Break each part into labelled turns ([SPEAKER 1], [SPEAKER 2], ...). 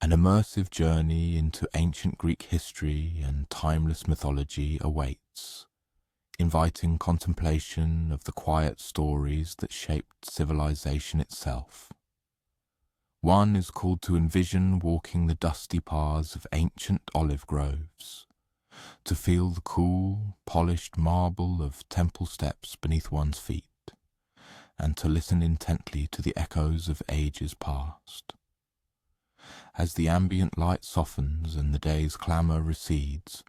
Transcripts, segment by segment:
[SPEAKER 1] An immersive journey into ancient Greek history and timeless mythology awaits, inviting contemplation of the quiet stories that shaped civilization itself. One is called to envision walking the dusty paths of ancient olive groves, to feel the cool, polished marble of temple steps beneath one's feet, and to listen intently to the echoes of ages past. As the ambient light softens and the day's clamour recedes,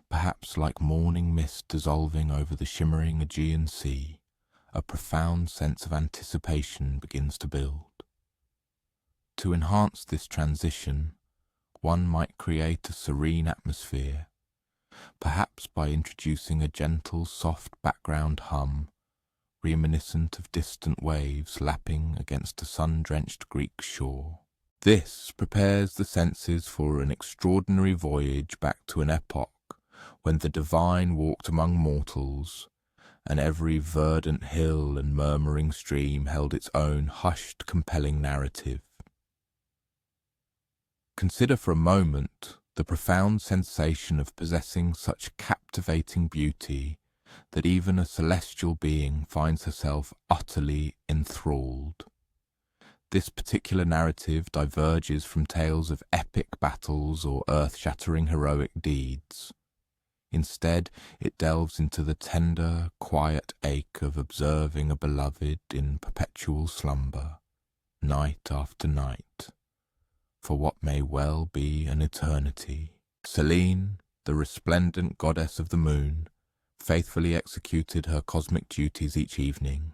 [SPEAKER 1] perhaps like morning mist dissolving over the shimmering Aegean Sea, a profound sense of anticipation begins to build. To enhance this transition, one might create a serene atmosphere, perhaps by introducing a gentle, soft background hum, reminiscent of distant waves lapping against a sun-drenched Greek shore. This prepares the senses for an extraordinary voyage back to an epoch when the divine walked among mortals, and every verdant hill and murmuring stream held its own hushed, compelling narrative. Consider for a moment the profound sensation of possessing such captivating beauty that even a celestial being finds herself utterly enthralled. This particular narrative diverges from tales of epic battles or earth-shattering heroic deeds. Instead, it delves into the tender, quiet ache of observing a beloved in perpetual slumber, night after night, for what may well be an eternity. Selene, the resplendent goddess of the moon, faithfully executed her cosmic duties each evening,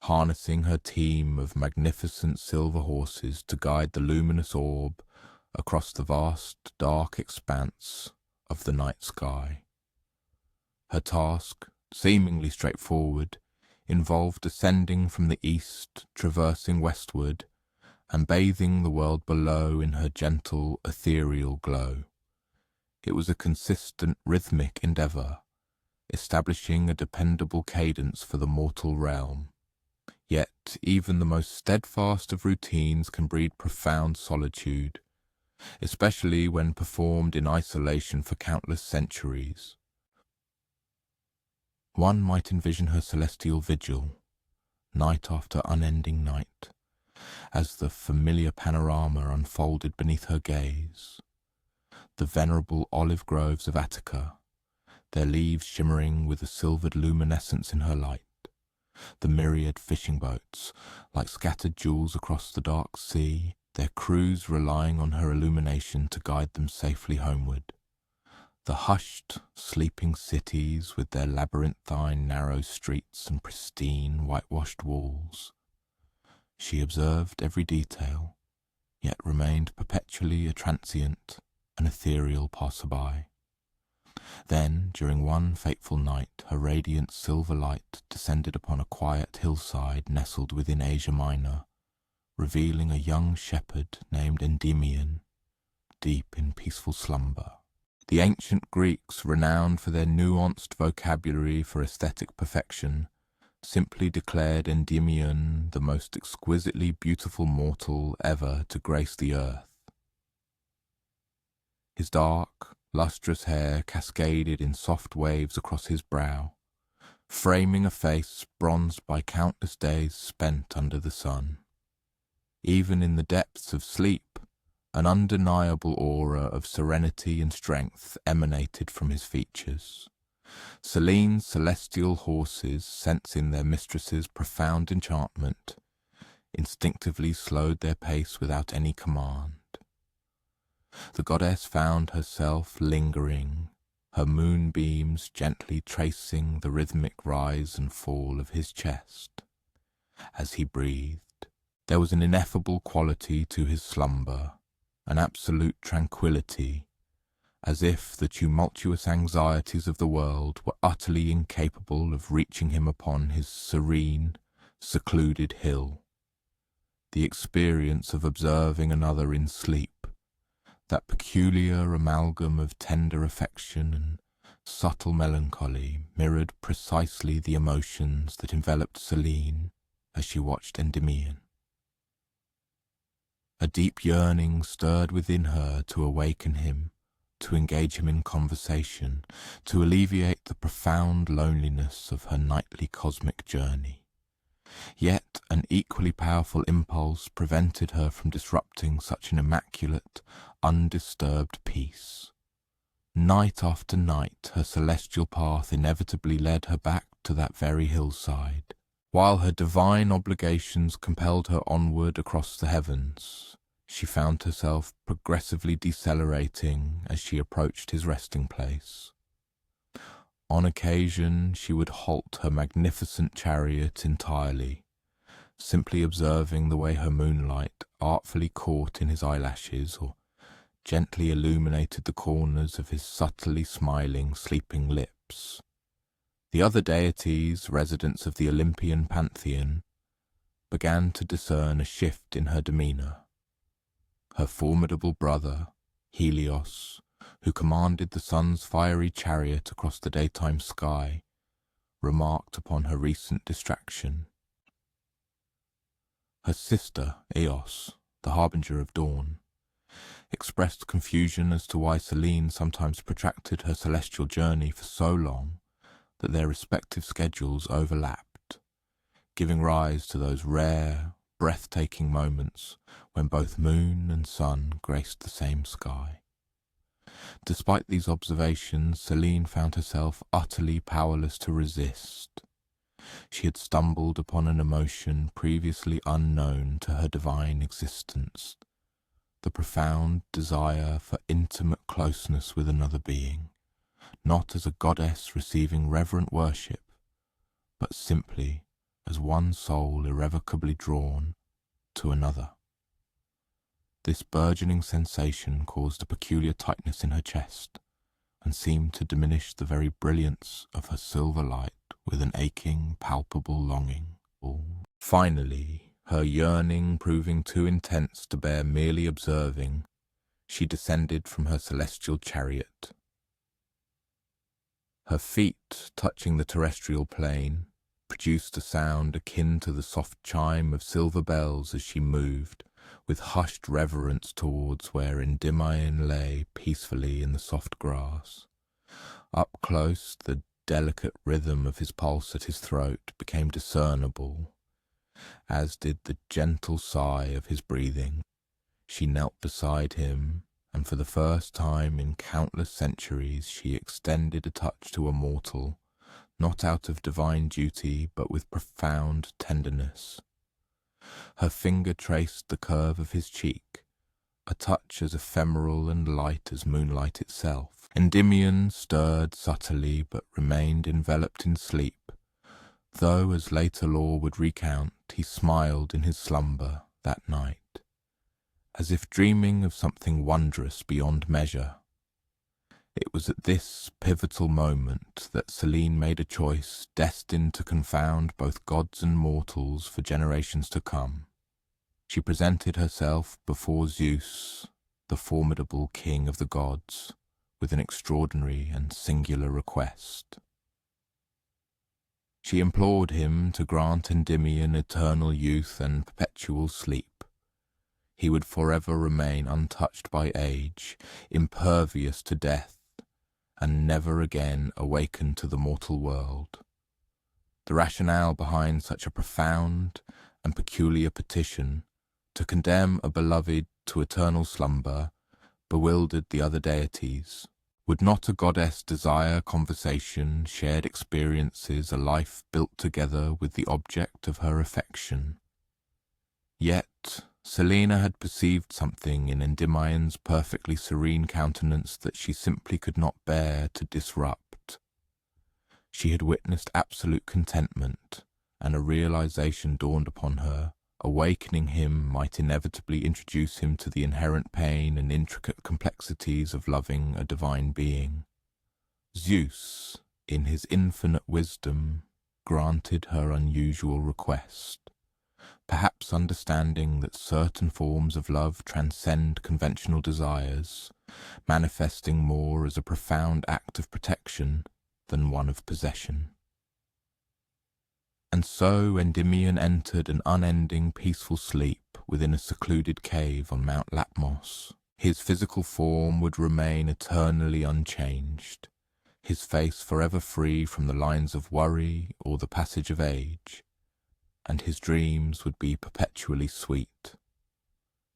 [SPEAKER 1] harnessing her team of magnificent silver horses to guide the luminous orb across the vast, dark expanse of the night sky. Her task, seemingly straightforward, involved ascending from the east, traversing westward, and bathing the world below in her gentle, ethereal glow. It was a consistent, rhythmic endeavour, establishing a dependable cadence for the mortal realm. Yet even the most steadfast of routines can breed profound solitude, especially when performed in isolation for countless centuries. One might envision her celestial vigil, night after unending night, as the familiar panorama unfolded beneath her gaze. The venerable olive groves of Attica, their leaves shimmering with a silvered luminescence in her light, the myriad fishing boats, like scattered jewels across the dark sea, their crews relying on her illumination to guide them safely homeward. The hushed, sleeping cities with their labyrinthine narrow streets and pristine whitewashed walls. She observed every detail, yet remained perpetually a transient, an ethereal passerby. Then, during one fateful night, her radiant silver light descended upon a quiet hillside nestled within Asia Minor, revealing a young shepherd named Endymion, deep in peaceful slumber. The ancient Greeks, renowned for their nuanced vocabulary for aesthetic perfection, simply declared Endymion the most exquisitely beautiful mortal ever to grace the earth. His dark, lustrous hair cascaded in soft waves across his brow, framing a face bronzed by countless days spent under the sun. Even in the depths of sleep, an undeniable aura of serenity and strength emanated from his features. Selene's celestial horses, sensing their mistress's profound enchantment, instinctively slowed their pace without any command. The goddess found herself lingering, her moonbeams gently tracing the rhythmic rise and fall of his chest. As he breathed, there was an ineffable quality to his slumber, an absolute tranquillity, as if the tumultuous anxieties of the world were utterly incapable of reaching him upon his serene, secluded hill. The experience of observing another in sleep, that peculiar amalgam of tender affection and subtle melancholy, mirrored precisely the emotions that enveloped Selene as she watched Endymion. A deep yearning stirred within her to awaken him, to engage him in conversation, to alleviate the profound loneliness of her nightly cosmic journey. Yet an equally powerful impulse prevented her from disrupting such an immaculate, undisturbed peace. Night after night her celestial path inevitably led her back to that very hillside, while her divine obligations compelled her onward across the heavens. She found herself progressively decelerating as she approached his resting place. On occasion she would halt her magnificent chariot entirely, simply observing the way her moonlight artfully caught in his eyelashes or gently illuminated the corners of his subtly smiling, sleeping lips. The other deities, residents of the Olympian pantheon, began to discern a shift in her demeanour. Her formidable brother, Helios, who commanded the sun's fiery chariot across the daytime sky, remarked upon her recent distraction. Her sister, Eos, the harbinger of dawn, expressed confusion as to why Selene sometimes protracted her celestial journey for so long that their respective schedules overlapped, giving rise to those rare, breathtaking moments when both moon and sun graced the same sky. Despite these observations, Selene found herself utterly powerless to resist. She had stumbled upon an emotion previously unknown to her divine existence, the profound desire for intimate closeness with another being, not as a goddess receiving reverent worship, but simply as one soul irrevocably drawn to another. This burgeoning sensation caused a peculiar tightness in her chest and seemed to diminish the very brilliance of her silver light with an aching, palpable longing. Finally, her yearning proving too intense to bear merely observing, she descended from her celestial chariot. Her feet, touching the terrestrial plane, produced a sound akin to the soft chime of silver bells as she moved, with hushed reverence towards where Endymion lay peacefully in the soft grass. Up close, the delicate rhythm of his pulse at his throat became discernible, as did the gentle sigh of his breathing. She knelt beside him, and for the first time in countless centuries she extended a touch to a mortal, not out of divine duty, but with profound tenderness. Her finger traced the curve of his cheek, a touch as ephemeral and light as moonlight itself. Endymion stirred subtly, but remained enveloped in sleep, though, as later lore would recount, he smiled in his slumber that night, as if dreaming of something wondrous beyond measure. It was at this pivotal moment that Selene made a choice destined to confound both gods and mortals for generations to come. She presented herself before Zeus, the formidable king of the gods, with an extraordinary and singular request. She implored him to grant Endymion eternal youth and perpetual sleep. He would forever remain untouched by age, impervious to death, and never again awaken to the mortal world. The rationale behind such a profound and peculiar petition to condemn a beloved to eternal slumber bewildered the other deities. Would not a goddess desire conversation, shared experiences, a life built together with the object of her affection? Yet Selene had perceived something in Endymion's perfectly serene countenance that she simply could not bear to disrupt. She had witnessed absolute contentment, and a realization dawned upon her. Awakening him might inevitably introduce him to the inherent pain and intricate complexities of loving a divine being. Zeus, in his infinite wisdom, granted her unusual request, perhaps understanding that certain forms of love transcend conventional desires, manifesting more as a profound act of protection than one of possession. And so Endymion entered an unending peaceful sleep within a secluded cave on Mount Latmos. His physical form would remain eternally unchanged, his face forever free from the lines of worry or the passage of age, and his dreams would be perpetually sweet.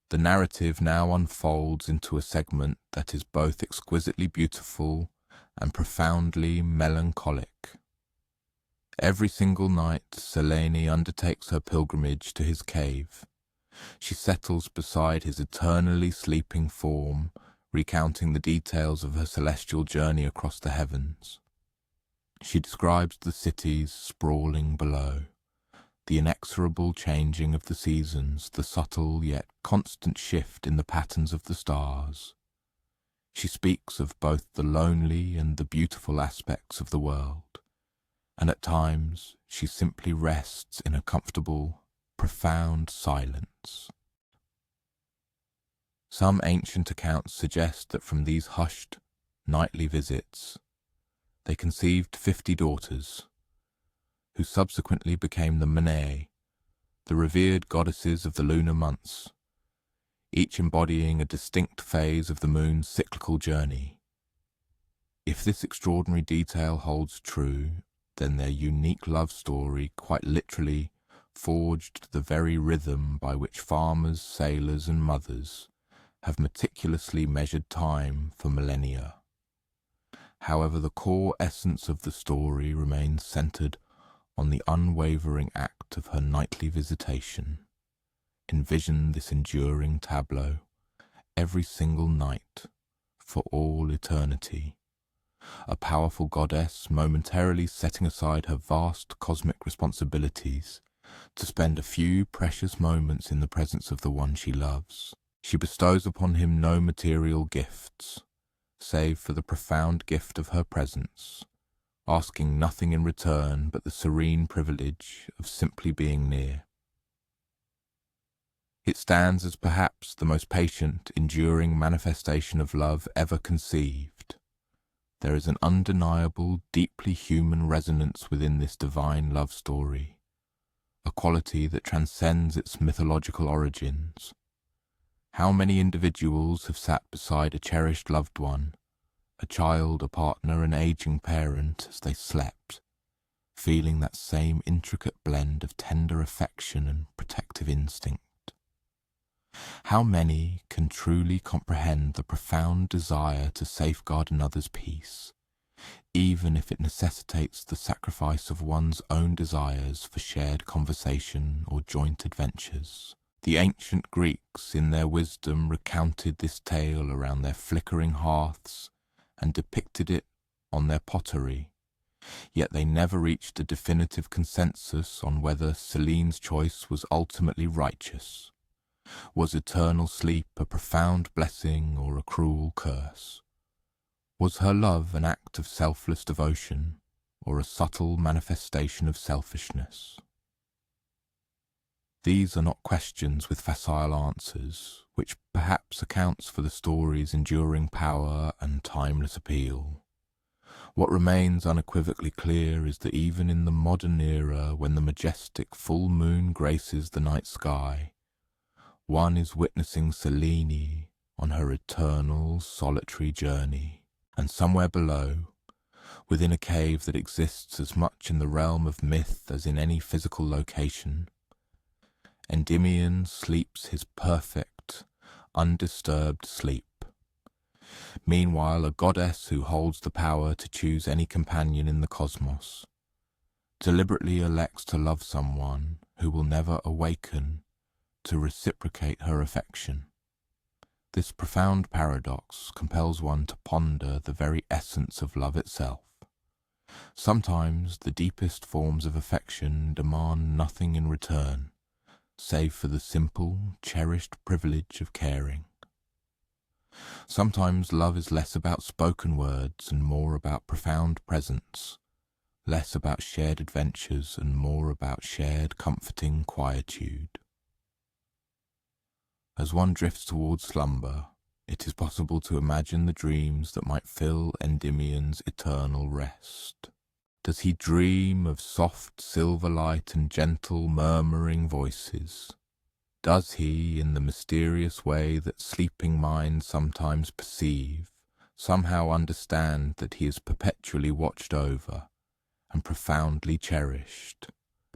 [SPEAKER 1] The narrative now unfolds into a segment that is both exquisitely beautiful and profoundly melancholic. Every single night, Selene undertakes her pilgrimage to his cave. She settles beside his eternally sleeping form, recounting the details of her celestial journey across the heavens. She describes the cities sprawling below, the inexorable changing of the seasons, the subtle yet constant shift in the patterns of the stars. She speaks of both the lonely and the beautiful aspects of the world, and at times she simply rests in a comfortable, profound silence. Some ancient accounts suggest that from these hushed, nightly visits, they conceived 50 daughters, who subsequently became the Menae, the revered goddesses of the lunar months, each embodying a distinct phase of the moon's cyclical journey. If this extraordinary detail holds true, then their unique love story quite literally forged the very rhythm by which farmers, sailors, and mothers have meticulously measured time for millennia. However, the core essence of the story remains centered on the unwavering act of her nightly visitation. Envision this enduring tableau every single night for all eternity. A powerful goddess momentarily setting aside her vast cosmic responsibilities to spend a few precious moments in the presence of the one she loves. She bestows upon him no material gifts, save for the profound gift of her presence, asking nothing in return but the serene privilege of simply being near. It stands as perhaps the most patient, enduring manifestation of love ever conceived. There is an undeniable, deeply human resonance within this divine love story, a quality that transcends its mythological origins. How many individuals have sat beside a cherished loved one, a child, a partner, an aging parent, as they slept, feeling that same intricate blend of tender affection and protective instinct? How many can truly comprehend the profound desire to safeguard another's peace, even if it necessitates the sacrifice of one's own desires for shared conversation or joint adventures? The ancient Greeks, in their wisdom, recounted this tale around their flickering hearths and depicted it on their pottery, yet they never reached a definitive consensus on whether Selene's choice was ultimately righteous. Was eternal sleep a profound blessing or a cruel curse? Was her love an act of selfless devotion or a subtle manifestation of selfishness? These are not questions with facile answers, which perhaps accounts for the story's enduring power and timeless appeal. What remains unequivocally clear is that even in the modern era, when the majestic full moon graces the night sky, one is witnessing Selene on her eternal, solitary journey. And somewhere below, within a cave that exists as much in the realm of myth as in any physical location, Endymion sleeps his perfect, undisturbed sleep. Meanwhile, a goddess who holds the power to choose any companion in the cosmos deliberately elects to love someone who will never awaken to reciprocate her affection. This profound paradox compels one to ponder the very essence of love itself. Sometimes the deepest forms of affection demand nothing in return, save for the simple, cherished privilege of caring. Sometimes love is less about spoken words and more about profound presence, less about shared adventures and more about shared comforting quietude. As one drifts towards slumber, it is possible to imagine the dreams that might fill Endymion's eternal rest. Does he dream of soft silver light and gentle murmuring voices? Does he, in the mysterious way that sleeping minds sometimes perceive, somehow understand that he is perpetually watched over and profoundly cherished?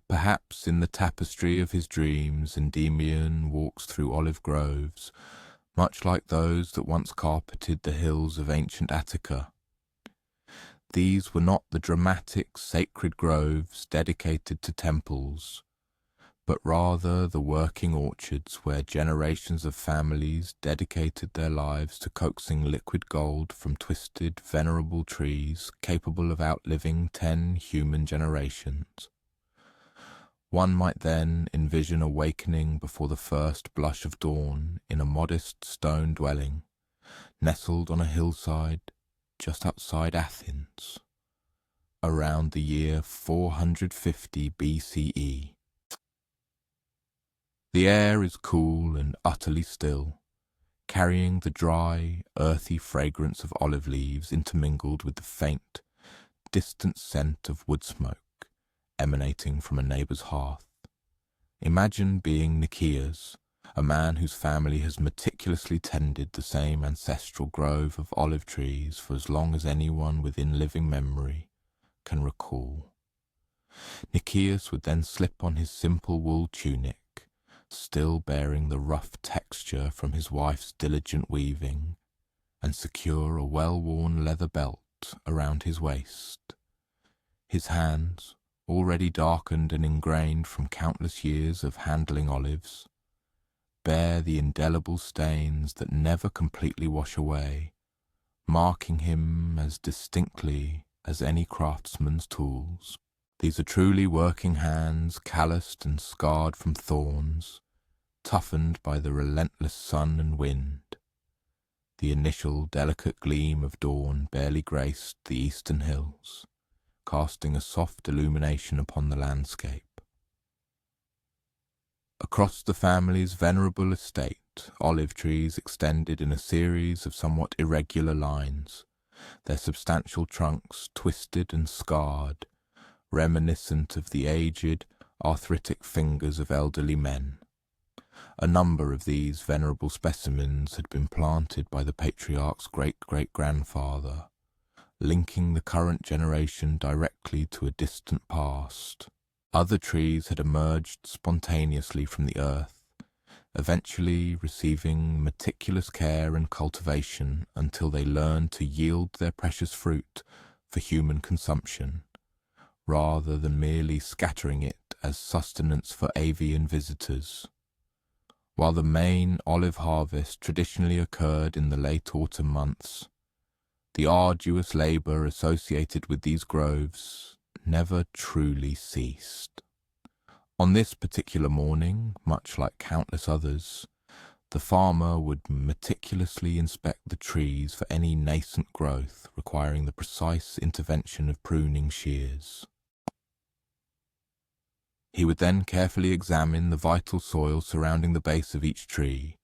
[SPEAKER 1] Perhaps in the tapestry of his dreams Endymion walks through olive groves, much like those that once carpeted the hills of ancient Attica. These were not the dramatic, sacred groves dedicated to temples, but rather the working orchards where generations of families dedicated their lives to coaxing liquid gold from twisted, venerable trees capable of outliving 10 human generations. One might then envision awakening before the first blush of dawn in a modest stone dwelling, nestled on a hillside just outside Athens, around the year 450 BCE. The air is cool and utterly still, carrying the dry, earthy fragrance of olive leaves intermingled with the faint, distant scent of wood smoke emanating from a neighbour's hearth. Imagine being Nicias, a man whose family has meticulously tended the same ancestral grove of olive trees for as long as anyone within living memory can recall. Nicias would then slip on his simple wool tunic, still bearing the rough texture from his wife's diligent weaving, and secure a well-worn leather belt around his waist. His hands, already darkened and ingrained from countless years of handling olives, bear the indelible stains that never completely wash away, marking him as distinctly as any craftsman's tools. These are truly working hands, calloused and scarred from thorns, toughened by the relentless sun and wind. The initial delicate gleam of dawn barely graced the eastern hills, casting a soft illumination upon the landscape. Across the family's venerable estate, olive trees extended in a series of somewhat irregular lines, their substantial trunks twisted and scarred, reminiscent of the aged, arthritic fingers of elderly men. A number of these venerable specimens had been planted by the patriarch's great-great-grandfather, linking the current generation directly to a distant past. Other trees had emerged spontaneously from the earth, eventually receiving meticulous care and cultivation until they learned to yield their precious fruit for human consumption, rather than merely scattering it as sustenance for avian visitors. While the main olive harvest traditionally occurred in the late autumn months, the arduous labour associated with these groves never truly ceased. On this particular morning, much like countless others, the farmer would meticulously inspect the trees for any nascent growth requiring the precise intervention of pruning shears. He would then carefully examine the vital soil surrounding the base of each tree,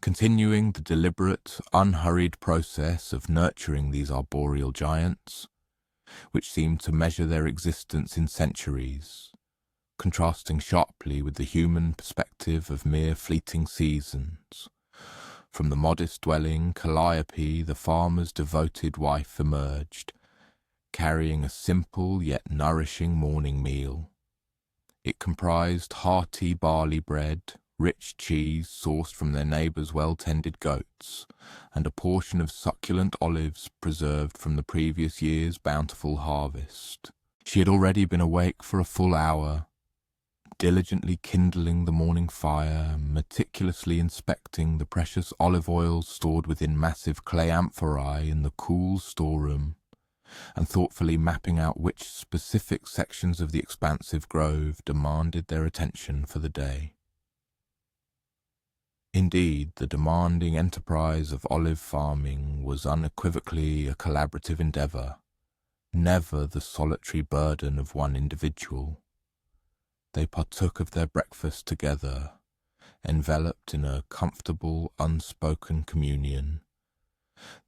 [SPEAKER 1] continuing the deliberate, unhurried process of nurturing these arboreal giants, which seemed to measure their existence in centuries, contrasting sharply with the human perspective of mere fleeting seasons. From the modest dwelling Calliope, the farmer's devoted wife emerged, carrying a simple yet nourishing morning meal. It comprised hearty barley bread, rich cheese sourced from their neighbours' well-tended goats, and a portion of succulent olives preserved from the previous year's bountiful harvest. She had already been awake for a full hour, diligently kindling the morning fire, meticulously inspecting the precious olive oils stored within massive clay amphorae in the cool storeroom, and thoughtfully mapping out which specific sections of the expansive grove demanded their attention for the day. Indeed, the demanding enterprise of olive farming was unequivocally a collaborative endeavour, never the solitary burden of one individual. They partook of their breakfast together, enveloped in a comfortable, unspoken communion.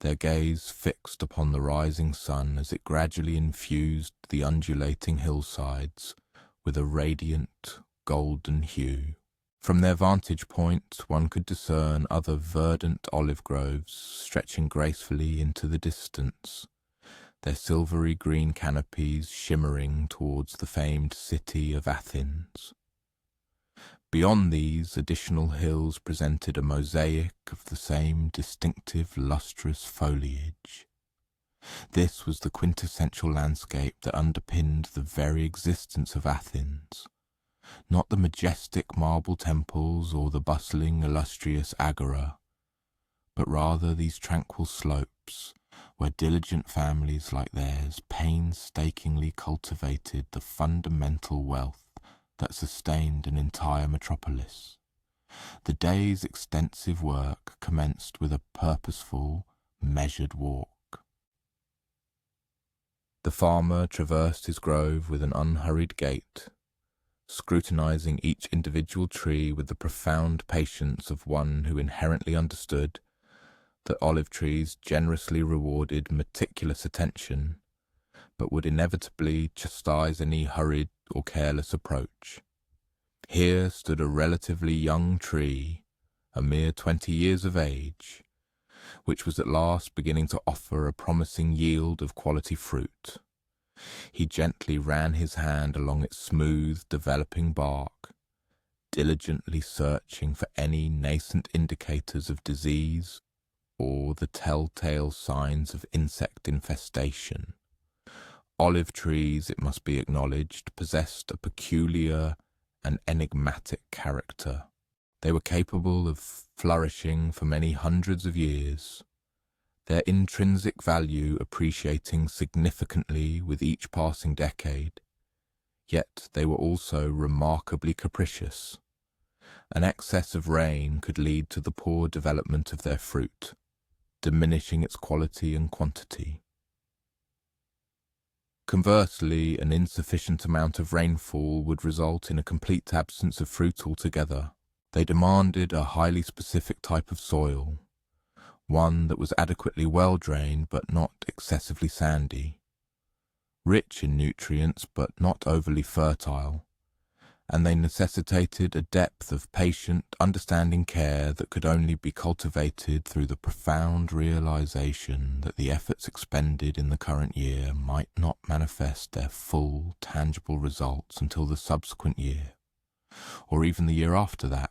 [SPEAKER 1] their gaze fixed upon the rising sun as it gradually infused the undulating hillsides with a radiant golden hue. From their vantage point, one could discern other verdant olive groves stretching gracefully into the distance, their silvery green canopies shimmering towards the famed city of Athens. Beyond these, additional hills presented a mosaic of the same distinctive, lustrous foliage. This was the quintessential landscape that underpinned the very existence of Athens, not the majestic marble temples or the bustling, illustrious agora, but rather these tranquil slopes, where diligent families like theirs painstakingly cultivated the fundamental wealth that sustained an entire metropolis. The day's extensive work commenced with a purposeful, measured walk. The farmer traversed his grove with an unhurried gait, scrutinizing each individual tree with the profound patience of one who inherently understood that olive trees generously rewarded meticulous attention, but would inevitably chastise any hurried or careless approach. Here stood a relatively young tree, a mere 20 years of age, which was at last beginning to offer a promising yield of quality fruit. He gently ran his hand along its smooth, developing bark, diligently searching for any nascent indicators of disease or the telltale signs of insect infestation. Olive trees, it must be acknowledged, possessed a peculiar and enigmatic character. They were capable of flourishing for many hundreds of years, their intrinsic value appreciating significantly with each passing decade. Yet they were also remarkably capricious. An excess of rain could lead to the poor development of their fruit, diminishing its quality and quantity. Conversely, an insufficient amount of rainfall would result in a complete absence of fruit altogether. They demanded a highly specific type of soil, one that was adequately well drained but not excessively sandy, rich in nutrients but not overly fertile, and they necessitated a depth of patient, understanding care that could only be cultivated through the profound realization that the efforts expended in the current year might not manifest their full, tangible results until the subsequent year, or even the year after that.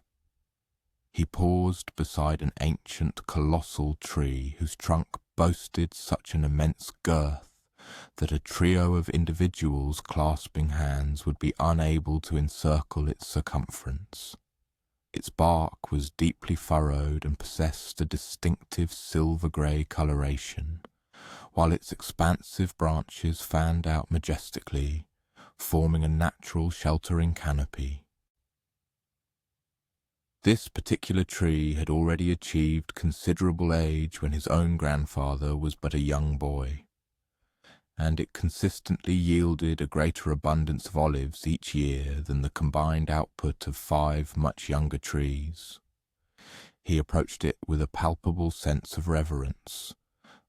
[SPEAKER 1] He paused beside an ancient, colossal tree whose trunk boasted such an immense girth that a trio of individuals clasping hands would be unable to encircle its circumference. Its bark was deeply furrowed and possessed a distinctive silver-grey coloration, while its expansive branches fanned out majestically, forming a natural sheltering canopy. This particular tree had already achieved considerable age when his own grandfather was but a young boy, and it consistently yielded a greater abundance of olives each year than the combined output of 5 much younger trees. He approached it with a palpable sense of reverence,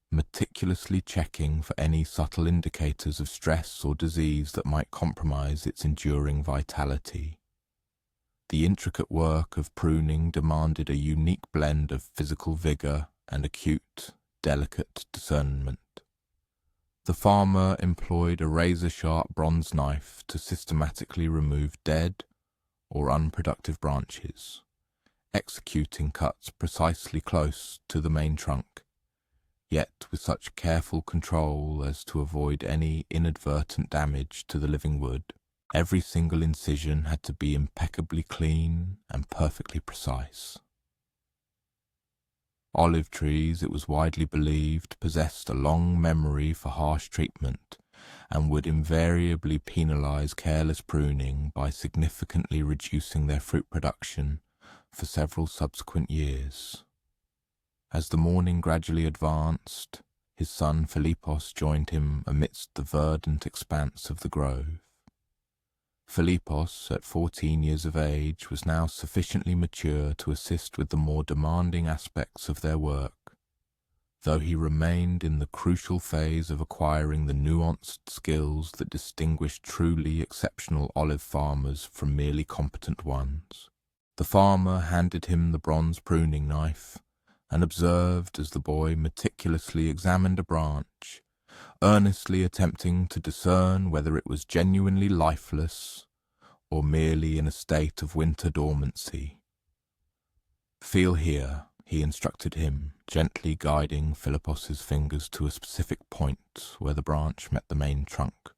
[SPEAKER 1] meticulously checking for any subtle indicators of stress or disease that might compromise its enduring vitality. The intricate work of pruning demanded a unique blend of physical vigor and acute, delicate discernment. The farmer employed a razor-sharp bronze knife to systematically remove dead or unproductive branches, executing cuts precisely close to the main trunk, yet with such careful control as to avoid any inadvertent damage to the living wood. Every single incision had to be impeccably clean and perfectly precise. Olive trees, it was widely believed, possessed a long memory for harsh treatment and would invariably penalize careless pruning by significantly reducing their fruit production for several subsequent years. As the morning gradually advanced, his son Philippos joined him amidst the verdant expanse of the grove. Philippos, at 14 years of age, was now sufficiently mature to assist with the more demanding aspects of their work. though he remained in the crucial phase of acquiring the nuanced skills that distinguish truly exceptional olive farmers from merely competent ones. The farmer handed him the bronze pruning knife and observed as the boy meticulously examined a branch, earnestly attempting to discern whether it was genuinely lifeless or merely in a state of winter dormancy. "Feel here," he instructed him, gently guiding Philippos's fingers to a specific point where the branch met the main trunk.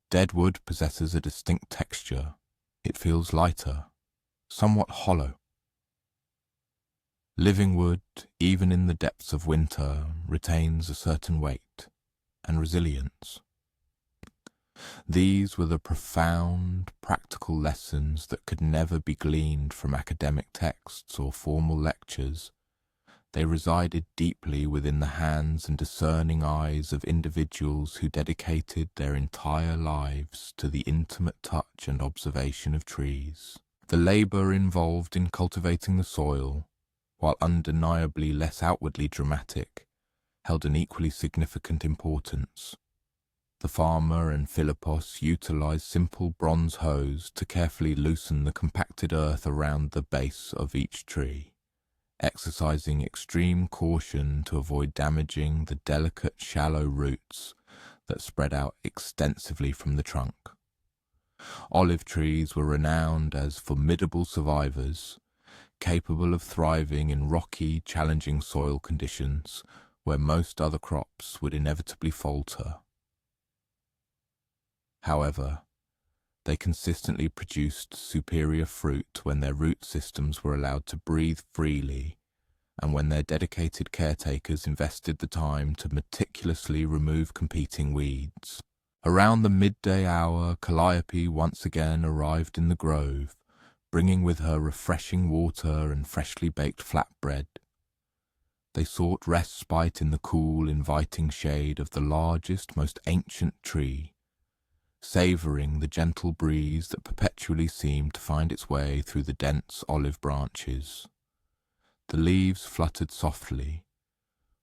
[SPEAKER 1] "Dead wood possesses a distinct texture. It feels lighter, somewhat hollow. Living wood, even in the depths of winter, retains a certain weight and resilience." These were the profound, practical lessons that could never be gleaned from academic texts or formal lectures. They resided deeply within the hands and discerning eyes of individuals who dedicated their entire lives to the intimate touch and observation of trees. The labour involved in cultivating the soil, while undeniably less outwardly dramatic, held an equally significant importance. The farmer and Philippos utilized simple bronze hoes to carefully loosen the compacted earth around the base of each tree, exercising extreme caution to avoid damaging the delicate, shallow roots that spread out extensively from the trunk. Olive trees were renowned as formidable survivors, capable of thriving in rocky, challenging soil conditions where most other crops would inevitably falter. However, they consistently produced superior fruit when their root systems were allowed to breathe freely and when their dedicated caretakers invested the time to meticulously remove competing weeds. Around the midday hour, Calliope once again arrived in the grove, bringing with her refreshing water and freshly baked flatbread. They sought respite in the cool, inviting shade of the largest, most ancient tree, savouring the gentle breeze that perpetually seemed to find its way through the dense olive branches. The leaves fluttered softly,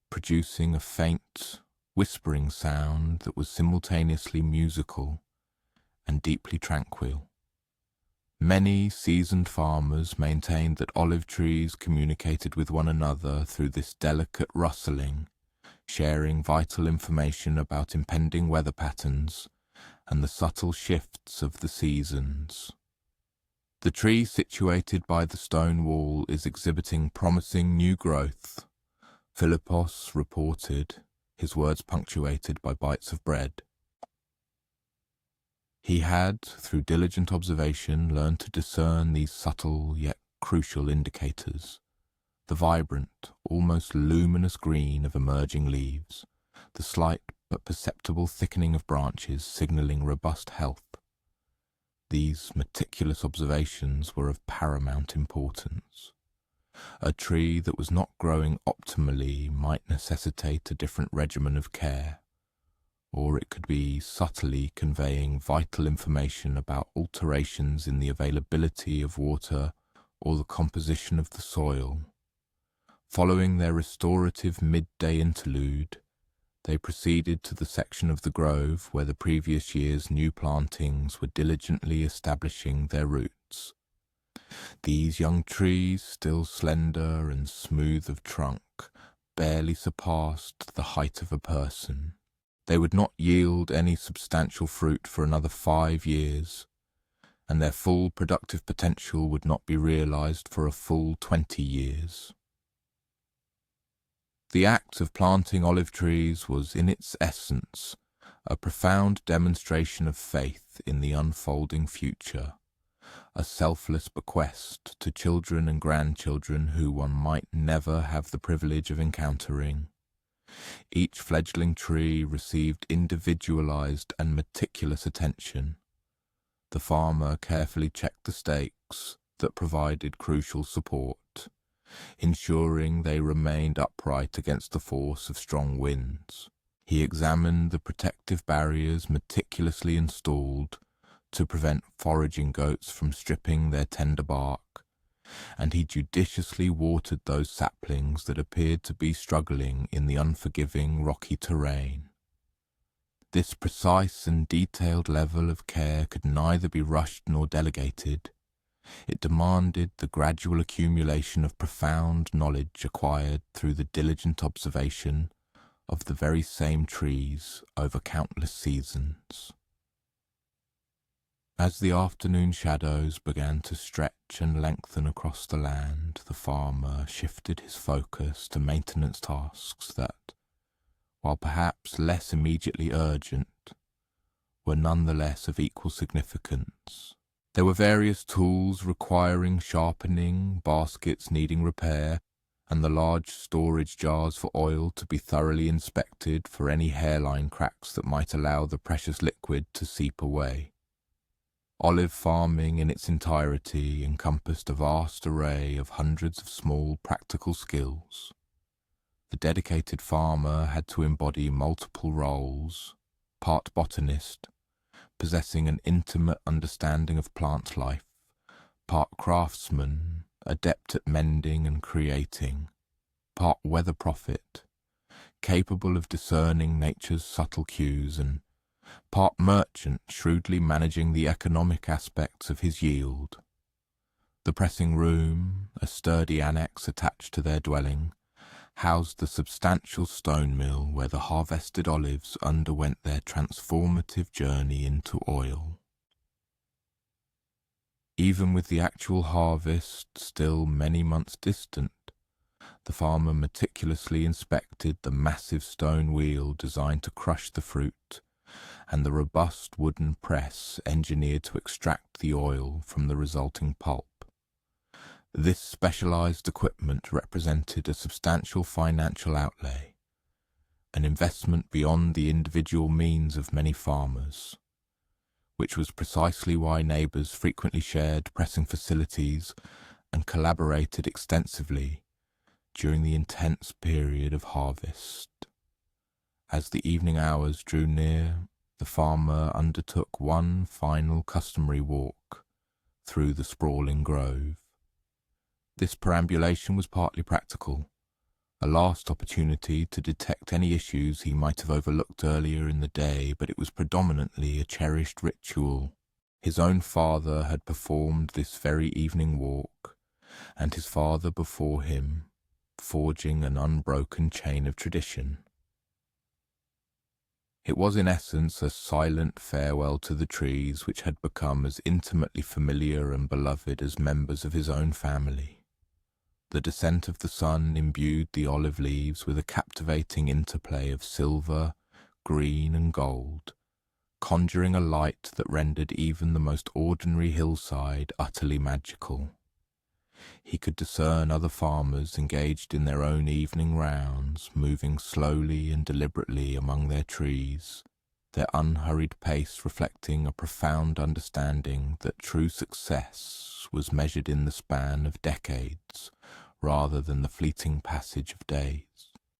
[SPEAKER 1] producing a faint, whispering sound that was simultaneously musical and deeply tranquil. Many seasoned farmers maintained that olive trees communicated with one another through this delicate rustling, sharing vital information about impending weather patterns and the subtle shifts of the seasons. The tree situated by the stone wall is exhibiting promising new growth, Philippos reported, his words punctuated by bites of bread. He had, through diligent observation, learned to discern these subtle yet crucial indicators: the vibrant, almost luminous green of emerging leaves, the slight but perceptible thickening of branches signalling robust health. These meticulous observations were of paramount importance. A tree that was not growing optimally might necessitate a different regimen of care, or it could be subtly conveying vital information about alterations in the availability of water or the composition of the soil. Following their restorative midday interlude, they proceeded to the section of the grove where the previous year's new plantings were diligently establishing their roots. These young trees, still slender and smooth of trunk, barely surpassed the height of a person. They would not yield any substantial fruit for another 5 years, and their full productive potential would not be realized for a full 20 years. The act of planting olive trees was, in its essence, a profound demonstration of faith in the unfolding future, a selfless bequest to children and grandchildren who one might never have the privilege of encountering. Each fledgling tree received individualized and meticulous attention. The farmer carefully checked the stakes that provided crucial support, ensuring they remained upright against the force of strong winds. He examined the protective barriers meticulously installed to prevent foraging goats from stripping their tender bark, and he judiciously watered those saplings that appeared to be struggling in the unforgiving rocky terrain. This precise and detailed level of care could neither be rushed nor delegated. It demanded the gradual accumulation of profound knowledge acquired through the diligent observation of the very same trees over countless seasons. As the afternoon shadows began to stretch and lengthen across the land, the farmer shifted his focus to maintenance tasks that, while perhaps less immediately urgent, were nonetheless of equal significance. There were various tools requiring sharpening, baskets needing repair, and the large storage jars for oil to be thoroughly inspected for any hairline cracks that might allow the precious liquid to seep away. Olive farming in its entirety encompassed a vast array of hundreds of small practical skills. The dedicated farmer had to embody multiple roles: part botanist, possessing an intimate understanding of plant life, part craftsman, adept at mending and creating, part weather prophet, capable of discerning nature's subtle cues, and part merchant, shrewdly managing the economic aspects of his yield. The pressing room, a sturdy annex attached to their dwelling, housed the substantial stone mill where the harvested olives underwent their transformative journey into oil. Even with the actual harvest still many months distant, the farmer meticulously inspected the massive stone wheel designed to crush the fruit, and the robust wooden press engineered to extract the oil from the resulting pulp. This specialized equipment represented a substantial financial outlay, an investment beyond the individual means of many farmers, which was precisely why neighbors frequently shared pressing facilities and collaborated extensively during the intense period of harvest. As the evening hours drew near, the farmer undertook one final customary walk through the sprawling grove. This perambulation was partly practical, a last opportunity to detect any issues he might have overlooked earlier in the day, but it was predominantly a cherished ritual. His own father had performed this very evening walk, and his father before him, forging an unbroken chain of tradition. It was in essence a silent farewell to the trees which had become as intimately familiar and beloved as members of his own family. The descent of the sun imbued the olive leaves with a captivating interplay of silver, green, and gold, conjuring a light that rendered even the most ordinary hillside utterly magical. He could discern other farmers engaged in their own evening rounds, moving slowly and deliberately among their trees, their unhurried pace reflecting a profound understanding that true success was measured in the span of decades rather than the fleeting passage of days.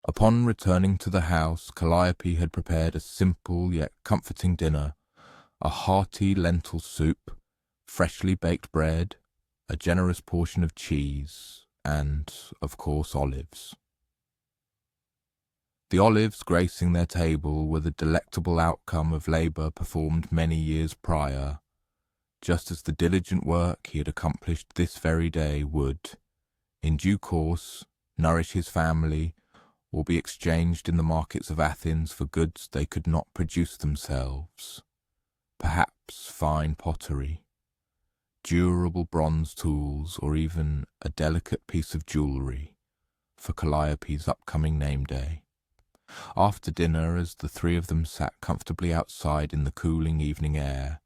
[SPEAKER 1] Upon returning to the house, Calliope had prepared a simple yet comforting dinner: a hearty lentil soup, freshly baked bread, a generous portion of cheese, and, of course, olives. The olives gracing their table were the delectable outcome of labour performed many years prior, just as the diligent work he had accomplished this very day would, in due course, nourish his family, or be exchanged in the markets of Athens for goods they could not produce themselves, perhaps fine pottery, durable bronze tools, or even a delicate piece of jewellery for Calliope's upcoming name day. After dinner, as the three of them sat comfortably outside in the cooling evening air,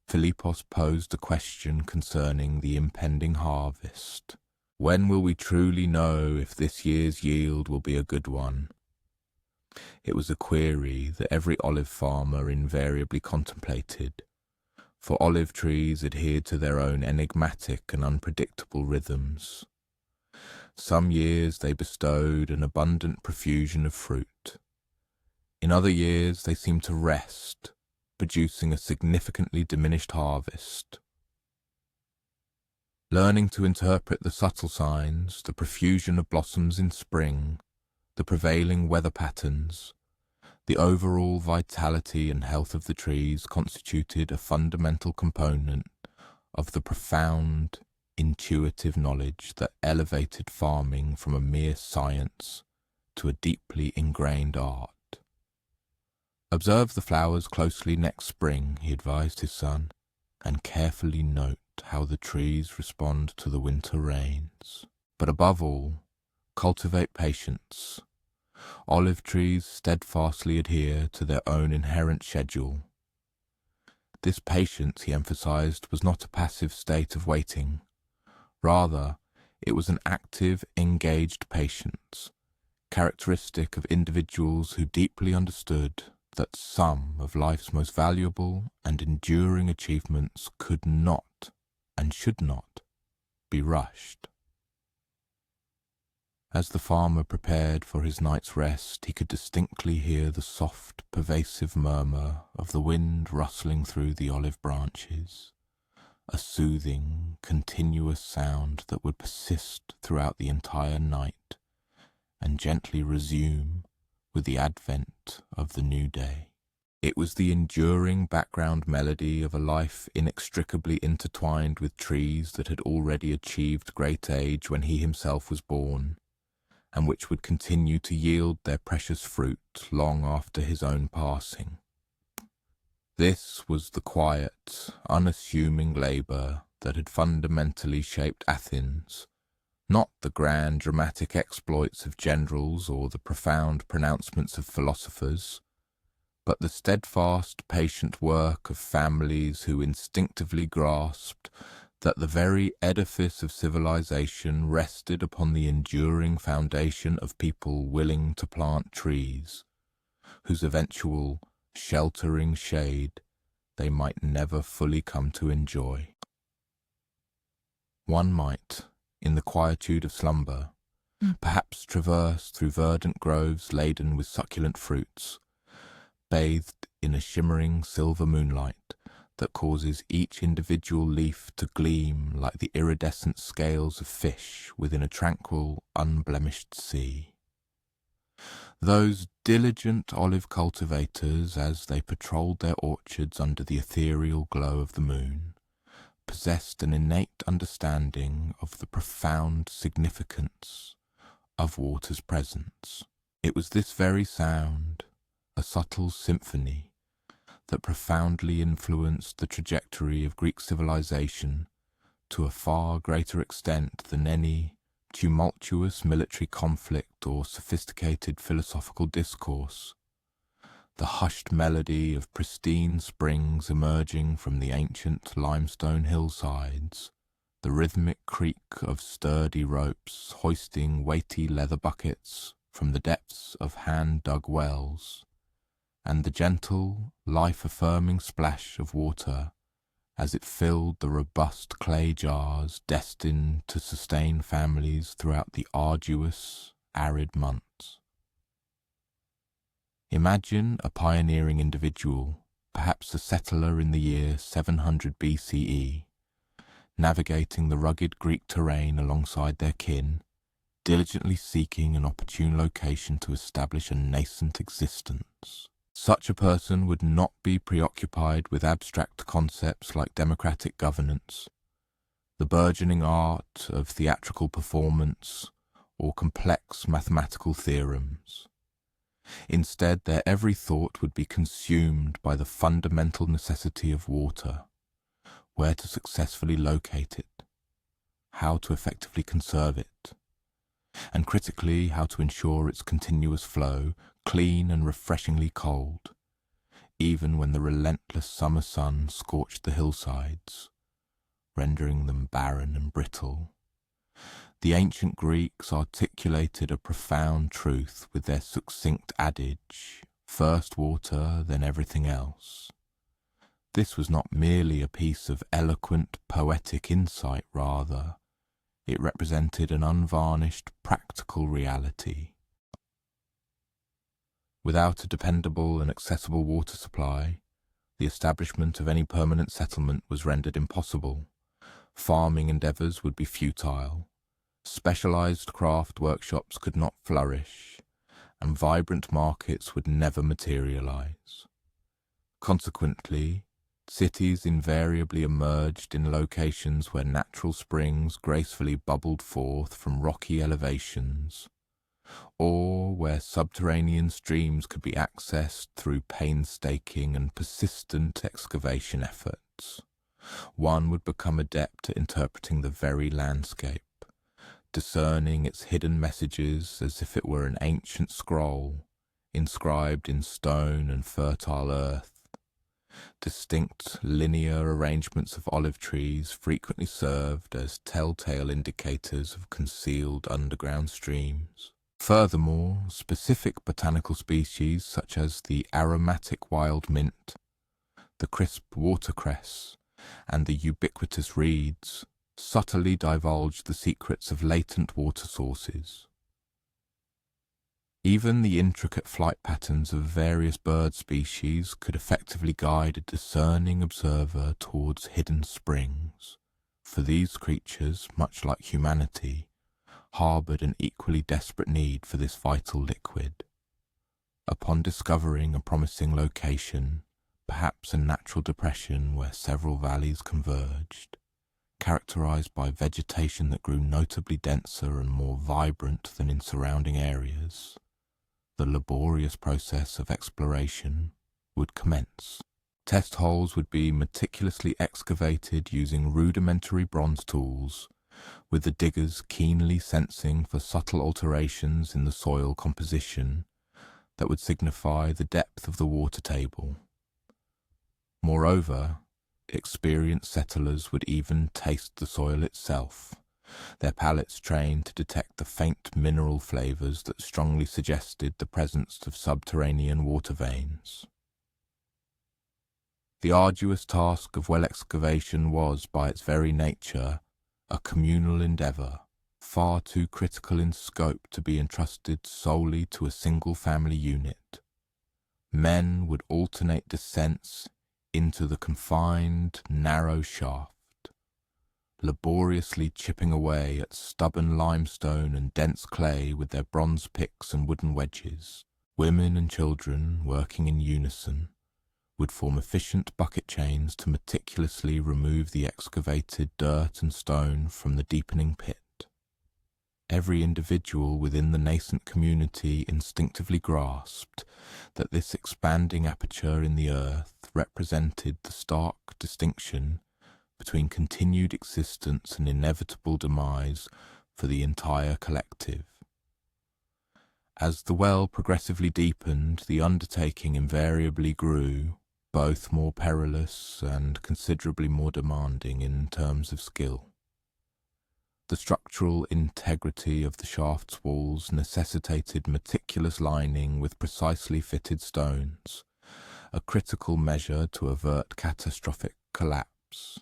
[SPEAKER 1] Philippos posed a question concerning the impending harvest. When will we truly know if this year's yield will be a good one? It was a query that every olive farmer invariably contemplated, for olive trees adhered to their own enigmatic and unpredictable rhythms. Some years they bestowed an abundant profusion of fruit. In other years they seemed to rest, producing a significantly diminished harvest. learning to interpret the subtle signs, the profusion of blossoms in spring, the prevailing weather patterns, the overall vitality and health of the trees constituted a fundamental component of the profound, intuitive knowledge that elevated farming from a mere science to a deeply ingrained art. "Observe the flowers closely next spring," he advised his son, "and carefully note how the trees respond to the winter rains. But above all, cultivate patience. Olive trees steadfastly adhere to their own inherent schedule. This patience," he emphasized, "was not a passive state of waiting. Rather, it was an active, engaged patience, characteristic of individuals who deeply understood that some of life's most valuable and enduring achievements could not and should not be rushed." As the farmer prepared for his night's rest, he could distinctly hear the soft, pervasive murmur of the wind rustling through the olive branches, a soothing, continuous sound that would persist throughout the entire night and gently resume with the advent of the new day. It was the enduring background melody of a life inextricably intertwined with trees that had already achieved great age when he himself was born, and which would continue to yield their precious fruit long after his own passing. This was the quiet, unassuming labour that had fundamentally shaped Athens, not the grand dramatic exploits of generals or the profound pronouncements of philosophers, but the steadfast, patient work of families who instinctively grasped that the very edifice of civilization rested upon the enduring foundation of people willing to plant trees, whose eventual sheltering shade they might never fully come to enjoy. One might, in the quietude of slumber, perhaps traverse through verdant groves laden with succulent fruits, bathed in a shimmering silver moonlight that causes each individual leaf to gleam like the iridescent scales of fish within a tranquil, unblemished sea. Those diligent olive cultivators, as they patrolled their orchards under the ethereal glow of the moon, possessed an innate understanding of the profound significance of water's presence. It was this very sound, a subtle symphony, that profoundly influenced the trajectory of Greek civilization to a far greater extent than any tumultuous military conflict or sophisticated philosophical discourse. The hushed melody of pristine springs emerging from the ancient limestone hillsides, the rhythmic creak of sturdy ropes hoisting weighty leather buckets from the depths of hand-dug wells, and the gentle, life-affirming splash of water as it filled the robust clay jars destined to sustain families throughout the arduous, arid months. Imagine a pioneering individual, perhaps a settler in the year 700 BCE, navigating the rugged Greek terrain alongside their kin, diligently seeking an opportune location to establish a nascent existence. Such a person would not be preoccupied with abstract concepts like democratic governance, the burgeoning art of theatrical performance, or complex mathematical theorems. Instead, their every thought would be consumed by the fundamental necessity of water, where to successfully locate it, how to effectively conserve it, and critically how to ensure its continuous flow, clean and refreshingly cold, even when the relentless summer sun scorched the hillsides, rendering them barren and brittle. The ancient Greeks articulated a profound truth with their succinct adage, "First water, then everything else." This was not merely a piece of eloquent, poetic insight, rather. It represented an unvarnished, practical reality. Without a dependable and accessible water supply, the establishment of any permanent settlement was rendered impossible, Farming endeavours would be futile, specialised craft workshops could not flourish, and vibrant markets would never materialise. Consequently, cities invariably emerged in locations where natural springs gracefully bubbled forth from rocky elevations, or where subterranean streams could be accessed through painstaking and persistent excavation efforts. One would become adept at interpreting the very landscape, discerning its hidden messages as if it were an ancient scroll, inscribed in stone and fertile earth. Distinct linear arrangements of olive trees frequently served as telltale indicators of concealed underground streams. Furthermore, specific botanical species such as the aromatic wild mint, the crisp watercress, and the ubiquitous reeds subtly divulged the secrets of latent water sources. Even the intricate flight patterns of various bird species could effectively guide a discerning observer towards hidden springs, for these creatures, much like humanity, harboured an equally desperate need for this vital liquid. Upon discovering a promising location, perhaps a natural depression where several valleys converged, characterized by vegetation that grew notably denser and more vibrant than in surrounding areas, the laborious process of exploration would commence. Test holes would be meticulously excavated using rudimentary bronze tools, with the diggers keenly sensing for subtle alterations in the soil composition that would signify the depth of the water table. Moreover, experienced settlers would even taste the soil itself, their palates trained to detect the faint mineral flavours that strongly suggested the presence of subterranean water veins. The arduous task of well excavation was, by its very nature, a communal endeavour, far too critical in scope to be entrusted solely to a single family unit. Men would alternate descents into the confined, narrow shaft, laboriously chipping away at stubborn limestone and dense clay with their bronze picks and wooden wedges. Women and children, working in unison, would form efficient bucket chains to meticulously remove the excavated dirt and stone from the deepening pit. Every individual within the nascent community instinctively grasped that this expanding aperture in the earth represented the stark distinction between continued existence and inevitable demise for the entire collective. As the well progressively deepened, the undertaking invariably grew, both more perilous and considerably more demanding in terms of skill. The structural integrity of the shaft's walls necessitated meticulous lining with precisely fitted stones, a critical measure to avert catastrophic collapse.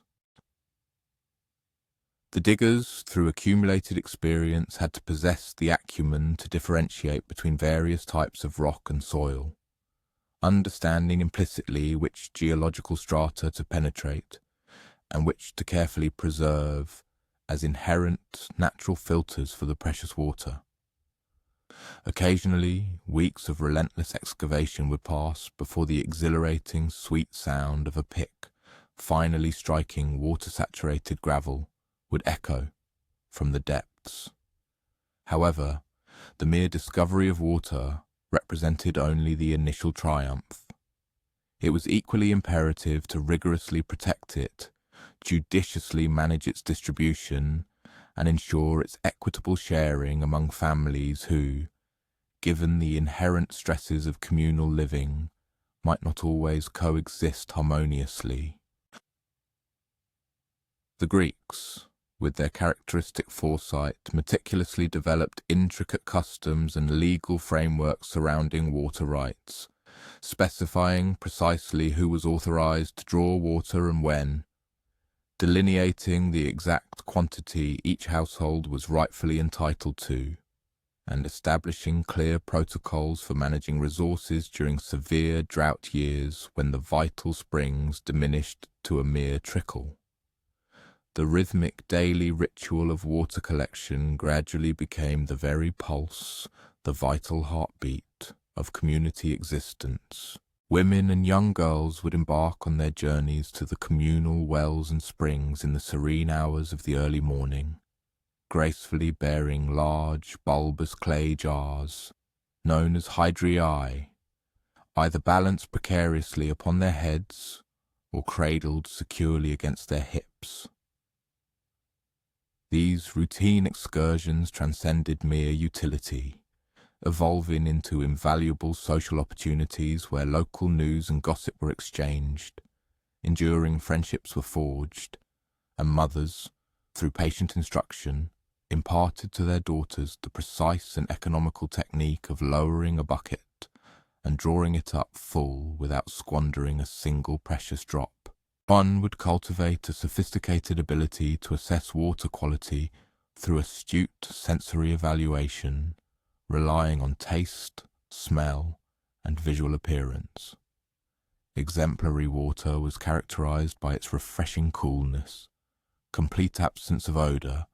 [SPEAKER 1] The diggers, through accumulated experience, had to possess the acumen to differentiate between various types of rock and soil, understanding implicitly which geological strata to penetrate and which to carefully preserve as inherent natural filters for the precious water. Occasionally, weeks of relentless excavation would pass before the exhilarating, sweet sound of a pick finally striking water-saturated gravel would echo from the depths. However, the mere discovery of water represented only the initial triumph. It was equally imperative to rigorously protect it, judiciously manage its distribution, and ensure its equitable sharing among families who, given the inherent stresses of communal living, might not always coexist harmoniously. The Greeks, with their characteristic foresight, meticulously developed intricate customs and legal frameworks surrounding water rights, specifying precisely who was authorized to draw water and when, delineating the exact quantity each household was rightfully entitled to, and establishing clear protocols for managing resources during severe drought years when the vital springs diminished to a mere trickle. The rhythmic daily ritual of water collection gradually became the very pulse, the vital heartbeat of community existence. Women and young girls would embark on their journeys to the communal wells and springs in the serene hours of the early morning, gracefully bearing large, bulbous clay jars, known as hydriae, either balanced precariously upon their heads or cradled securely against their hips. These routine excursions transcended mere utility, evolving into invaluable social opportunities where local news and gossip were exchanged, enduring friendships were forged, and mothers, through patient instruction, imparted to their daughters the precise and economical technique of lowering a bucket and drawing it up full without squandering a single precious drop. One would cultivate a sophisticated ability to assess water quality through astute sensory evaluation, relying on taste, smell, and visual appearance. Exemplary water was characterized by its refreshing coolness, complete absence of odor,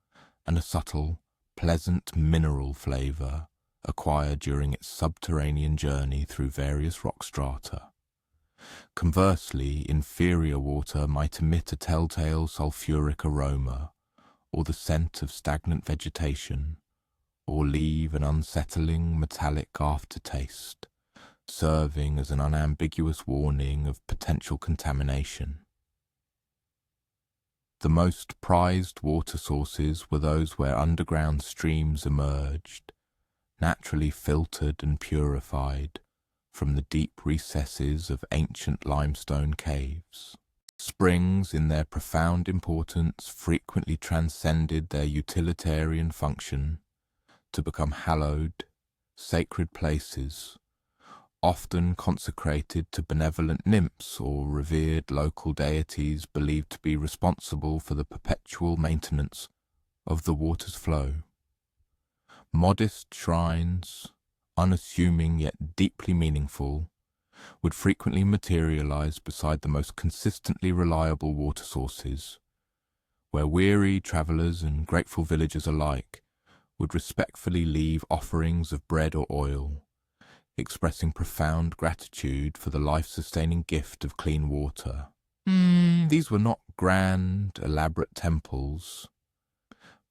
[SPEAKER 1] and a subtle, pleasant mineral flavor acquired during its subterranean journey through various rock strata. Conversely, inferior water might emit a telltale sulfuric aroma, or the scent of stagnant vegetation, or leave an unsettling metallic aftertaste, serving as an unambiguous warning of potential contamination. The most prized water sources were those where underground streams emerged, naturally filtered and purified from the deep recesses of ancient limestone caves. Springs, in their profound importance, frequently transcended their utilitarian function to become hallowed, sacred places, often consecrated to benevolent nymphs or revered local deities believed to be responsible for the perpetual maintenance of the water's flow. Modest shrines, unassuming yet deeply meaningful, would frequently materialize beside the most consistently reliable water sources, where weary travelers and grateful villagers alike would respectfully leave offerings of bread or oil, expressing profound gratitude for the life-sustaining gift of clean water. These were not grand, elaborate temples,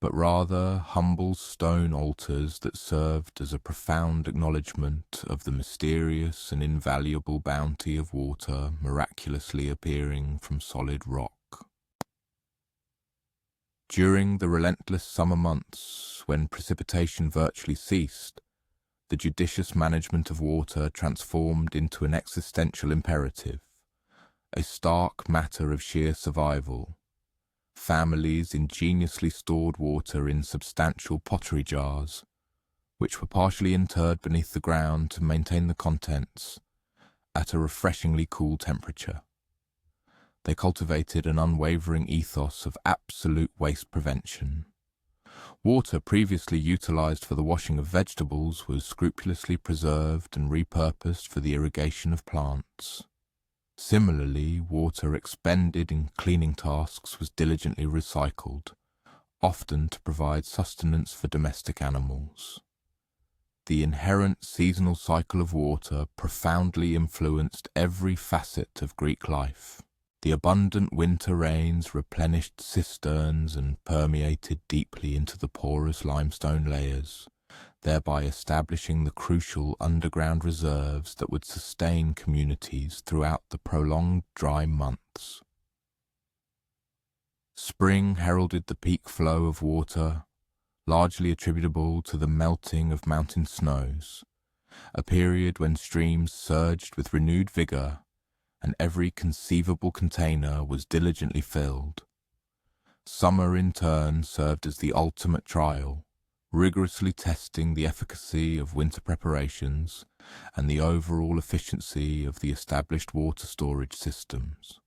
[SPEAKER 1] but rather humble stone altars that served as a profound acknowledgement of the mysterious and invaluable bounty of water miraculously appearing from solid rock. During the relentless summer months, when precipitation virtually ceased, the judicious management of water transformed into an existential imperative, a stark matter of sheer survival. Families ingeniously stored water in substantial pottery jars, which were partially interred beneath the ground to maintain the contents at a refreshingly cool temperature. They cultivated an unwavering ethos of absolute waste prevention. Water previously utilized for the washing of vegetables was scrupulously preserved and repurposed for the irrigation of plants. Similarly, water expended in cleaning tasks was diligently recycled, often to provide sustenance for domestic animals. The inherent seasonal cycle of water profoundly influenced every facet of Greek life. The abundant winter rains replenished cisterns and permeated deeply into the porous limestone layers, thereby establishing the crucial underground reserves that would sustain communities throughout the prolonged dry months. Spring heralded the peak flow of water, largely attributable to the melting of mountain snows, a period when streams surged with renewed vigor and every conceivable container was diligently filled. Summer, in turn, served as the ultimate trial, rigorously testing the efficacy of winter preparations and the overall efficiency of the established water storage systems.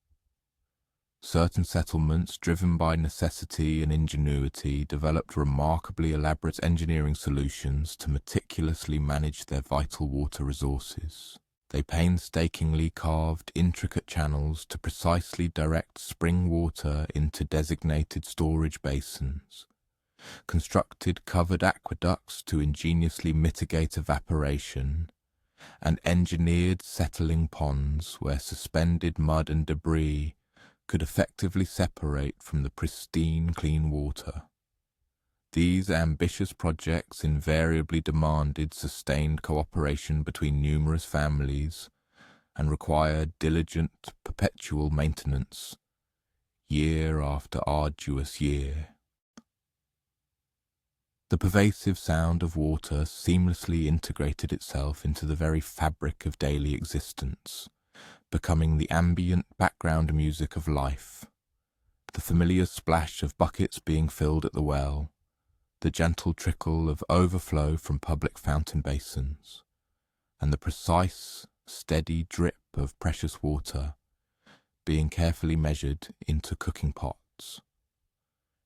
[SPEAKER 1] Certain settlements, driven by necessity and ingenuity, developed remarkably elaborate engineering solutions to meticulously manage their vital water resources. They painstakingly carved intricate channels to precisely direct spring water into designated storage basins, constructed covered aqueducts to ingeniously mitigate evaporation, and engineered settling ponds where suspended mud and debris could effectively separate from the pristine clean water. These ambitious projects invariably demanded sustained cooperation between numerous families and required diligent, perpetual maintenance, year after arduous year. The pervasive sound of water seamlessly integrated itself into the very fabric of daily existence, becoming the ambient background music of life. The familiar splash of buckets being filled at the well, the gentle trickle of overflow from public fountain basins, and the precise, steady drip of precious water being carefully measured into cooking pots.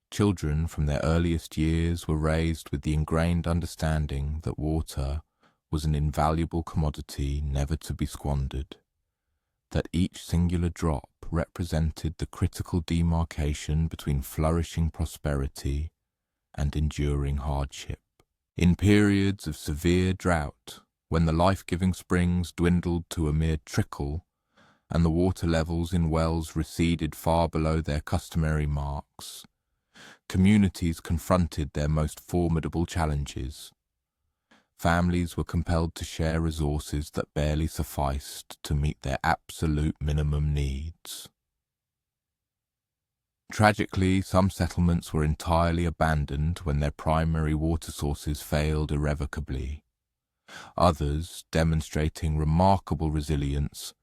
[SPEAKER 1] Children from their earliest years were raised with the ingrained understanding that water was an invaluable commodity never to be squandered, that each singular drop represented the critical demarcation between flourishing prosperity and enduring hardship. In periods of severe drought, when the life-giving springs dwindled to a mere trickle and the water levels in wells receded far below their customary marks, communities confronted their most formidable challenges. Families were compelled to share resources that barely sufficed to meet their absolute minimum needs. Tragically, some settlements were entirely abandoned when their primary water sources failed irrevocably. Others, demonstrating remarkable resilience,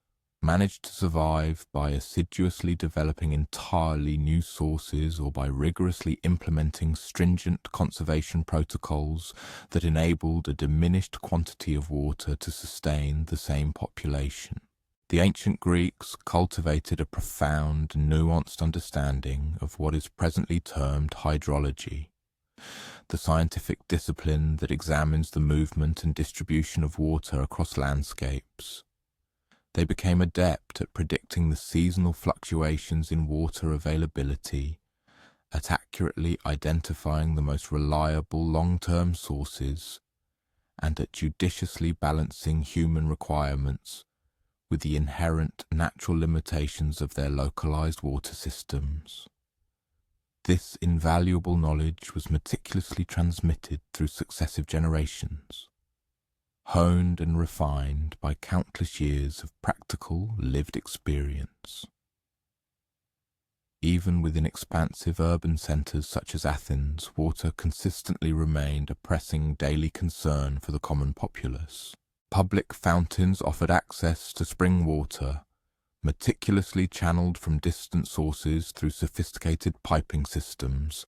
[SPEAKER 1] managed to survive by assiduously developing entirely new sources or by rigorously implementing stringent conservation protocols that enabled a diminished quantity of water to sustain the same population. The ancient Greeks cultivated a profound, nuanced understanding of what is presently termed hydrology, the scientific discipline that examines the movement and distribution of water across landscapes. They became adept at predicting the seasonal fluctuations in water availability, at accurately identifying the most reliable long-term sources, and at judiciously balancing human requirements with the inherent natural limitations of their localized water systems. This invaluable knowledge was meticulously transmitted through successive generations, honed and refined by countless years of practical, lived experience. Even within expansive urban centres such as Athens, water consistently remained a pressing daily concern for the common populace. Public fountains offered access to spring water, meticulously channeled from distant sources through sophisticated piping systems.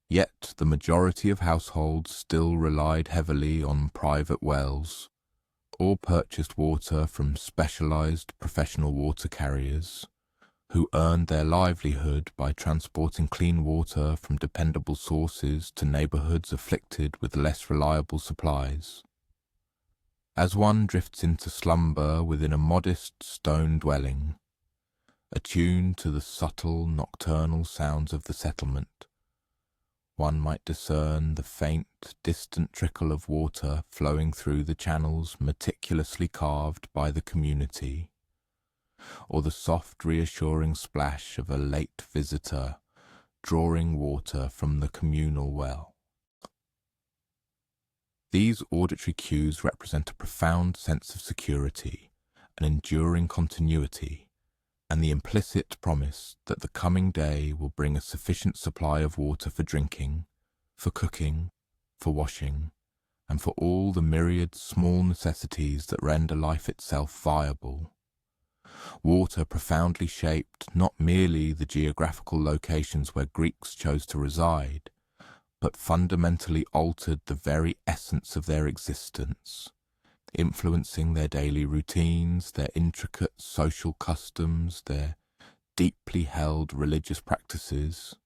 [SPEAKER 1] Yet the majority of households still relied heavily on private wells, or purchased water from specialized professional water carriers, who earned their livelihood by transporting clean water from dependable sources to neighborhoods afflicted with less reliable supplies. As one drifts into slumber within a modest stone dwelling, attuned to the subtle nocturnal sounds of the settlement, one might discern the faint, distant trickle of water flowing through the channels meticulously carved by the community, or the soft, reassuring splash of a late visitor drawing water from the communal well. These auditory cues represent a profound sense of security, an enduring continuity, and the implicit promise that the coming day will bring a sufficient supply of water for drinking, for cooking, for washing, and for all the myriad small necessities that render life itself viable. Water profoundly shaped not merely the geographical locations where Greeks chose to reside, but fundamentally altered the very essence of their existence, influencing their daily routines, their intricate social customs, their deeply held religious practices,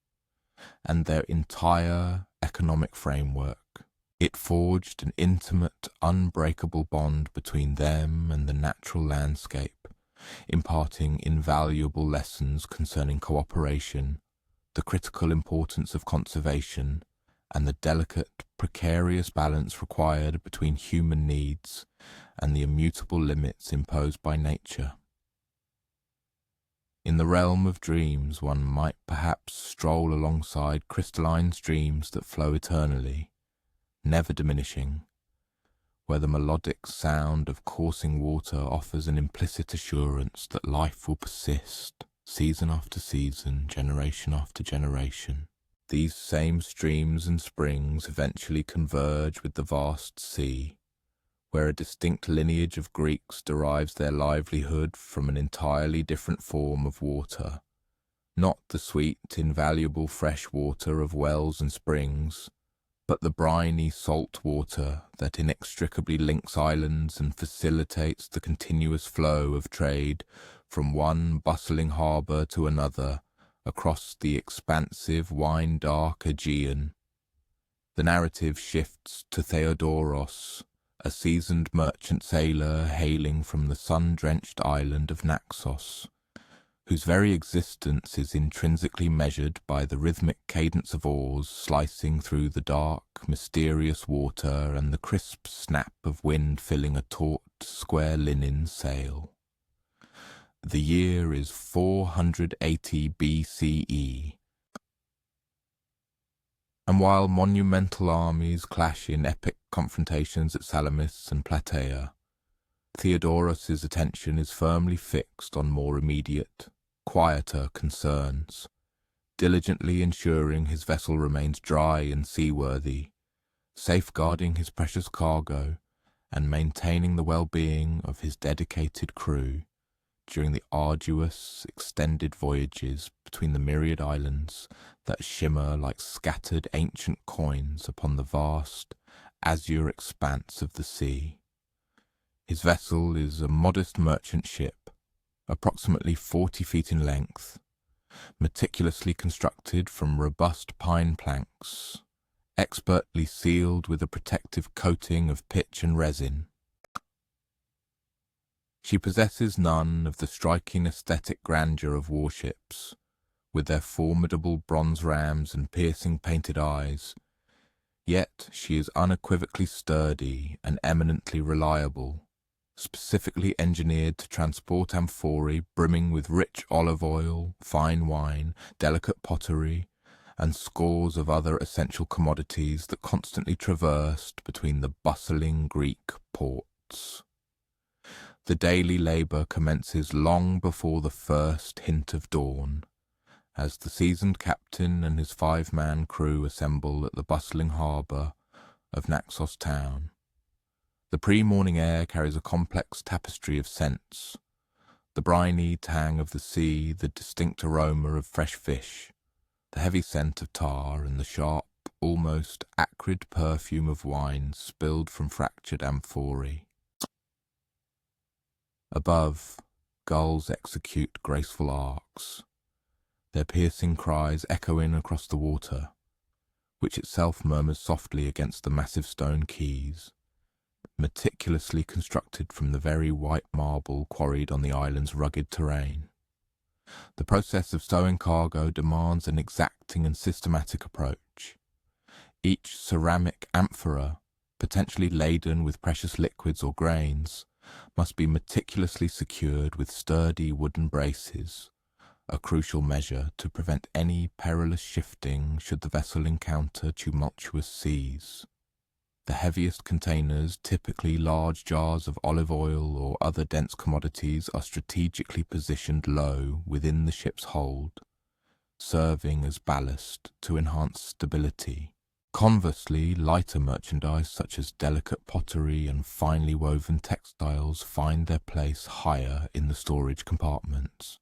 [SPEAKER 1] and their entire economic framework. It forged an intimate, unbreakable bond between them and the natural landscape, imparting invaluable lessons concerning cooperation, the critical importance of conservation, and the delicate, precarious balance required between human needs and the immutable limits imposed by nature. In the realm of dreams, one might perhaps stroll alongside crystalline streams that flow eternally, never diminishing, where the melodic sound of coursing water offers an implicit assurance that life will persist, season after season, generation after generation. These same streams and springs eventually converge with the vast sea, where a distinct lineage of Greeks derives their livelihood from an entirely different form of water, not the sweet, invaluable fresh water of wells and springs, but the briny salt water that inextricably links islands and facilitates the continuous flow of trade from one bustling harbour to another across the expansive, wine-dark Aegean. The narrative shifts to Theodoros, a seasoned merchant sailor hailing from the sun-drenched island of Naxos, whose very existence is intrinsically measured by the rhythmic cadence of oars slicing through the dark, mysterious water and the crisp snap of wind filling a taut, square linen sail. The year is 480 BCE, and while monumental armies clash in epic confrontations at Salamis and Plataea, Theodorus's attention is firmly fixed on more immediate, quieter concerns, diligently ensuring his vessel remains dry and seaworthy, safeguarding his precious cargo, and maintaining the well-being of his dedicated crew during the arduous, extended voyages between the myriad islands that shimmer like scattered ancient coins upon the vast, azure expanse of the sea. His vessel is a modest merchant ship, approximately 40 feet in length, meticulously constructed from robust pine planks, expertly sealed with a protective coating of pitch and resin. She possesses none of the striking aesthetic grandeur of warships, with their formidable bronze rams and piercing painted eyes, yet she is unequivocally sturdy and eminently reliable, specifically engineered to transport amphorae brimming with rich olive oil, fine wine, delicate pottery, and scores of other essential commodities that constantly traversed between the bustling Greek ports. The daily labour commences long before the first hint of dawn, as the seasoned captain and his 5-man crew assemble at the bustling harbour of Naxos town. The pre-morning air carries a complex tapestry of scents, the briny tang of the sea, the distinct aroma of fresh fish, the heavy scent of tar, and the sharp, almost acrid perfume of wine spilled from fractured amphorae. Above, gulls execute graceful arcs, their piercing cries echoing across the water, which itself murmurs softly against the massive stone quays, meticulously constructed from the very white marble quarried on the island's rugged terrain. The process of stowing cargo demands an exacting and systematic approach. Each ceramic amphora, potentially laden with precious liquids or grains, must be meticulously secured with sturdy wooden braces, a crucial measure to prevent any perilous shifting should the vessel encounter tumultuous seas. The heaviest containers, typically large jars of olive oil or other dense commodities, are strategically positioned low within the ship's hold, serving as ballast to enhance stability. Conversely, lighter merchandise such as delicate pottery and finely woven textiles find their place higher in the storage compartments.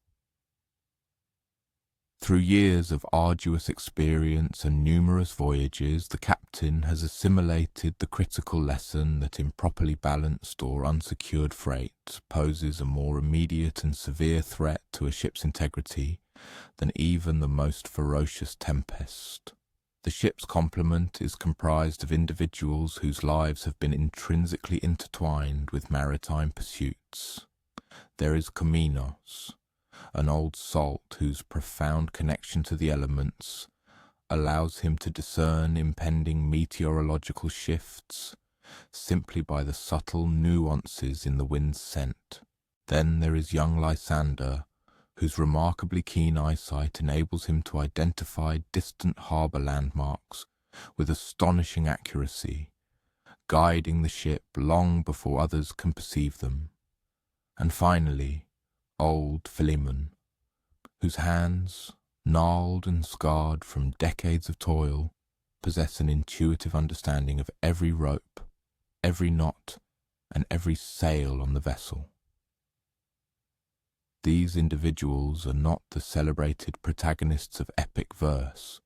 [SPEAKER 1] Through years of arduous experience and numerous voyages, the captain has assimilated the critical lesson that improperly balanced or unsecured freight poses a more immediate and severe threat to a ship's integrity than even the most ferocious tempest. The ship's complement is comprised of individuals whose lives have been intrinsically intertwined with maritime pursuits. There is Kominos, an old salt whose profound connection to the elements allows him to discern impending meteorological shifts simply by the subtle nuances in the wind's scent. Then there is young Lysander, whose remarkably keen eyesight enables him to identify distant harbour landmarks with astonishing accuracy, guiding the ship long before others can perceive them. And finally, old Philemon, whose hands, gnarled and scarred from decades of toil, possess an intuitive understanding of every rope, every knot, and every sail on the vessel. These individuals are not the celebrated protagonists of epic verse,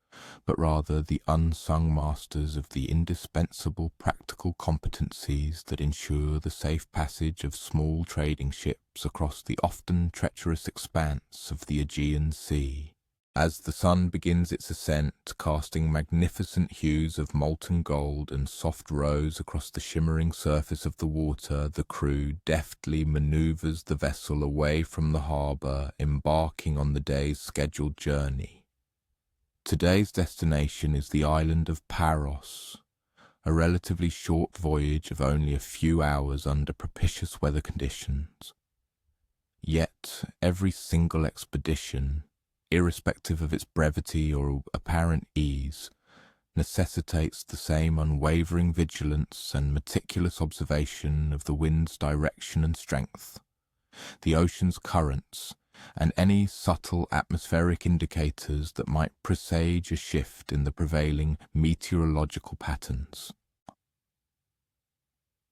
[SPEAKER 1] but rather the unsung masters of the indispensable practical competencies that ensure the safe passage of small trading ships across the often treacherous expanse of the Aegean Sea. As the sun begins its ascent, casting magnificent hues of molten gold and soft rose across the shimmering surface of the water, the crew deftly maneuvers the vessel away from the harbour, embarking on the day's scheduled journey. Today's destination is the island of Paros, a relatively short voyage of only a few hours under propitious weather conditions. Yet every single expedition, irrespective of its brevity or apparent ease, necessitates the same unwavering vigilance and meticulous observation of the wind's direction and strength, the ocean's currents, and any subtle atmospheric indicators that might presage a shift in the prevailing meteorological patterns.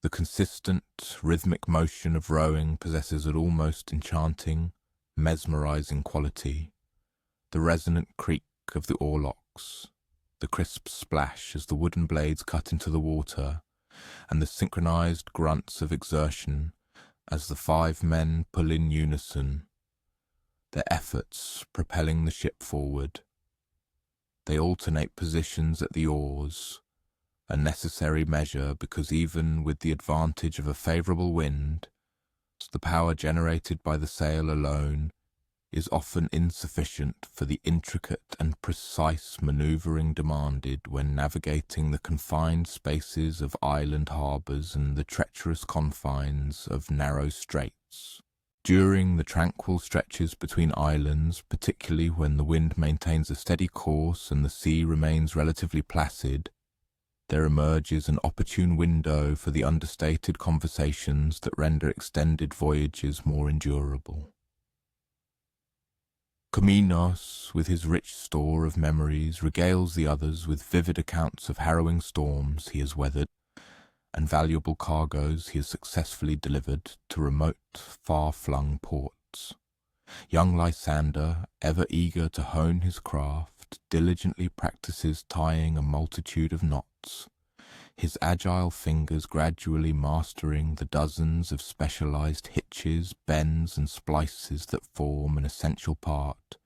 [SPEAKER 1] The consistent, rhythmic motion of rowing possesses an almost enchanting, mesmerizing quality. The resonant creak of the oarlocks, the crisp splash as the wooden blades cut into the water, and the synchronized grunts of exertion as the 5 men pull in unison, their efforts propelling the ship forward. They alternate positions at the oars, a necessary measure because even with the advantage of a favourable wind, the power generated by the sail alone is often insufficient for the intricate and precise manoeuvring demanded when navigating the confined spaces of island harbours and the treacherous confines of narrow straits. During the tranquil stretches between islands, particularly when the wind maintains a steady course and the sea remains relatively placid, there emerges an opportune window for the understated conversations that render extended voyages more endurable. Kominos, with his rich store of memories, regales the others with vivid accounts of harrowing storms he has weathered and valuable cargoes he has successfully delivered to remote, far-flung ports. Young Lysander, ever eager to hone his craft, diligently practices tying a multitude of knots, his agile fingers gradually mastering the dozens of specialized hitches, bends, and splices that form an essential part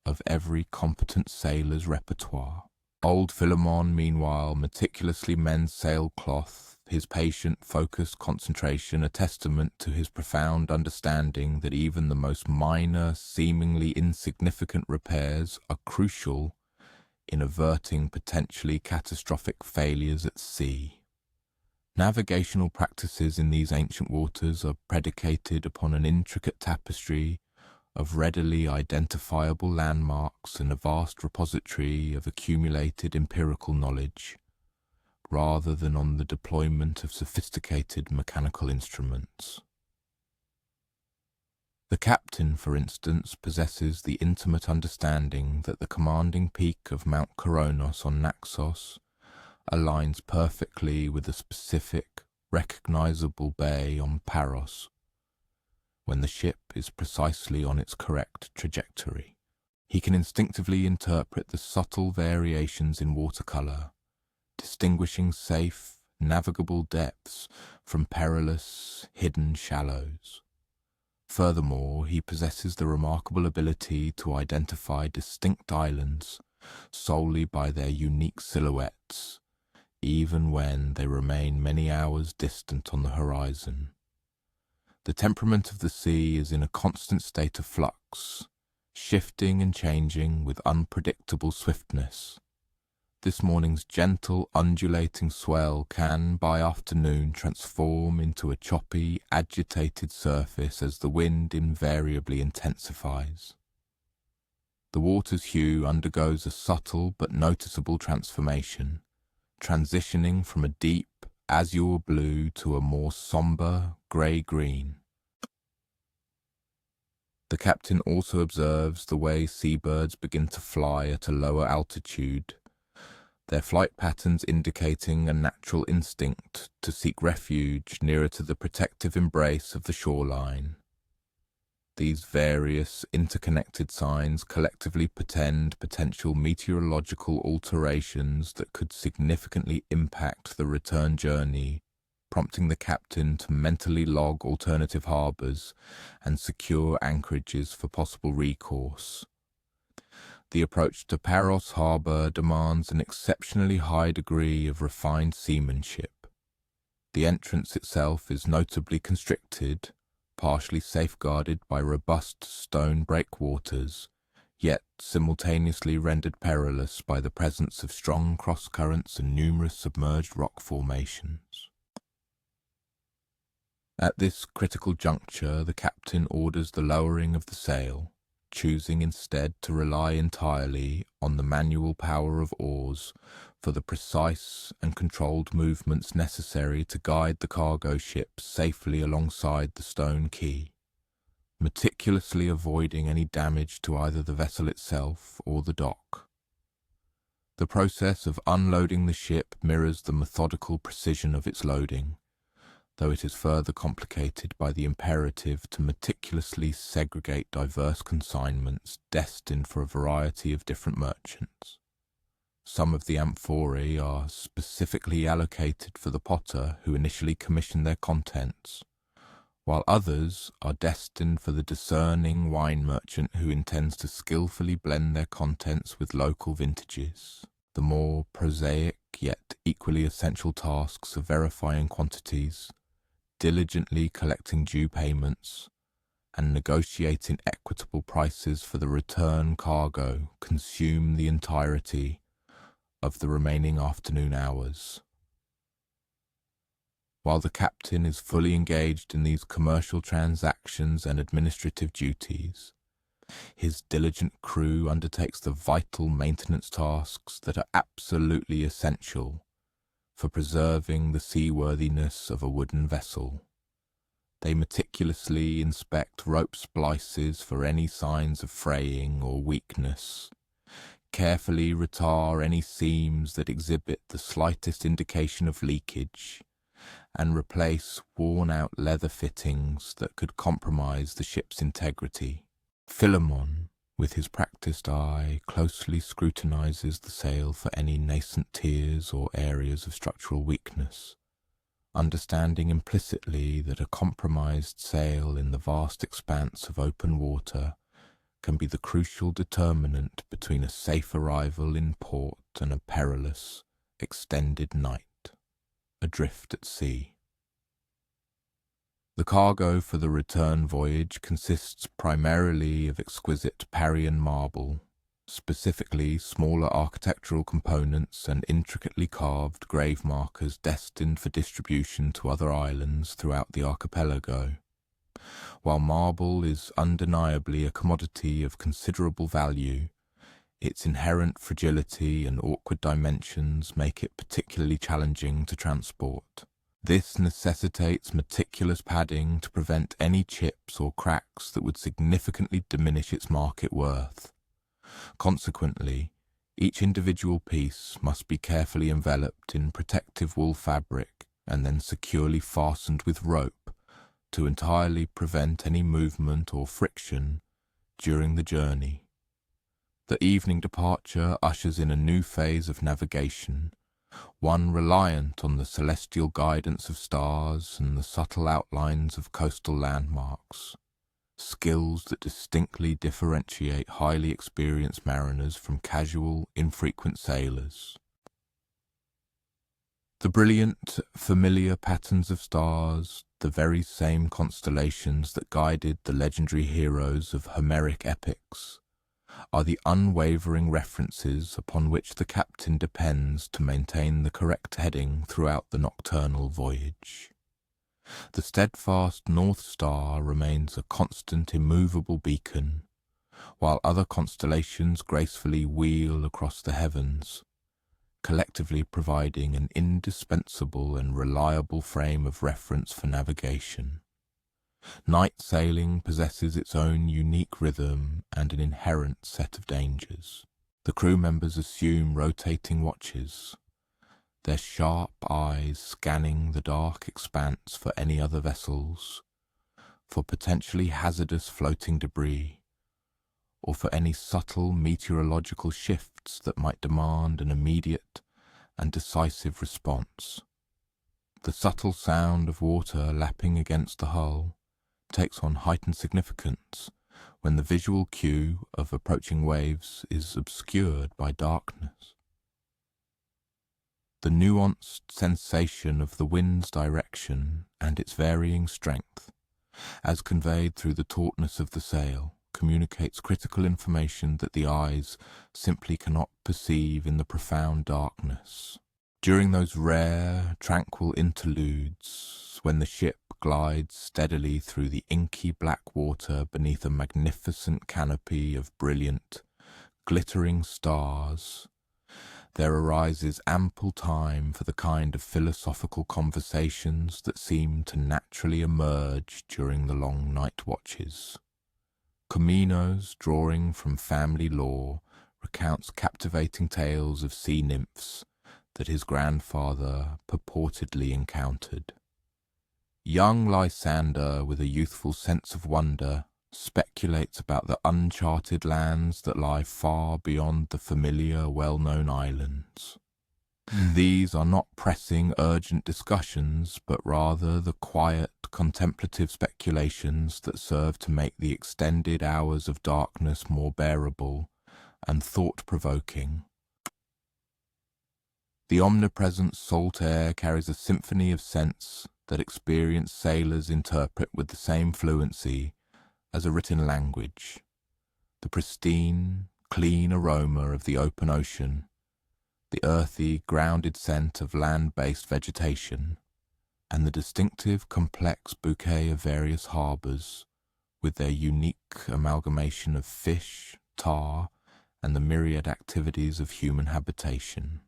[SPEAKER 1] of every competent sailor's repertoire. Old Philemon, meanwhile, meticulously mends sailcloth, his patient, focused concentration a testament to his profound understanding that even the most minor, seemingly insignificant repairs are crucial in averting potentially catastrophic failures at sea. Navigational practices in these ancient waters are predicated upon an intricate tapestry of readily identifiable landmarks and a vast repository of accumulated empirical knowledge, rather than on the deployment of sophisticated mechanical instruments. The captain, for instance, possesses the intimate understanding that the commanding peak of Mount Koronos on Naxos aligns perfectly with a specific, recognizable bay on Paros, when the ship is precisely on its correct trajectory. He can instinctively interpret the subtle variations in watercolor, distinguishing safe, navigable depths from perilous, hidden shallows. Furthermore, he possesses the remarkable ability to identify distinct islands solely by their unique silhouettes, even when they remain many hours distant on the horizon. The temperament of the sea is in a constant state of flux, shifting and changing with unpredictable swiftness. This morning's gentle, undulating swell can, by afternoon, transform into a choppy, agitated surface as the wind invariably intensifies. The water's hue undergoes a subtle but noticeable transformation, transitioning from a deep, azure blue to a more sombre, grey-green. The captain also observes the way seabirds begin to fly at a lower altitude, their flight patterns indicating a natural instinct to seek refuge nearer to the protective embrace of the shoreline. These various interconnected signs collectively portend potential meteorological alterations that could significantly impact the return journey, prompting the captain to mentally log alternative harbours and secure anchorages for possible recourse. The approach to Paros Harbour demands an exceptionally high degree of refined seamanship. The entrance itself is notably constricted, partially safeguarded by robust stone breakwaters, yet simultaneously rendered perilous by the presence of strong cross-currents and numerous submerged rock formations. At this critical juncture, the captain orders the lowering of the sail, choosing instead to rely entirely on the manual power of oars for the precise and controlled movements necessary to guide the cargo ship safely alongside the stone quay, meticulously avoiding any damage to either the vessel itself or the dock. The process of unloading the ship mirrors the methodical precision of its loading, though it is further complicated by the imperative to meticulously segregate diverse consignments destined for a variety of different merchants. Some of the amphorae are specifically allocated for the potter who initially commissioned their contents, while others are destined for the discerning wine merchant who intends to skillfully blend their contents with local vintages. The more prosaic yet equally essential tasks of verifying quantities, diligently collecting due payments, and negotiating equitable prices for the return cargo consume the entirety of the remaining afternoon hours. While the captain is fully engaged in these commercial transactions and administrative duties, his diligent crew undertakes the vital maintenance tasks that are absolutely essential for preserving the seaworthiness of a wooden vessel. They meticulously inspect rope splices for any signs of fraying or weakness, carefully retar any seams that exhibit the slightest indication of leakage, and replace worn-out leather fittings that could compromise the ship's integrity. Philemon, with his practiced eye, closely scrutinizes the sail for any nascent tears or areas of structural weakness, understanding implicitly that a compromised sail in the vast expanse of open water can be the crucial determinant between a safe arrival in port and a perilous, extended night, adrift at sea. The cargo for the return voyage consists primarily of exquisite Parian marble, specifically smaller architectural components and intricately carved grave markers destined for distribution to other islands throughout the archipelago. While marble is undeniably a commodity of considerable value, its inherent fragility and awkward dimensions make it particularly challenging to transport. This necessitates meticulous padding to prevent any chips or cracks that would significantly diminish its market worth. Consequently, each individual piece must be carefully enveloped in protective wool fabric and then securely fastened with rope to entirely prevent any movement or friction during the journey. The evening departure ushers in a new phase of navigation, one reliant on the celestial guidance of stars and the subtle outlines of coastal landmarks. skills that distinctly differentiate highly experienced mariners from casual, infrequent sailors. The brilliant, familiar patterns of stars, the very same constellations that guided the legendary heroes of Homeric epics, are the unwavering references upon which the captain depends to maintain the correct heading throughout the nocturnal voyage. The steadfast North Star remains a constant, immovable beacon, while other constellations gracefully wheel across the heavens, collectively providing an indispensable and reliable frame of reference for navigation. Night sailing possesses its own unique rhythm and an inherent set of dangers. The crew members assume rotating watches, their sharp eyes scanning the dark expanse for any other vessels, for potentially hazardous floating debris, or for any subtle meteorological shifts that might demand an immediate and decisive response. The subtle sound of water lapping against the hull takes on heightened significance when the visual cue of approaching waves is obscured by darkness. The nuanced sensation of the wind's direction and its varying strength, as conveyed through the tautness of the sail, communicates critical information that the eyes simply cannot perceive in the profound darkness. During those rare, tranquil interludes, when the ship glides steadily through the inky black water beneath a magnificent canopy of brilliant, glittering stars, there arises ample time for the kind of philosophical conversations that seem to naturally emerge during the long night watches. Cominos, drawing from family lore, recounts captivating tales of sea nymphs that his grandfather purportedly encountered. Young Lysander, with a youthful sense of wonder, speculates about the uncharted lands that lie far beyond the familiar, well-known islands. These are not pressing, urgent discussions, but rather the quiet, contemplative speculations that serve to make the extended hours of darkness more bearable and thought-provoking. The omnipresent salt air carries a symphony of scents that experienced sailors interpret with the same fluency as a written language. The pristine, clean aroma of the open ocean, the earthy, grounded scent of land-based vegetation, and the distinctive, complex bouquet of various harbours, with their unique amalgamation of fish, tar, and the myriad activities of human habitation.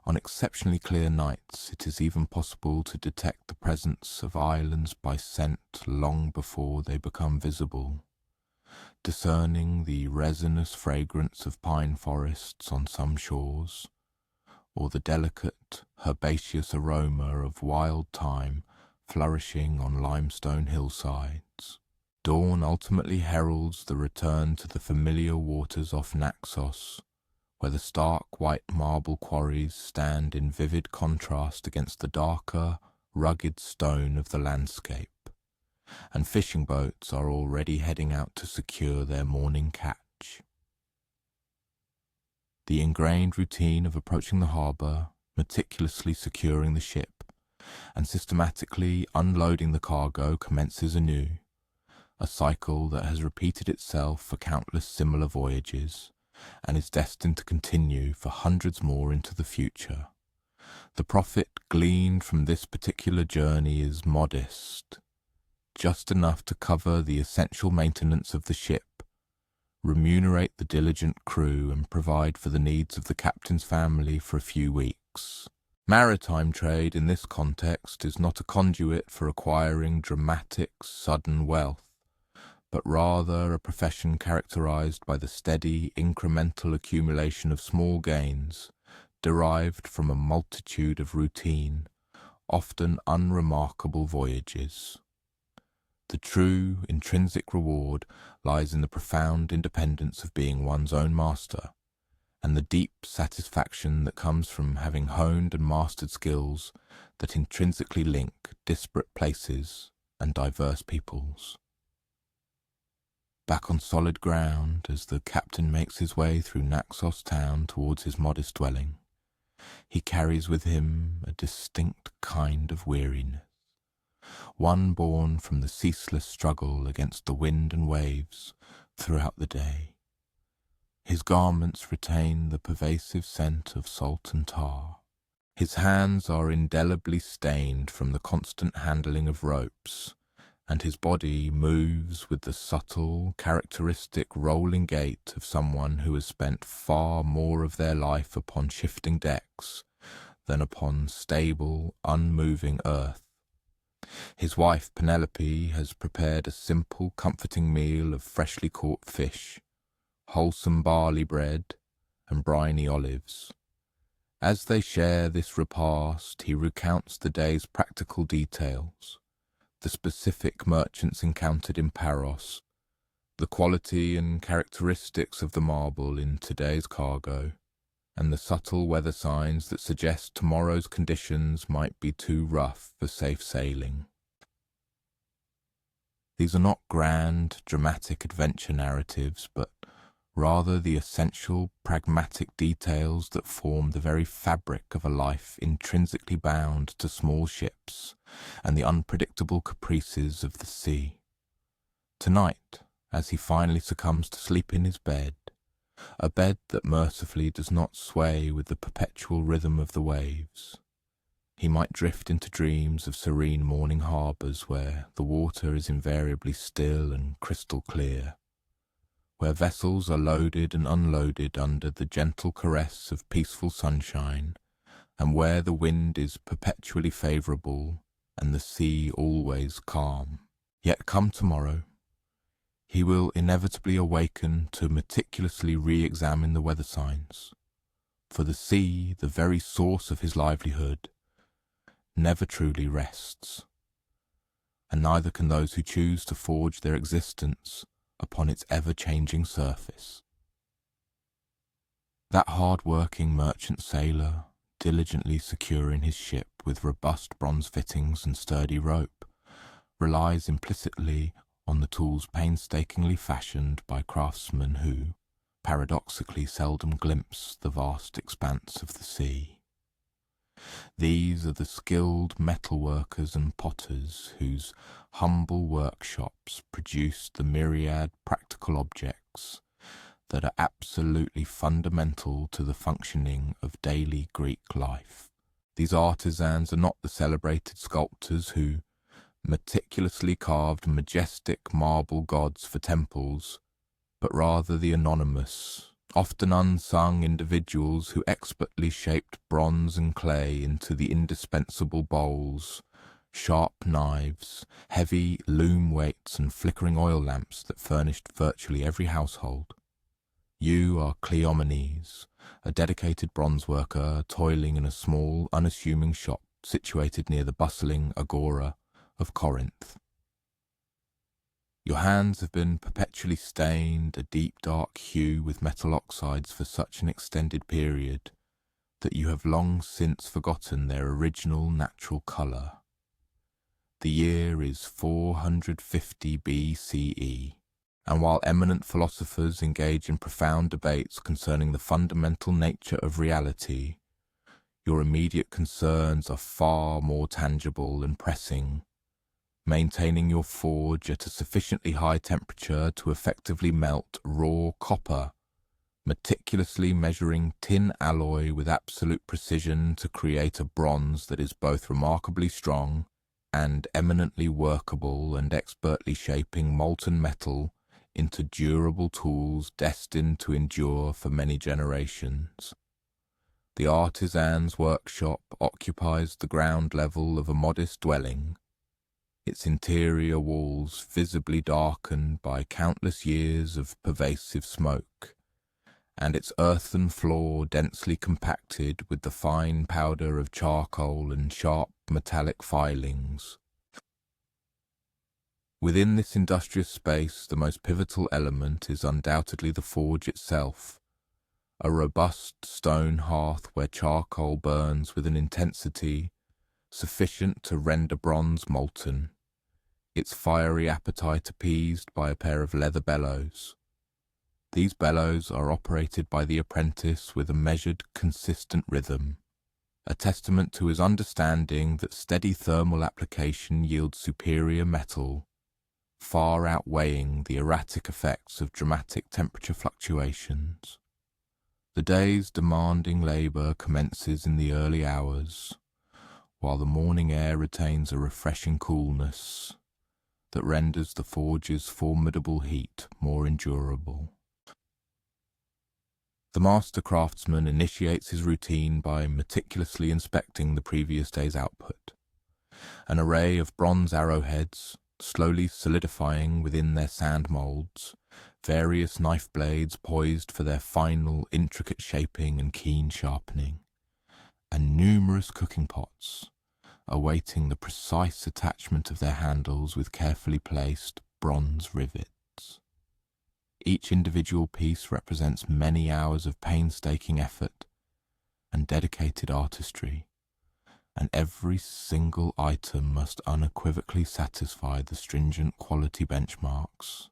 [SPEAKER 1] On exceptionally clear nights, it is even possible to detect the presence of islands by scent long before they become visible, discerning the resinous fragrance of pine forests on some shores, or the delicate, herbaceous aroma of wild thyme flourishing on limestone hillsides. Dawn ultimately heralds the return to the familiar waters off Naxos, where the stark white marble quarries stand in vivid contrast against the darker, rugged stone of the landscape, and fishing boats are already heading out to secure their morning catch. The ingrained routine of approaching the harbour, meticulously securing the ship, and systematically unloading the cargo commences anew, a cycle that has repeated itself for countless similar voyages, and is destined to continue for hundreds more into the future. The profit gleaned from this particular journey is modest, just enough to cover the essential maintenance of the ship, remunerate the diligent crew, and provide for the needs of the captain's family for a few weeks. Maritime trade in this context is not a conduit for acquiring dramatic, sudden wealth, but rather a profession characterized by the steady, incremental accumulation of small gains derived from a multitude of routine, often unremarkable voyages. The true, intrinsic reward lies in the profound independence of being one's own master, and the deep satisfaction that comes from having honed and mastered skills that intrinsically link disparate places and diverse peoples. Back on solid ground, as the captain makes his way through Naxos town towards his modest dwelling, he carries with him a distinct kind of weariness, one born from the ceaseless struggle against the wind and waves throughout the day. His garments retain the pervasive scent of salt and tar. His hands are indelibly stained from the constant handling of ropes, and his body moves with the subtle, characteristic rolling gait of someone who has spent far more of their life upon shifting decks than upon stable, unmoving earth. His wife Penelope has prepared a simple, comforting meal of freshly caught fish, wholesome barley bread, and briny olives. As they share this repast, he recounts the day's practical details, the specific merchants encountered in Paros, the quality and characteristics of the marble in today's cargo, and the subtle weather signs that suggest tomorrow's conditions might be too rough for safe sailing. These are not grand, dramatic adventure narratives, but rather the essential, pragmatic details that form the very fabric of a life intrinsically bound to small ships and the unpredictable caprices of the sea. Tonight, as he finally succumbs to sleep in his bed, a bed that mercifully does not sway with the perpetual rhythm of the waves, he might drift into dreams of serene morning harbours where the water is invariably still and crystal clear, where vessels are loaded and unloaded under the gentle caress of peaceful sunshine, and where the wind is perpetually favourable and the sea always calm. Yet come tomorrow, he will inevitably awaken to meticulously re-examine the weather signs, for the sea, the very source of his livelihood, never truly rests, and neither can those who choose to forge their existence upon its ever-changing surface. That hard-working merchant sailor, diligently securing his ship with robust bronze fittings and sturdy rope, relies implicitly on the tools painstakingly fashioned by craftsmen who, paradoxically, seldom glimpse the vast expanse of the sea. These are the skilled metalworkers and potters whose humble workshops produce the myriad practical objects that are absolutely fundamental to the functioning of daily Greek life. These artisans are not the celebrated sculptors who meticulously carved majestic marble gods for temples, but rather the anonymous, often unsung individuals who expertly shaped bronze and clay into the indispensable bowls, sharp knives, heavy loom weights and flickering oil lamps that furnished virtually every household. You are Cleomenes, a dedicated bronze worker toiling in a small, unassuming shop situated near the bustling agora of Corinth. Your hands have been perpetually stained a deep dark hue with metal oxides for such an extended period that you have long since forgotten their original natural colour. The year is 450 BCE, and while eminent philosophers engage in profound debates concerning the fundamental nature of reality, your immediate concerns are far more tangible and pressing. Maintaining your forge at a sufficiently high temperature to effectively melt raw copper, meticulously measuring tin alloy with absolute precision to create a bronze that is both remarkably strong and eminently workable, and expertly shaping molten metal into durable tools destined to endure for many generations. The artisan's workshop occupies the ground level of a modest dwelling, its interior walls visibly darkened by countless years of pervasive smoke, and its earthen floor densely compacted with the fine powder of charcoal and sharp metallic filings. Within this industrious space, the most pivotal element is undoubtedly the forge itself, a robust stone hearth where charcoal burns with an intensity sufficient to render bronze molten, its fiery appetite appeased by a pair of leather bellows. These bellows are operated by the apprentice with a measured, consistent rhythm, a testament to his understanding that steady thermal application yields superior metal, far outweighing the erratic effects of dramatic temperature fluctuations. The day's demanding labour commences in the early hours, while the morning air retains a refreshing coolness that renders the forge's formidable heat more endurable. The master craftsman initiates his routine by meticulously inspecting the previous day's output. An array of bronze arrowheads, slowly solidifying within their sand moulds, various knife blades poised for their final intricate shaping and keen sharpening, and numerous cooking pots, awaiting the precise attachment of their handles with carefully placed bronze rivets. Each individual piece represents many hours of painstaking effort and dedicated artistry, and every single item must unequivocally satisfy the stringent quality benchmarks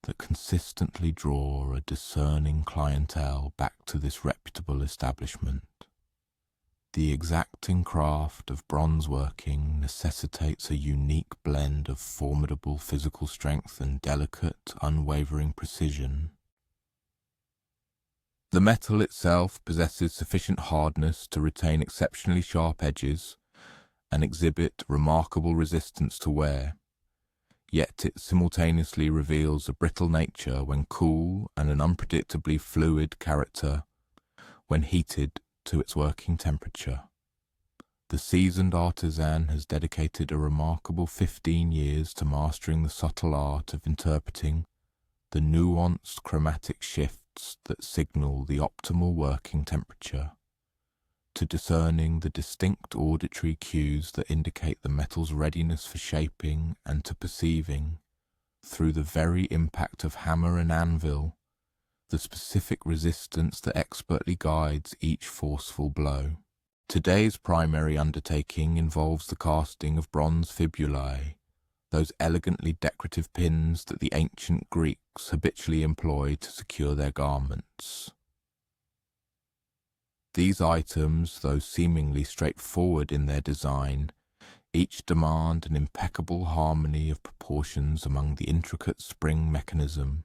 [SPEAKER 1] that consistently draw a discerning clientele back to this reputable establishment. The exacting craft of bronze working necessitates a unique blend of formidable physical strength and delicate, unwavering precision. The metal itself possesses sufficient hardness to retain exceptionally sharp edges and exhibit remarkable resistance to wear, yet it simultaneously reveals a brittle nature when cool and an unpredictably fluid character when heated to its working temperature. The seasoned artisan has dedicated a remarkable 15 years to mastering the subtle art of interpreting the nuanced chromatic shifts that signal the optimal working temperature, to discerning the distinct auditory cues that indicate the metal's readiness for shaping, and to perceiving, through the very impact of hammer and anvil, the specific resistance that expertly guides each forceful blow. Today's primary undertaking involves the casting of bronze fibulae, those elegantly decorative pins that the ancient Greeks habitually employed to secure their garments. These items, though seemingly straightforward in their design, each demand an impeccable harmony of proportions among the intricate spring mechanism,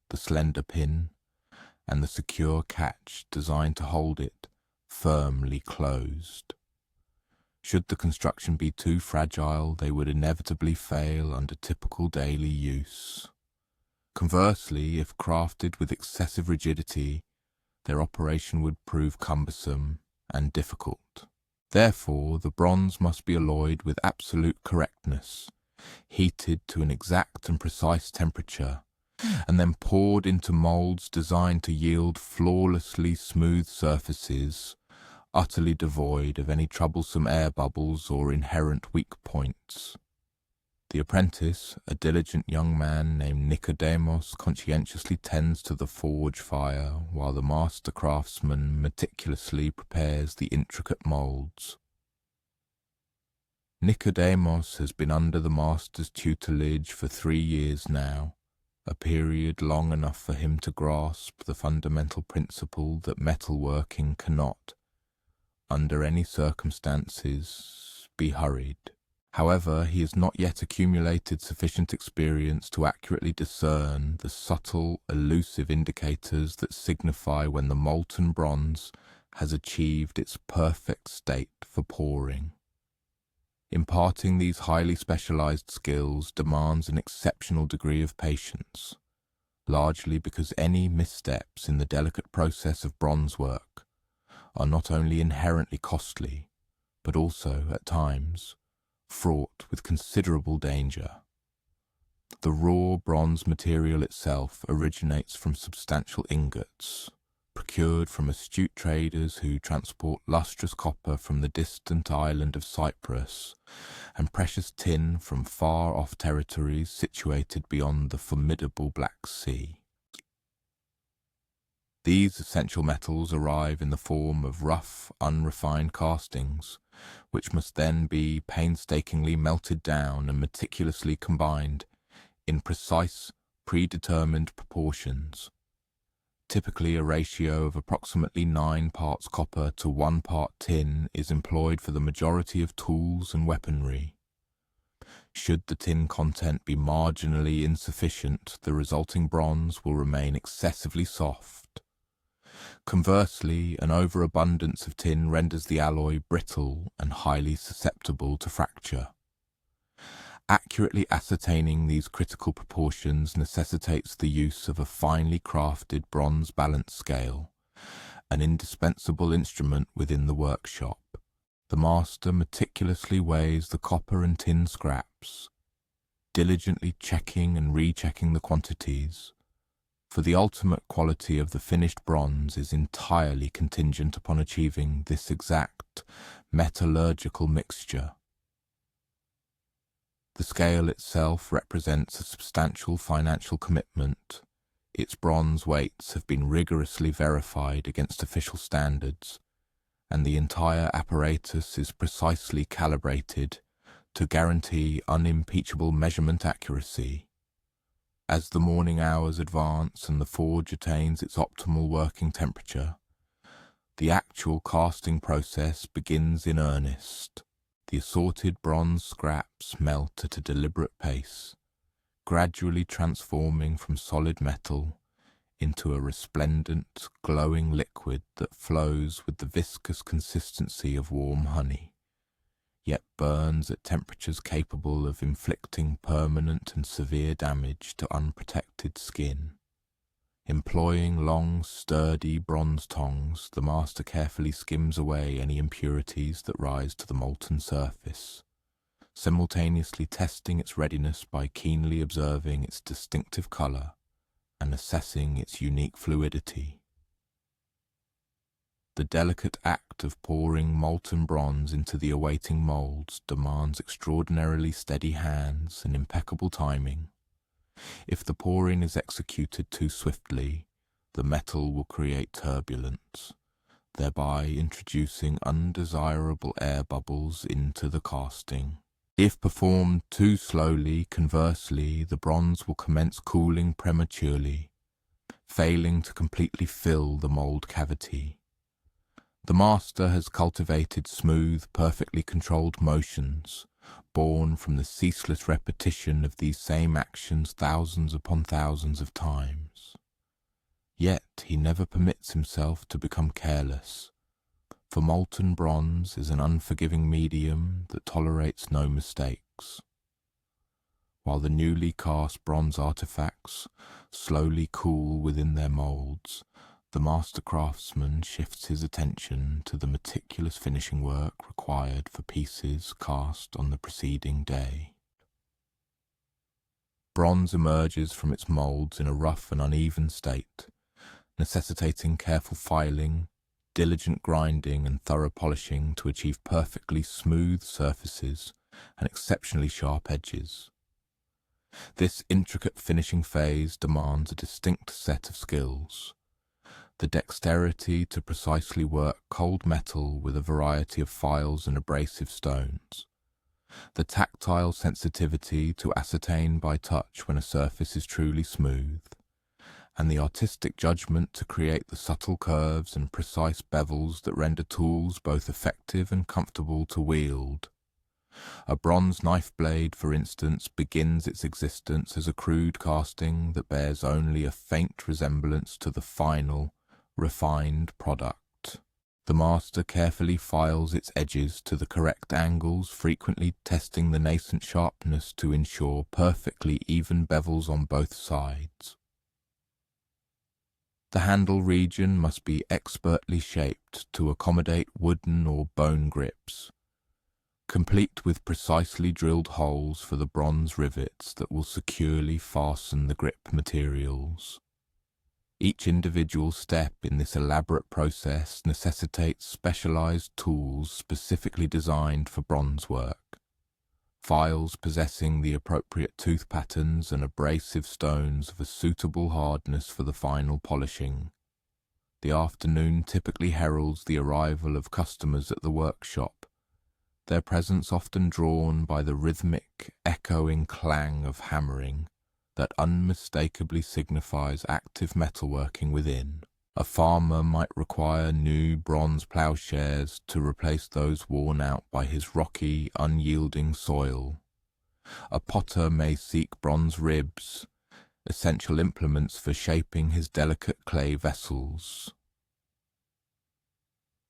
[SPEAKER 1] the slender pin, and the secure catch designed to hold it firmly closed. Should the construction be too fragile, they would inevitably fail under typical daily use. Conversely, if crafted with excessive rigidity, their operation would prove cumbersome and difficult. Therefore, the bronze must be alloyed with absolute correctness, heated to an exact and precise temperature, and then poured into moulds designed to yield flawlessly smooth surfaces, utterly devoid of any troublesome air bubbles or inherent weak points. The apprentice, a diligent young man named Nicodemus, conscientiously tends to the forge fire, while the master craftsman meticulously prepares the intricate moulds. Nicodemus has been under the master's tutelage for 3 years now, a period long enough for him to grasp the fundamental principle that metalworking cannot, under any circumstances, be hurried. However, he has not yet accumulated sufficient experience to accurately discern the subtle, elusive indicators that signify when the molten bronze has achieved its perfect state for pouring. Imparting these highly specialized skills demands an exceptional degree of patience, largely because any missteps in the delicate process of bronze work are not only inherently costly, but also, at times, fraught with considerable danger. The raw bronze material itself originates from substantial ingots, procured from astute traders who transport lustrous copper from the distant island of Cyprus, and precious tin from far-off territories situated beyond the formidable Black Sea. These essential metals arrive in the form of rough, unrefined castings, which must then be painstakingly melted down and meticulously combined in precise, predetermined proportions. Typically, a ratio of approximately 9 parts copper to 1 part tin is employed for the majority of tools and weaponry. Should the tin content be marginally insufficient, the resulting bronze will remain excessively soft. Conversely, an overabundance of tin renders the alloy brittle and highly susceptible to fracture. Accurately ascertaining these critical proportions necessitates the use of a finely crafted bronze balance scale, an indispensable instrument within the workshop. The master meticulously weighs the copper and tin scraps, diligently checking and rechecking the quantities, for the ultimate quality of the finished bronze is entirely contingent upon achieving this exact metallurgical mixture. The scale itself represents a substantial financial commitment. Its bronze weights have been rigorously verified against official standards, and the entire apparatus is precisely calibrated to guarantee unimpeachable measurement accuracy. As the morning hours advance and the forge attains its optimal working temperature, the actual casting process begins in earnest. The assorted bronze scraps melt at a deliberate pace, gradually transforming from solid metal into a resplendent, glowing liquid that flows with the viscous consistency of warm honey, yet burns at temperatures capable of inflicting permanent and severe damage to unprotected skin. Employing long, sturdy bronze tongs, the master carefully skims away any impurities that rise to the molten surface, simultaneously testing its readiness by keenly observing its distinctive color and assessing its unique fluidity. The delicate act of pouring molten bronze into the awaiting molds demands extraordinarily steady hands and impeccable timing. If the pouring is executed too swiftly, the metal will create turbulence, thereby introducing undesirable air bubbles into the casting. If performed too slowly, conversely, the bronze will commence cooling prematurely, failing to completely fill the mold cavity. The master has cultivated smooth, perfectly controlled motions, born from the ceaseless repetition of these same actions thousands upon thousands of times. Yet he never permits himself to become careless, for molten bronze is an unforgiving medium that tolerates no mistakes. While the newly cast bronze artifacts slowly cool within their molds, the master craftsman shifts his attention to the meticulous finishing work required for pieces cast on the preceding day. Bronze emerges from its molds in a rough and uneven state, necessitating careful filing, diligent grinding and thorough polishing to achieve perfectly smooth surfaces and exceptionally sharp edges. This intricate finishing phase demands a distinct set of skills: the dexterity to precisely work cold metal with a variety of files and abrasive stones, the tactile sensitivity to ascertain by touch when a surface is truly smooth, and the artistic judgment to create the subtle curves and precise bevels that render tools both effective and comfortable to wield. A bronze knife blade, for instance, begins its existence as a crude casting that bears only a faint resemblance to the final, refined product. The master carefully files its edges to the correct angles, frequently testing the nascent sharpness to ensure perfectly even bevels on both sides. The handle region must be expertly shaped to accommodate wooden or bone grips, complete with precisely drilled holes for the bronze rivets that will securely fasten the grip materials. Each individual step in this elaborate process necessitates specialized tools specifically designed for bronze work, files possessing the appropriate tooth patterns and abrasive stones of a suitable hardness for the final polishing. The afternoon typically heralds the arrival of customers at the workshop, their presence often drawn by the rhythmic, echoing clang of hammering that unmistakably signifies active metalworking within. A farmer might require new bronze ploughshares to replace those worn out by his rocky, unyielding soil. A potter may seek bronze ribs, essential implements for shaping his delicate clay vessels.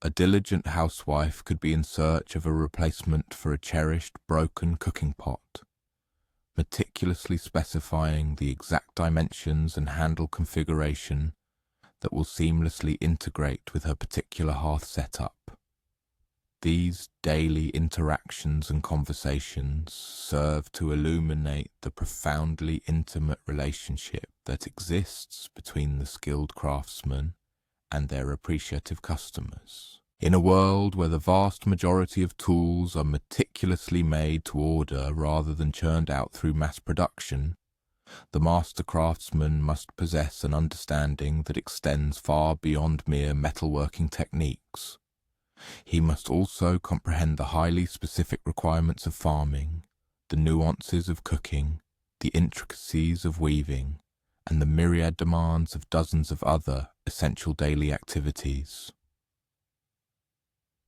[SPEAKER 1] A diligent housewife could be in search of a replacement for a cherished broken cooking pot, meticulously specifying the exact dimensions and handle configuration that will seamlessly integrate with her particular hearth setup. These daily interactions and conversations serve to illuminate the profoundly intimate relationship that exists between the skilled craftsman and their appreciative customers. In a world where the vast majority of tools are meticulously made to order rather than churned out through mass production, the master craftsman must possess an understanding that extends far beyond mere metalworking techniques. He must also comprehend the highly specific requirements of farming, the nuances of cooking, the intricacies of weaving, and the myriad demands of dozens of other essential daily activities.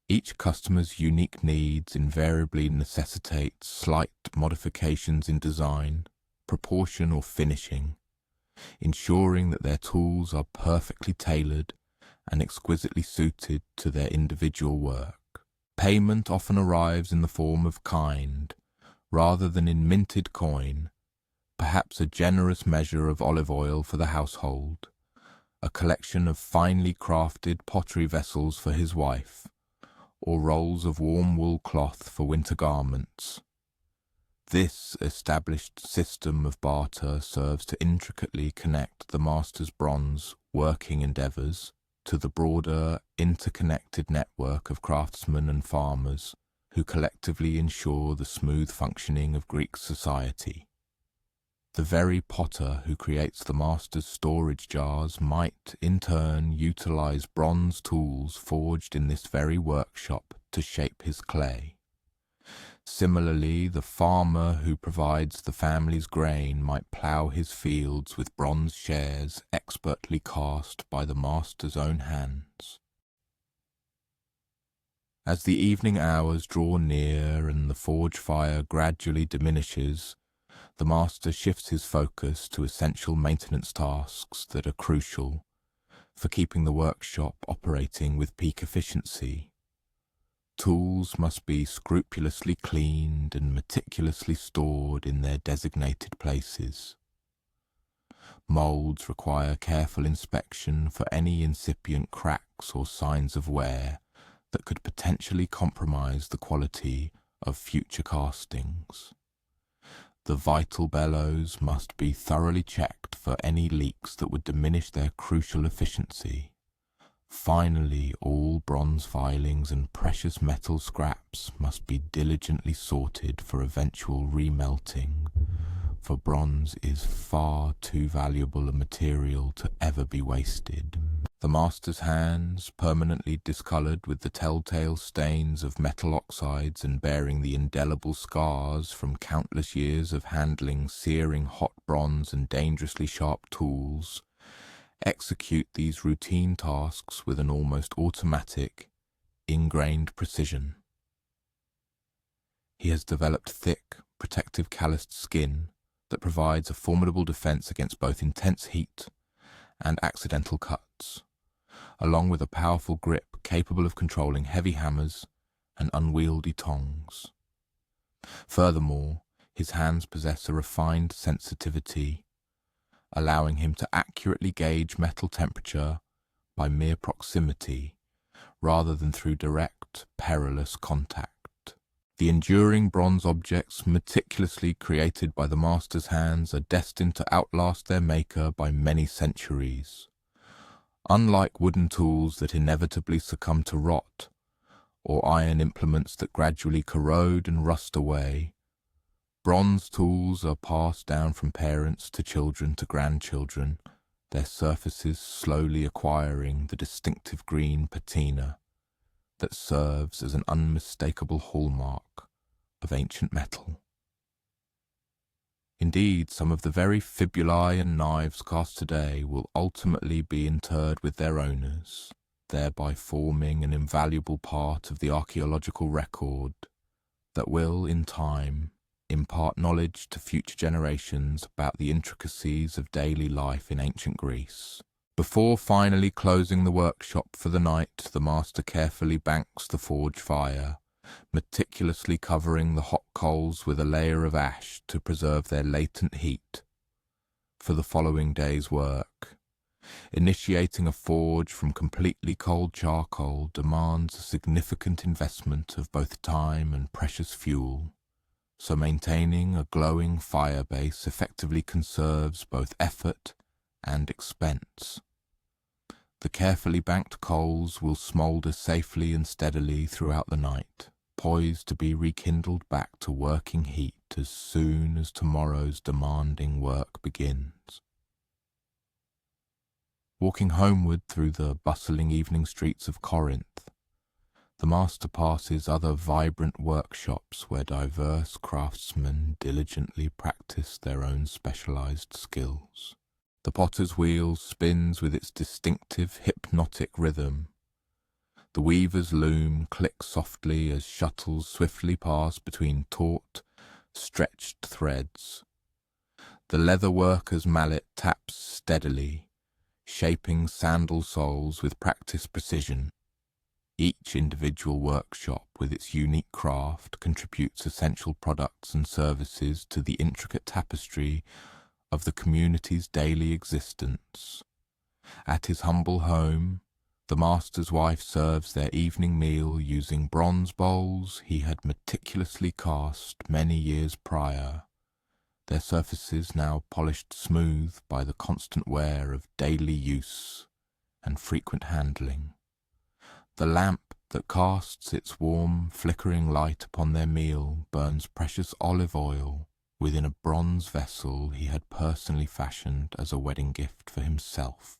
[SPEAKER 1] Each customer's unique needs invariably necessitate slight modifications in design, proportion or finishing, ensuring that their tools are perfectly tailored and exquisitely suited to their individual work. Payment often arrives in the form of kind, rather than in minted coin, perhaps a generous measure of olive oil for the household, a collection of finely crafted pottery vessels for his wife, or rolls of warm wool cloth for winter garments. This established system of barter serves to intricately connect the master's bronze working endeavours to the broader, interconnected network of craftsmen and farmers who collectively ensure the smooth functioning of Greek society. The very potter who creates the master's storage jars might, in turn, utilize bronze tools forged in this very workshop to shape his clay. Similarly, the farmer who provides the family's grain might plough his fields with bronze shares expertly cast by the master's own hands. As the evening hours draw near and the forge fire gradually diminishes, the master shifts his focus to essential maintenance tasks that are crucial for keeping the workshop operating with peak efficiency. Tools must be scrupulously cleaned and meticulously stored in their designated places. Moulds require careful inspection for any incipient cracks or signs of wear that could potentially compromise the quality of future castings. The vital bellows must be thoroughly checked for any leaks that would diminish their crucial efficiency. Finally, all bronze filings and precious metal scraps must be diligently sorted for eventual remelting, for bronze is far too valuable a material to ever be wasted. The master's hands, permanently discoloured with the telltale stains of metal oxides and bearing the indelible scars from countless years of handling searing hot bronze and dangerously sharp tools, execute these routine tasks with an almost automatic, ingrained precision. He has developed thick, protective calloused skin that provides a formidable defense against both intense heat and accidental cuts, along with a powerful grip capable of controlling heavy hammers and unwieldy tongs. Furthermore, his hands possess a refined sensitivity, allowing him to accurately gauge metal temperature by mere proximity rather than through direct, perilous contact. The enduring bronze objects meticulously created by the master's hands are destined to outlast their maker by many centuries. Unlike wooden tools that inevitably succumb to rot, or iron implements that gradually corrode and rust away, bronze tools are passed down from parents to children to grandchildren their surfaces slowly acquiring the distinctive green patina that serves as an unmistakable hallmark of ancient metal. Indeed, some of the very fibulae and knives cast today will ultimately be interred with their owners, thereby forming an invaluable part of the archaeological record that will, in time, impart knowledge to future generations about the intricacies of daily life in ancient Greece. Before finally closing the workshop for the night, the master carefully banks the forge fire, meticulously covering the hot coals with a layer of ash to preserve their latent heat for the following day's work. Initiating a forge from completely cold charcoal demands a significant investment of both time and precious fuel, so maintaining a glowing fire base effectively conserves both effort and expense. The carefully banked coals will smoulder safely and steadily throughout the night, poised to be rekindled back to working heat as soon as tomorrow's demanding work begins. Walking homeward through the bustling evening streets of Corinth, the master passes other vibrant workshops where diverse craftsmen diligently practice their own specialized skills. The potter's wheel spins with its distinctive hypnotic rhythm. The weaver's loom clicks softly as shuttles swiftly pass between taut, stretched threads. The leather worker's mallet taps steadily, shaping sandal soles with practiced precision. Each individual workshop with its unique craft contributes essential products and services to the intricate tapestry of the community's daily existence. At his humble home, the master's wife serves their evening meal using bronze bowls he had meticulously cast many years prior, their surfaces now polished smooth by the constant wear of daily use and frequent handling. The lamp that casts its warm, flickering light upon their meal burns precious olive oil within a bronze vessel he had personally fashioned as a wedding gift for himself.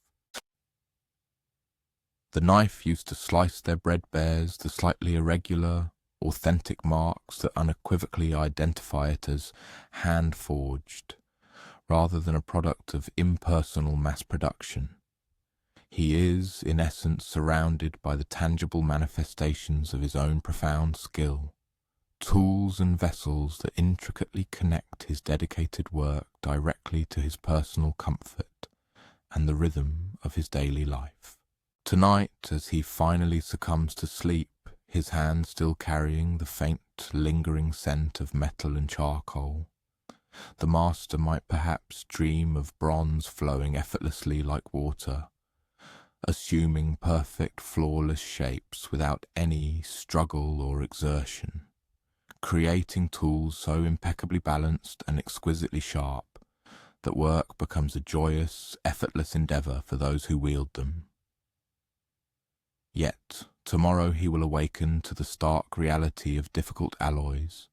[SPEAKER 1] The knife used to slice their bread bears the slightly irregular, authentic marks that unequivocally identify it as hand-forged, rather than a product of impersonal mass production. He is, in essence, surrounded by the tangible manifestations of his own profound skill, tools and vessels that intricately connect his dedicated work directly to his personal comfort and the rhythm of his daily life. Tonight, as he finally succumbs to sleep, his hand still carrying the faint, lingering scent of metal and charcoal, the master might perhaps dream of bronze flowing effortlessly like water, assuming perfect, flawless shapes without any struggle or exertion, creating tools so impeccably balanced and exquisitely sharp that work becomes a joyous, effortless endeavour for those who wield them. Yet, tomorrow he will awaken to the stark reality of difficult alloys,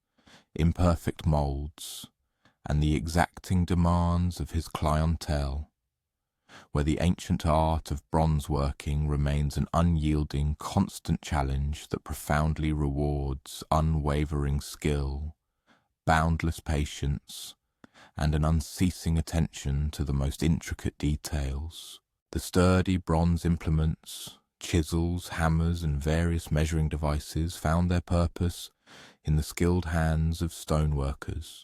[SPEAKER 1] imperfect moulds, and the exacting demands of his clientele, where the ancient art of bronze working remains an unyielding, constant challenge that profoundly rewards unwavering skill, boundless patience, and an unceasing attention to the most intricate details. The sturdy bronze implements, chisels, hammers, and various measuring devices found their purpose in the skilled hands of stoneworkers.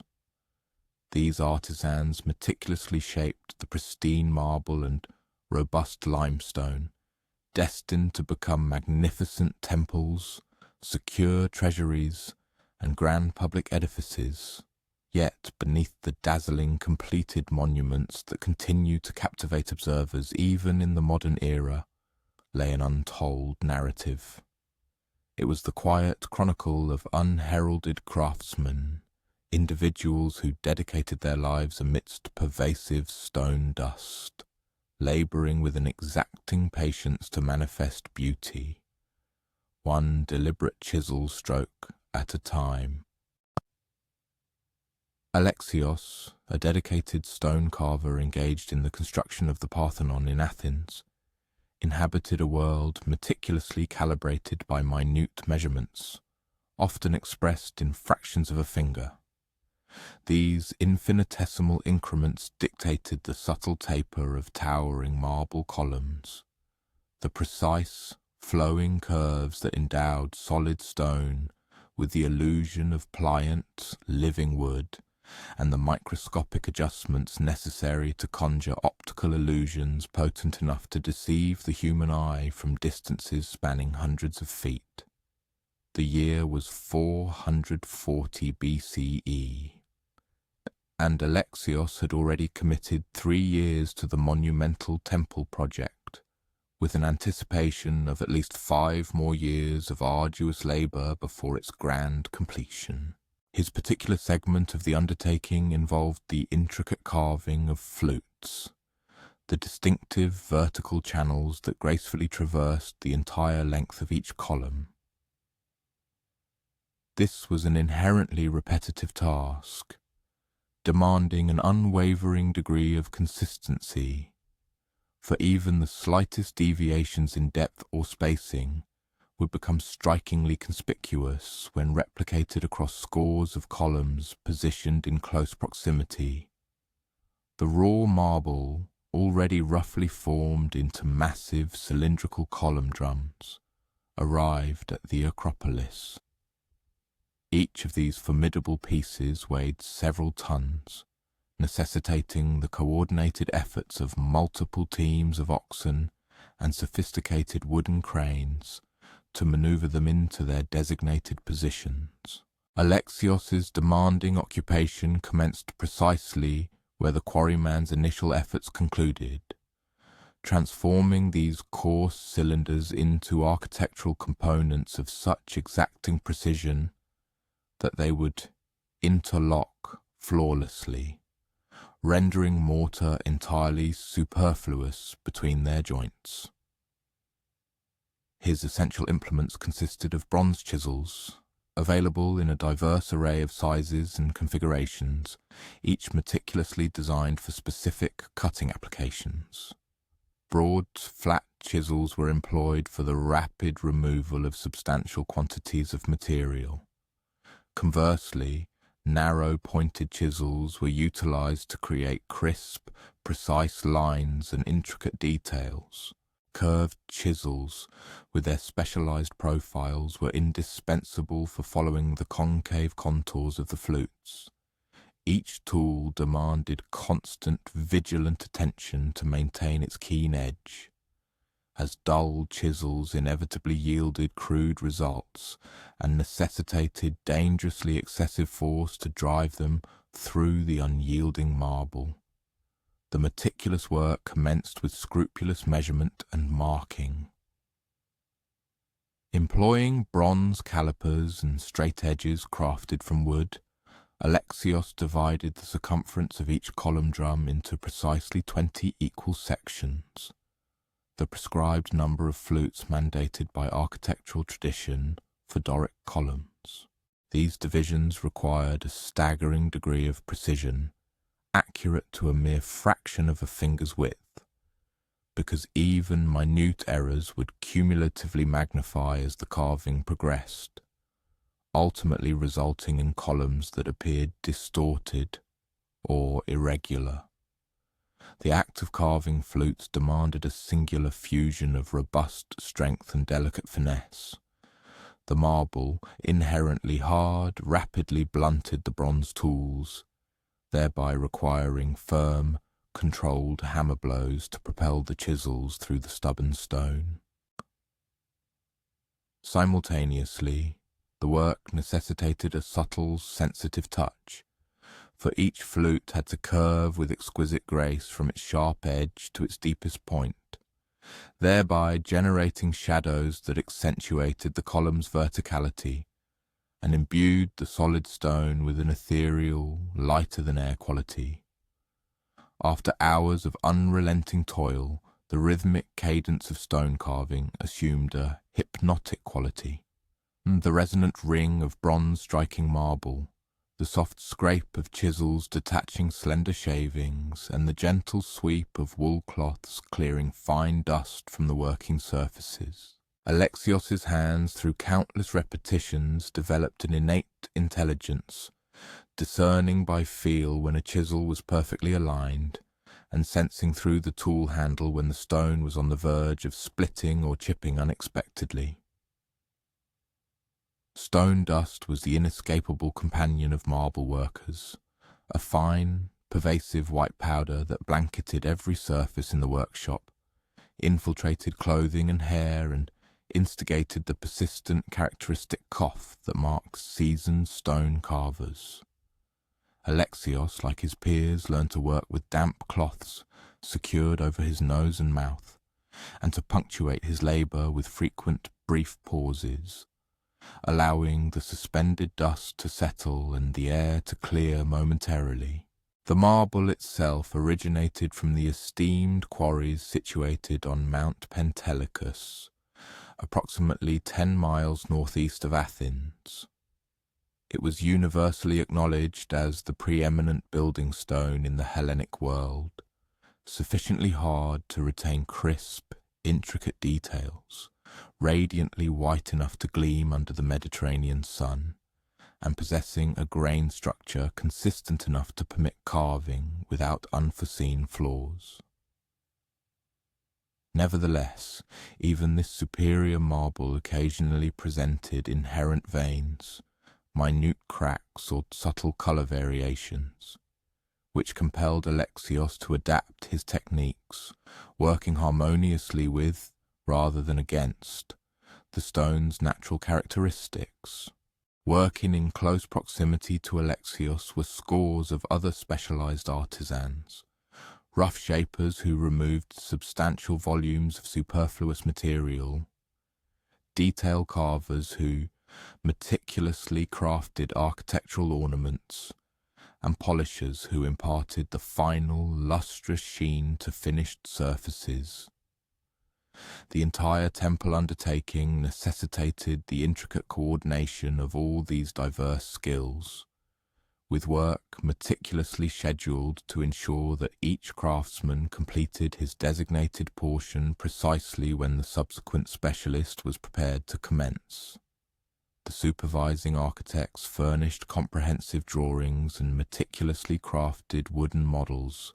[SPEAKER 1] These artisans meticulously shaped the pristine marble and robust limestone, destined to become magnificent temples, secure treasuries, and grand public edifices. Yet beneath the dazzling completed monuments that continue to captivate observers even in the modern era lay an untold narrative. It was the quiet chronicle of unheralded craftsmen, individuals who dedicated their lives amidst pervasive stone dust, labouring with an exacting patience to manifest beauty, one deliberate chisel stroke at a time. Alexios, a dedicated stone carver engaged in the construction of the Parthenon in Athens, inhabited a world meticulously calibrated by minute measurements, often expressed in fractions of a finger. These infinitesimal increments dictated the subtle taper of towering marble columns, the precise, flowing curves that endowed solid stone with the illusion of pliant, living wood, and the microscopic adjustments necessary to conjure optical illusions potent enough to deceive the human eye from distances spanning hundreds of feet. The year was 440 BCE, and Alexios had already committed 3 years to the monumental temple project, with an anticipation of at least 5 more years of arduous labour before its grand completion. His particular segment of the undertaking involved the intricate carving of flutes, the distinctive vertical channels that gracefully traversed the entire length of each column. This was an inherently repetitive task, demanding an unwavering degree of consistency, for even the slightest deviations in depth or spacing would become strikingly conspicuous when replicated across scores of columns positioned in close proximity. The raw marble, already roughly formed into massive cylindrical column drums, arrived at the Acropolis. Each of these formidable pieces weighed several tons, necessitating the coordinated efforts of multiple teams of oxen and sophisticated wooden cranes to maneuver them into their designated positions. Alexios's demanding occupation commenced precisely where the quarryman's initial efforts concluded, transforming these coarse cylinders into architectural components of such exacting precision that they would interlock flawlessly, rendering mortar entirely superfluous between their joints. His essential implements consisted of bronze chisels, available in a diverse array of sizes and configurations, each meticulously designed for specific cutting applications. Broad, flat chisels were employed for the rapid removal of substantial quantities of material. Conversely, narrow pointed chisels were utilized to create crisp, precise lines and intricate details. Curved chisels, with their specialized profiles, were indispensable for following the concave contours of the flutes. Each tool demanded constant, vigilant attention to maintain its keen edge, as dull chisels inevitably yielded crude results and necessitated dangerously excessive force to drive them through the unyielding marble. The meticulous work commenced with scrupulous measurement and marking. Employing bronze calipers and straight edges crafted from wood, Alexios divided the circumference of each column drum into precisely 20 equal sections, the prescribed number of flutes mandated by architectural tradition for Doric columns. These divisions required a staggering degree of precision, accurate to a mere fraction of a finger's width, because even minute errors would cumulatively magnify as the carving progressed, ultimately resulting in columns that appeared distorted or irregular. The act of carving flutes demanded a singular fusion of robust strength and delicate finesse. The marble, inherently hard, rapidly blunted the bronze tools, thereby requiring firm, controlled hammer blows to propel the chisels through the stubborn stone. Simultaneously, the work necessitated a subtle, sensitive touch, for each flute had to curve with exquisite grace from its sharp edge to its deepest point, thereby generating shadows that accentuated the column's verticality and imbued the solid stone with an ethereal, lighter-than-air quality. After hours of unrelenting toil, the rhythmic cadence of stone carving assumed a hypnotic quality. The resonant ring of bronze striking marble, The soft scrape of chisels detaching slender shavings, and the gentle sweep of wool cloths clearing fine dust from the working surfaces. Alexios's hands, through countless repetitions, developed an innate intelligence, discerning by feel when a chisel was perfectly aligned, and sensing through the tool handle when the stone was on the verge of splitting or chipping unexpectedly. Stone dust was the inescapable companion of marble workers, a fine, pervasive white powder that blanketed every surface in the workshop, infiltrated clothing and hair, and instigated the persistent, characteristic cough that marks seasoned stone carvers. Alexios, like his peers, learned to work with damp cloths secured over his nose and mouth, and to punctuate his labour with frequent, brief pauses, allowing the suspended dust to settle and the air to clear momentarily. The marble itself originated from the esteemed quarries situated on Mount Pentelicus, approximately 10 miles northeast of Athens. It was universally acknowledged as the preeminent building stone in the Hellenic world, sufficiently hard to retain crisp, intricate details, radiantly white enough to gleam under the Mediterranean sun, and possessing a grain structure consistent enough to permit carving without unforeseen flaws. Nevertheless, even this superior marble occasionally presented inherent veins, minute cracks or subtle colour variations, which compelled Alexios to adapt his techniques, working harmoniously with, rather than against, the stone's natural characteristics. Working in close proximity to Alexios were scores of other specialised artisans, rough shapers who removed substantial volumes of superfluous material, detail carvers who meticulously crafted architectural ornaments, and polishers who imparted the final lustrous sheen to finished surfaces. The entire temple undertaking necessitated the intricate coordination of all these diverse skills, with work meticulously scheduled to ensure that each craftsman completed his designated portion precisely when the subsequent specialist was prepared to commence. The supervising architects furnished comprehensive drawings and meticulously crafted wooden models,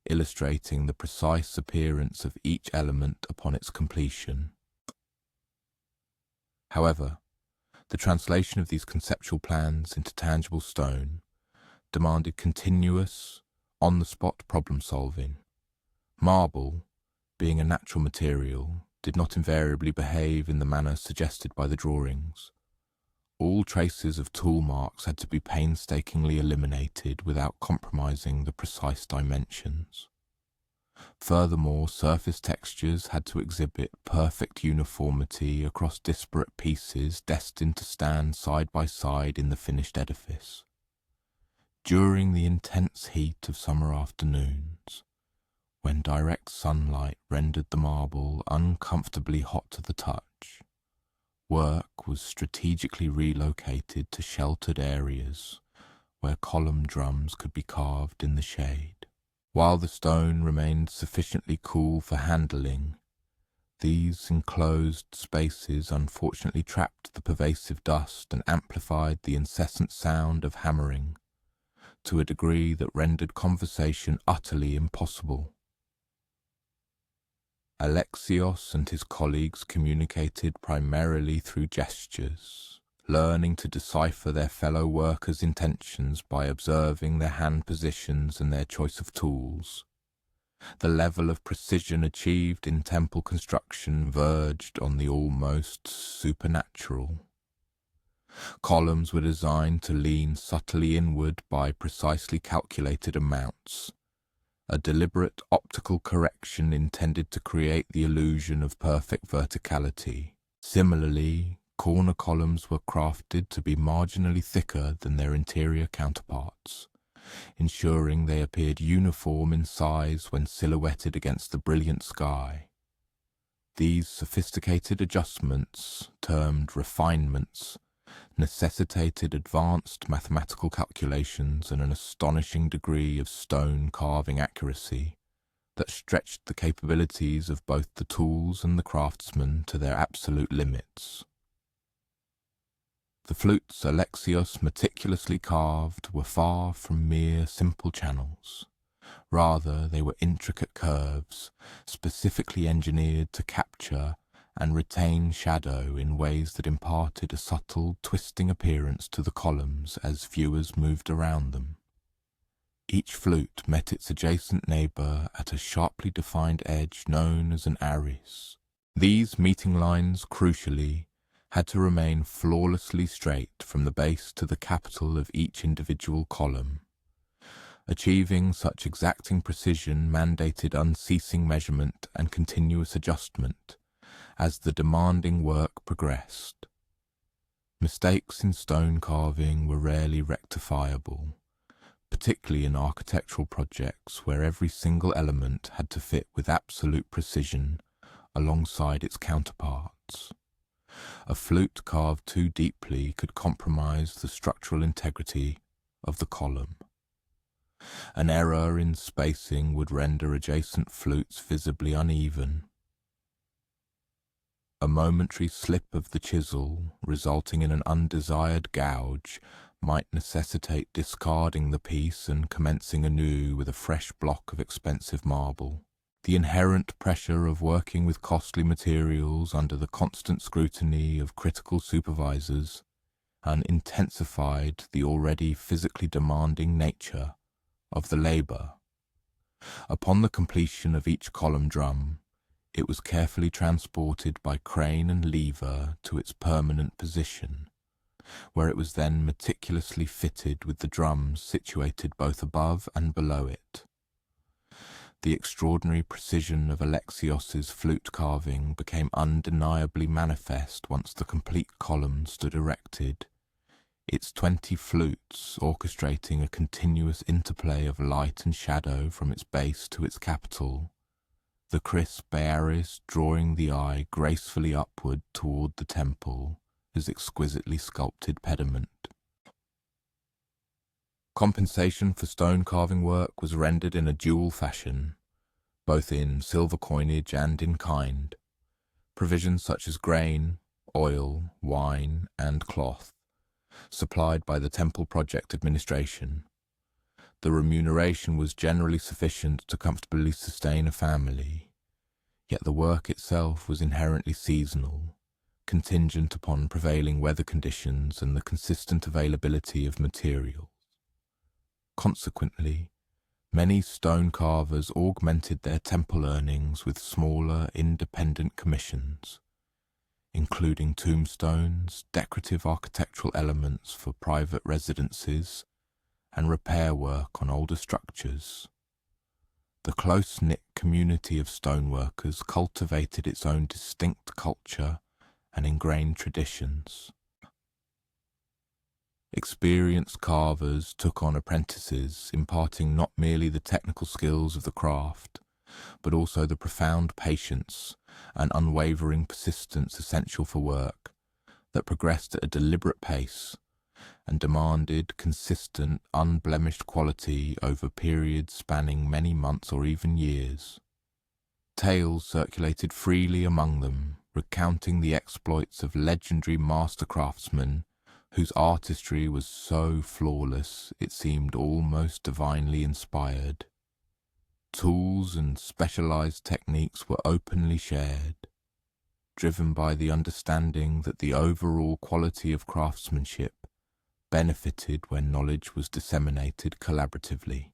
[SPEAKER 1] illustrating the precise appearance of each element upon its completion. However, the translation of these conceptual plans into tangible stone demanded continuous, on-the-spot problem-solving. Marble, being a natural material, did not invariably behave in the manner suggested by the drawings. All traces of tool marks had to be painstakingly eliminated without compromising the precise dimensions. Furthermore, surface textures had to exhibit perfect uniformity across disparate pieces destined to stand side by side in the finished edifice. During the intense heat of summer afternoons, when direct sunlight rendered the marble uncomfortably hot to the touch, work was strategically relocated to sheltered areas where column drums could be carved in the shade. While the stone remained sufficiently cool for handling, these enclosed spaces unfortunately trapped the pervasive dust and amplified the incessant sound of hammering to a degree that rendered conversation utterly impossible. Alexios and his colleagues communicated primarily through gestures, learning to decipher their fellow workers' intentions by observing their hand positions and their choice of tools. The level of precision achieved in temple construction verged on the almost supernatural. Columns were designed to lean subtly inward by precisely calculated amounts, a deliberate optical correction intended to create the illusion of perfect verticality. Similarly, corner columns were crafted to be marginally thicker than their interior counterparts, ensuring they appeared uniform in size when silhouetted against the brilliant sky. These sophisticated adjustments, termed refinements, necessitated advanced mathematical calculations and an astonishing degree of stone carving accuracy that stretched the capabilities of both the tools and the craftsman to their absolute limits. The flutes Alexios meticulously carved were far from mere simple channels. Rather, they were intricate curves, specifically engineered to capture and retain shadow in ways that imparted a subtle, twisting appearance to the columns as viewers moved around them. Each flute met its adjacent neighbour at a sharply defined edge known as an aris. These meeting lines, crucially, had to remain flawlessly straight from the base to the capital of each individual column. Achieving such exacting precision mandated unceasing measurement and continuous adjustment as the demanding work progressed. Mistakes in stone carving were rarely rectifiable, particularly in architectural projects where every single element had to fit with absolute precision alongside its counterparts. A flute carved too deeply could compromise the structural integrity of the column. An error in spacing would render adjacent flutes visibly uneven. A momentary slip of the chisel, resulting in an undesired gouge, might necessitate discarding the piece and commencing anew with a fresh block of expensive marble. The inherent pressure of working with costly materials under the constant scrutiny of critical supervisors intensified the already physically demanding nature of the labour. Upon the completion of each column drum, it was carefully transported by crane and lever to its permanent position, where it was then meticulously fitted with the drums situated both above and below it. The extraordinary precision of Alexios's flute carving became undeniably manifest once the complete column stood erected, its 20 flutes orchestrating a continuous interplay of light and shadow from its base to its capital, the crisp aeris drawing the eye gracefully upward toward the temple, his exquisitely sculpted pediment. Compensation for stone carving work was rendered in a dual fashion, both in silver coinage and in kind. Provisions such as grain, oil, wine, and cloth, supplied by the temple project administration. The remuneration was generally sufficient to comfortably sustain a family, yet the work itself was inherently seasonal, contingent upon prevailing weather conditions and the consistent availability of materials. Consequently, many stone carvers augmented their temple earnings with smaller, independent commissions, including tombstones, decorative architectural elements for private residences, and repair work on older structures. The close-knit community of stoneworkers cultivated its own distinct culture and ingrained traditions. Experienced carvers took on apprentices, imparting not merely the technical skills of the craft, but also the profound patience and unwavering persistence essential for work that progressed at a deliberate pace and demanded consistent, unblemished quality over periods spanning many months or even years. Tales circulated freely among them, recounting the exploits of legendary master craftsmen whose artistry was so flawless it seemed almost divinely inspired. Tools and specialized techniques were openly shared, driven by the understanding that the overall quality of craftsmanship benefited when knowledge was disseminated collaboratively.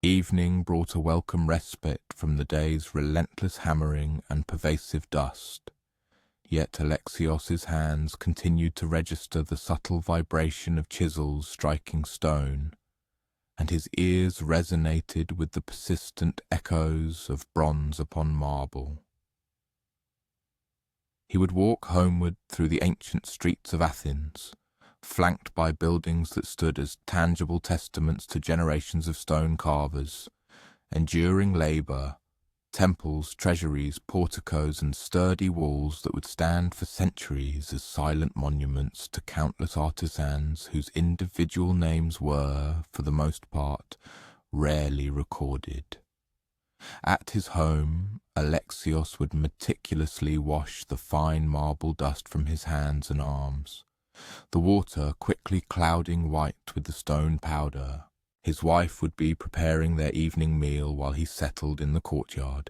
[SPEAKER 1] Evening brought a welcome respite from the day's relentless hammering and pervasive dust, yet Alexios's hands continued to register the subtle vibration of chisels striking stone, and his ears resonated with the persistent echoes of bronze upon marble. He would walk homeward through the ancient streets of Athens, flanked by buildings that stood as tangible testaments to generations of stone carvers, enduring labour, temples, treasuries, porticos, and sturdy walls that would stand for centuries as silent monuments to countless artisans whose individual names were, for the most part, rarely recorded. At his home, Alexios would meticulously wash the fine marble dust from his hands and arms, the water quickly clouding white with the stone powder. His wife would be preparing their evening meal while he settled in the courtyard,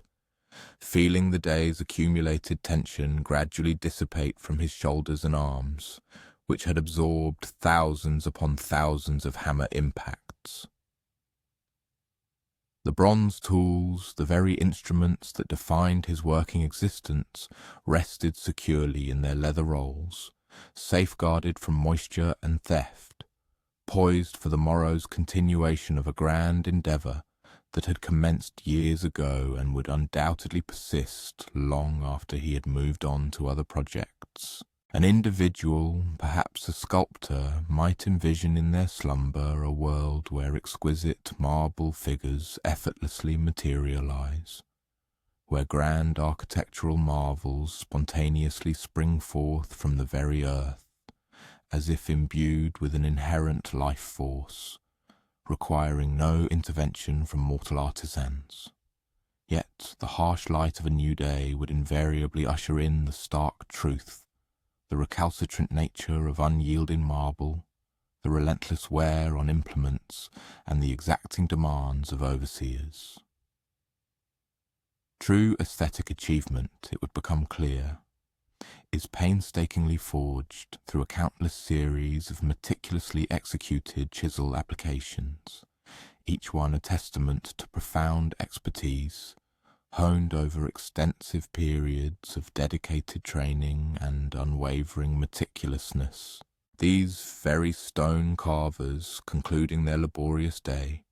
[SPEAKER 1] feeling the day's accumulated tension gradually dissipate from his shoulders and arms, which had absorbed thousands upon thousands of hammer impacts. The bronze tools, the very instruments that defined his working existence, rested securely in their leather rolls, safeguarded from moisture and theft, poised for the morrow's continuation of a grand endeavour that had commenced years ago and would undoubtedly persist long after he had moved on to other projects. An individual, perhaps a sculptor, might envision in their slumber a world where exquisite marble figures effortlessly materialize, where grand architectural marvels spontaneously spring forth from the very earth, as if imbued with an inherent life force, requiring no intervention from mortal artisans. Yet the harsh light of a new day would invariably usher in the stark truth, the recalcitrant nature of unyielding marble, the relentless wear on implements, and the exacting demands of overseers. True aesthetic achievement, it would become clear, is painstakingly forged through a countless series of meticulously executed chisel applications, each one a testament to profound expertise, honed over extensive periods of dedicated training and unwavering meticulousness. These very stone carvers, concluding their laborious day,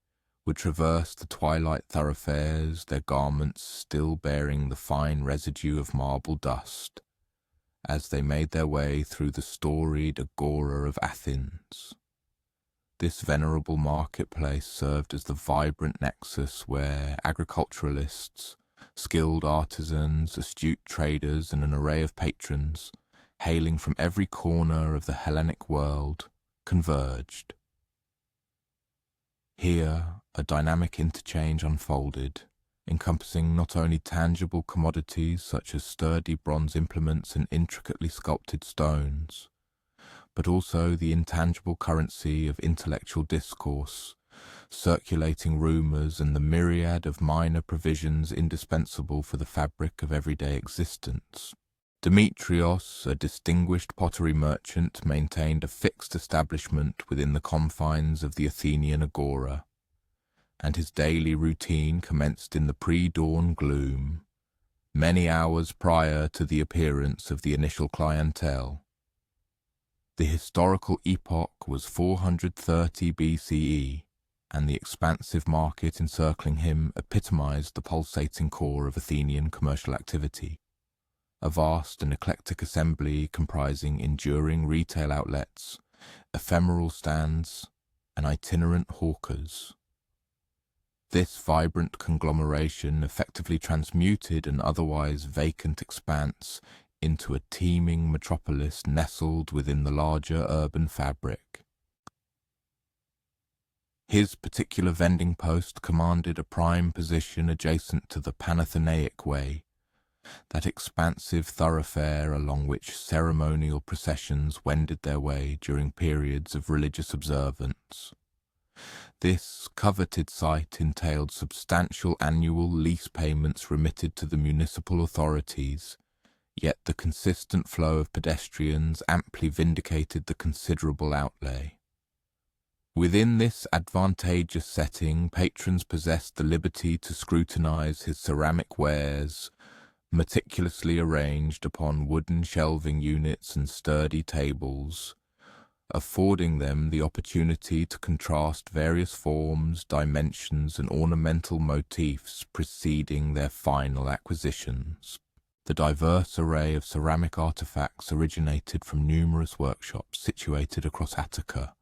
[SPEAKER 1] would traverse the twilight thoroughfares, their garments still bearing the fine residue of marble dust, as they made their way through the storied agora of Athens. This venerable marketplace served as the vibrant nexus where agriculturalists, skilled artisans, astute traders, and an array of patrons, hailing from every corner of the Hellenic world, converged. Here, a dynamic interchange unfolded, encompassing not only tangible commodities such as sturdy bronze implements and intricately sculpted stones, but also the intangible currency of intellectual discourse, circulating rumours, and the myriad of minor provisions indispensable for the fabric of everyday existence. Demetrios, a distinguished pottery merchant, maintained a fixed establishment within the confines of the Athenian agora, and his daily routine commenced in the pre-dawn gloom, many hours prior to the appearance of the initial clientele. The historical epoch was 430 BCE, and the expansive market encircling him epitomized the pulsating core of Athenian commercial activity, a vast and eclectic assembly comprising enduring retail outlets, ephemeral stands, and itinerant hawkers. This vibrant conglomeration effectively transmuted an otherwise vacant expanse into a teeming metropolis nestled within the larger urban fabric. His particular vending post commanded a prime position adjacent to the Panathenaic Way, that expansive thoroughfare along which ceremonial processions wended their way during periods of religious observance. This coveted site entailed substantial annual lease payments remitted to the municipal authorities, yet the consistent flow of pedestrians amply vindicated the considerable outlay. Within this advantageous setting, patrons possessed the liberty to scrutinize his ceramic wares, meticulously arranged upon wooden shelving units and sturdy tables, affording them the opportunity to contrast various forms, dimensions, and ornamental motifs preceding their final acquisitions. The diverse array of ceramic artifacts originated from numerous workshops situated across Attica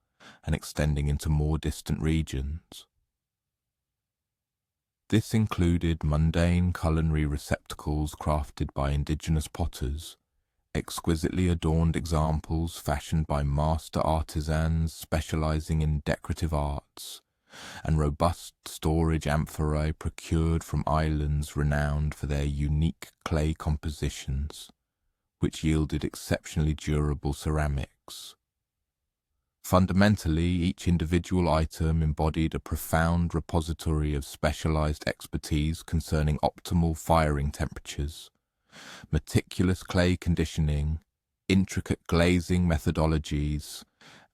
[SPEAKER 1] and extending into more distant regions. This included mundane culinary receptacles crafted by indigenous potters, exquisitely adorned examples fashioned by master artisans specializing in decorative arts, and robust storage amphorae procured from islands renowned for their unique clay compositions, which yielded exceptionally durable ceramics. Fundamentally, each individual item embodied a profound repository of specialized expertise concerning optimal firing temperatures, meticulous clay conditioning, intricate glazing methodologies,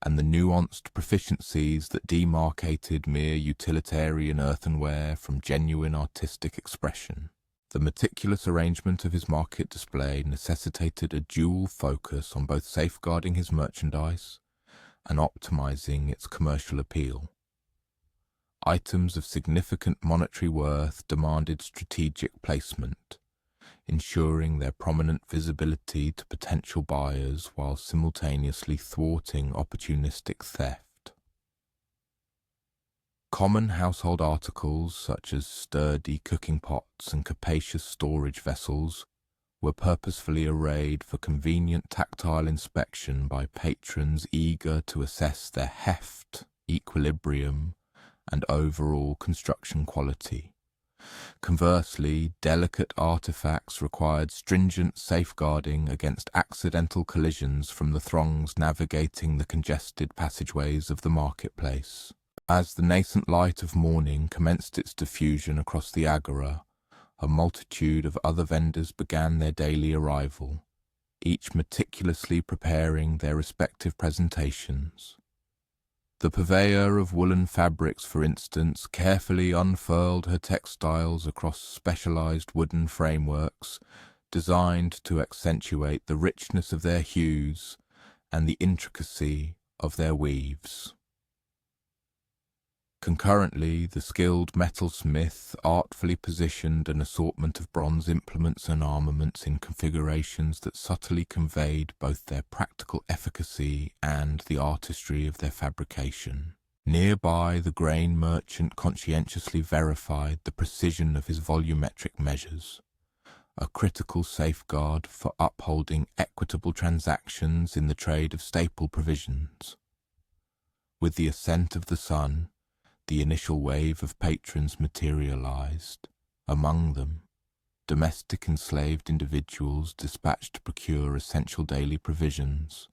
[SPEAKER 1] and the nuanced proficiencies that demarcated mere utilitarian earthenware from genuine artistic expression. The meticulous arrangement of his market display necessitated a dual focus on both safeguarding his merchandise and optimizing its commercial appeal. Items of significant monetary worth demanded strategic placement, ensuring their prominent visibility to potential buyers while simultaneously thwarting opportunistic theft. Common household articles such as sturdy cooking pots and capacious storage vessels were purposefully arrayed for convenient tactile inspection by patrons eager to assess their heft, equilibrium, and overall construction quality. Conversely, delicate artifacts required stringent safeguarding against accidental collisions from the throngs navigating the congested passageways of the marketplace. As the nascent light of morning commenced its diffusion across the agora, a multitude of other vendors began their daily arrival, each meticulously preparing their respective presentations. The purveyor of woolen fabrics, for instance, carefully unfurled her textiles across specialized wooden frameworks designed to accentuate the richness of their hues and the intricacy of their weaves. Concurrently, the skilled metalsmith artfully positioned an assortment of bronze implements and armaments in configurations that subtly conveyed both their practical efficacy and the artistry of their fabrication. Nearby, the grain merchant conscientiously verified the precision of his volumetric measures, a critical safeguard for upholding equitable transactions in the trade of staple provisions. With the ascent of the sun, the initial wave of patrons materialized. Among them, domestic enslaved individuals dispatched to procure essential daily provisions,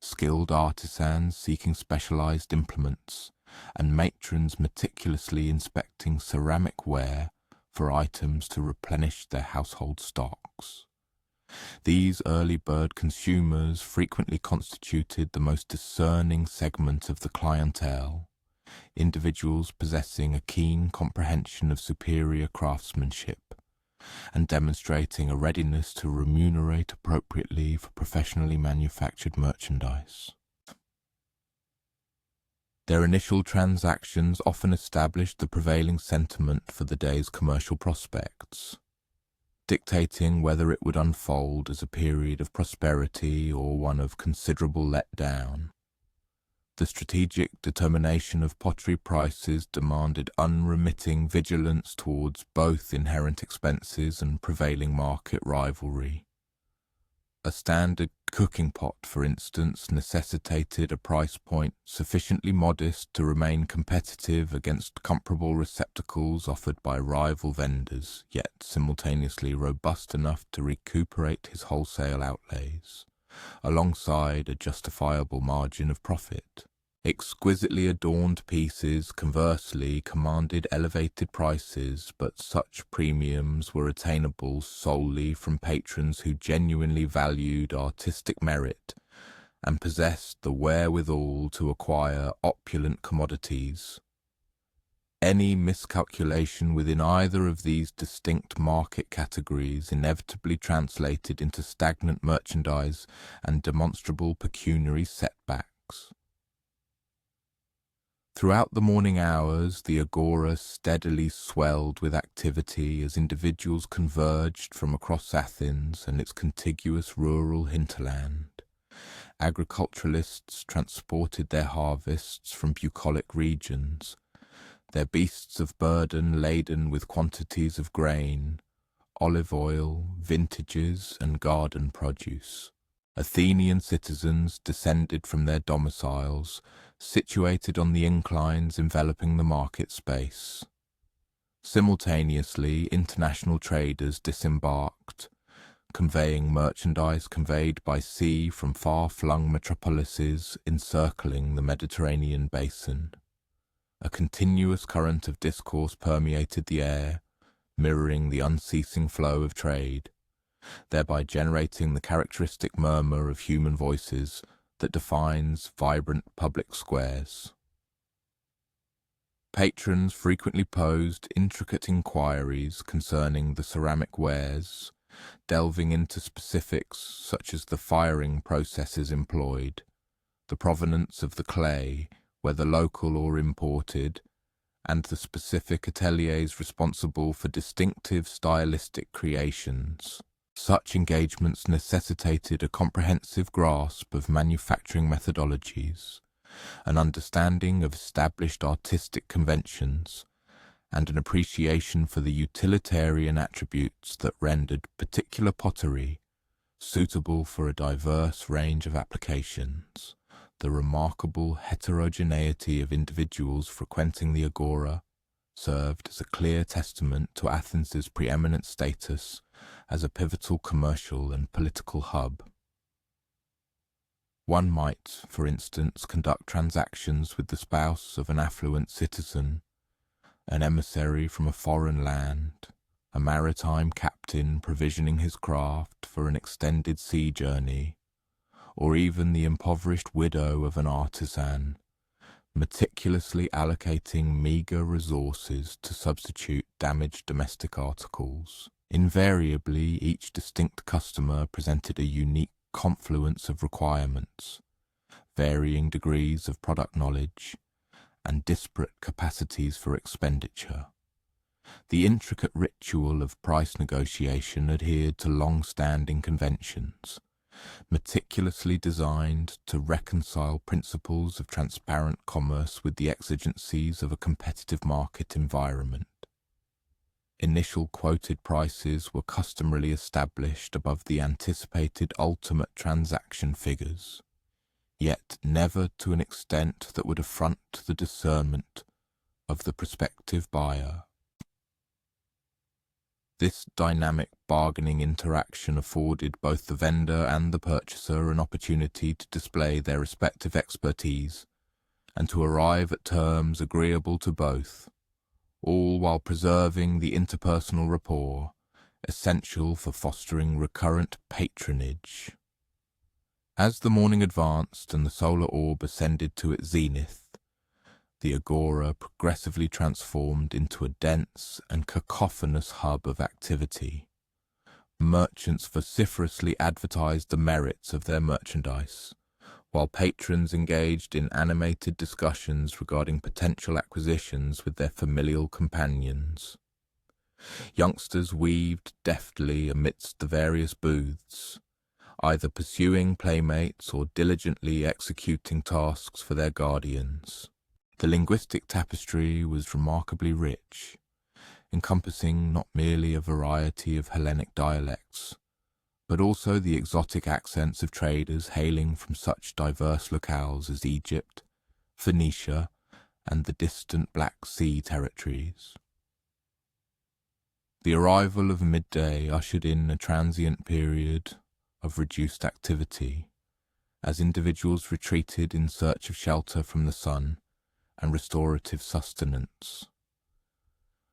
[SPEAKER 1] skilled artisans seeking specialized implements, and matrons meticulously inspecting ceramic ware for items to replenish their household stocks. These early bird consumers frequently constituted the most discerning segment of the clientele, individuals possessing a keen comprehension of superior craftsmanship and demonstrating a readiness to remunerate appropriately for professionally manufactured merchandise. Their initial transactions often established the prevailing sentiment for the day's commercial prospects, dictating whether it would unfold as a period of prosperity or one of considerable letdown. The strategic determination of pottery prices demanded unremitting vigilance towards both inherent expenses and prevailing market rivalry. A standard cooking pot, for instance, necessitated a price point sufficiently modest to remain competitive against comparable receptacles offered by rival vendors, yet simultaneously robust enough to recuperate his wholesale outlays, alongside a justifiable margin of profit. Exquisitely adorned pieces, conversely, commanded elevated prices, but such premiums were attainable solely from patrons who genuinely valued artistic merit and possessed the wherewithal to acquire opulent commodities. Any miscalculation within either of these distinct market categories inevitably translated into stagnant merchandise and demonstrable pecuniary setbacks. Throughout the morning hours, the agora steadily swelled with activity as individuals converged from across Athens and its contiguous rural hinterland. Agriculturalists transported their harvests from bucolic regions, their beasts of burden laden with quantities of grain, olive oil, vintages, and garden produce. Athenian citizens descended from their domiciles, situated on the inclines enveloping the market space. Simultaneously, international traders disembarked, conveying merchandise conveyed by sea from far-flung metropolises encircling the Mediterranean basin. A continuous current of discourse permeated the air, mirroring the unceasing flow of trade, thereby generating the characteristic murmur of human voices that defines vibrant public squares. Patrons frequently posed intricate inquiries concerning the ceramic wares, delving into specifics such as the firing processes employed, the provenance of the clay, whether local or imported, and the specific ateliers responsible for distinctive stylistic creations. Such engagements necessitated a comprehensive grasp of manufacturing methodologies, an understanding of established artistic conventions, and an appreciation for the utilitarian attributes that rendered particular pottery suitable for a diverse range of applications. The remarkable heterogeneity of individuals frequenting the agora served as a clear testament to Athens's preeminent status as a pivotal commercial and political hub. One might, for instance, conduct transactions with the spouse of an affluent citizen, an emissary from a foreign land, a maritime captain provisioning his craft for an extended sea journey, or even the impoverished widow of an artisan, meticulously allocating meagre resources to substitute damaged domestic articles. Invariably, each distinct customer presented a unique confluence of requirements, varying degrees of product knowledge, and disparate capacities for expenditure. The intricate ritual of price negotiation adhered to long-standing conventions, meticulously designed to reconcile principles of transparent commerce with the exigencies of a competitive market environment. Initial quoted prices were customarily established above the anticipated ultimate transaction figures, yet never to an extent that would affront the discernment of the prospective buyer. This dynamic bargaining interaction afforded both the vendor and the purchaser an opportunity to display their respective expertise and to arrive at terms agreeable to both, all while preserving the interpersonal rapport essential for fostering recurrent patronage. As the morning advanced and the solar orb ascended to its zenith, the agora progressively transformed into a dense and cacophonous hub of activity. Merchants vociferously advertised the merits of their merchandise, while patrons engaged in animated discussions regarding potential acquisitions with their familial companions. Youngsters weaved deftly amidst the various booths, either pursuing playmates or diligently executing tasks for their guardians. The linguistic tapestry was remarkably rich, encompassing not merely a variety of Hellenic dialects, but also the exotic accents of traders hailing from such diverse locales as Egypt, Phoenicia, and the distant Black Sea territories. The arrival of midday ushered in a transient period of reduced activity, as individuals retreated in search of shelter from the sun and restorative sustenance.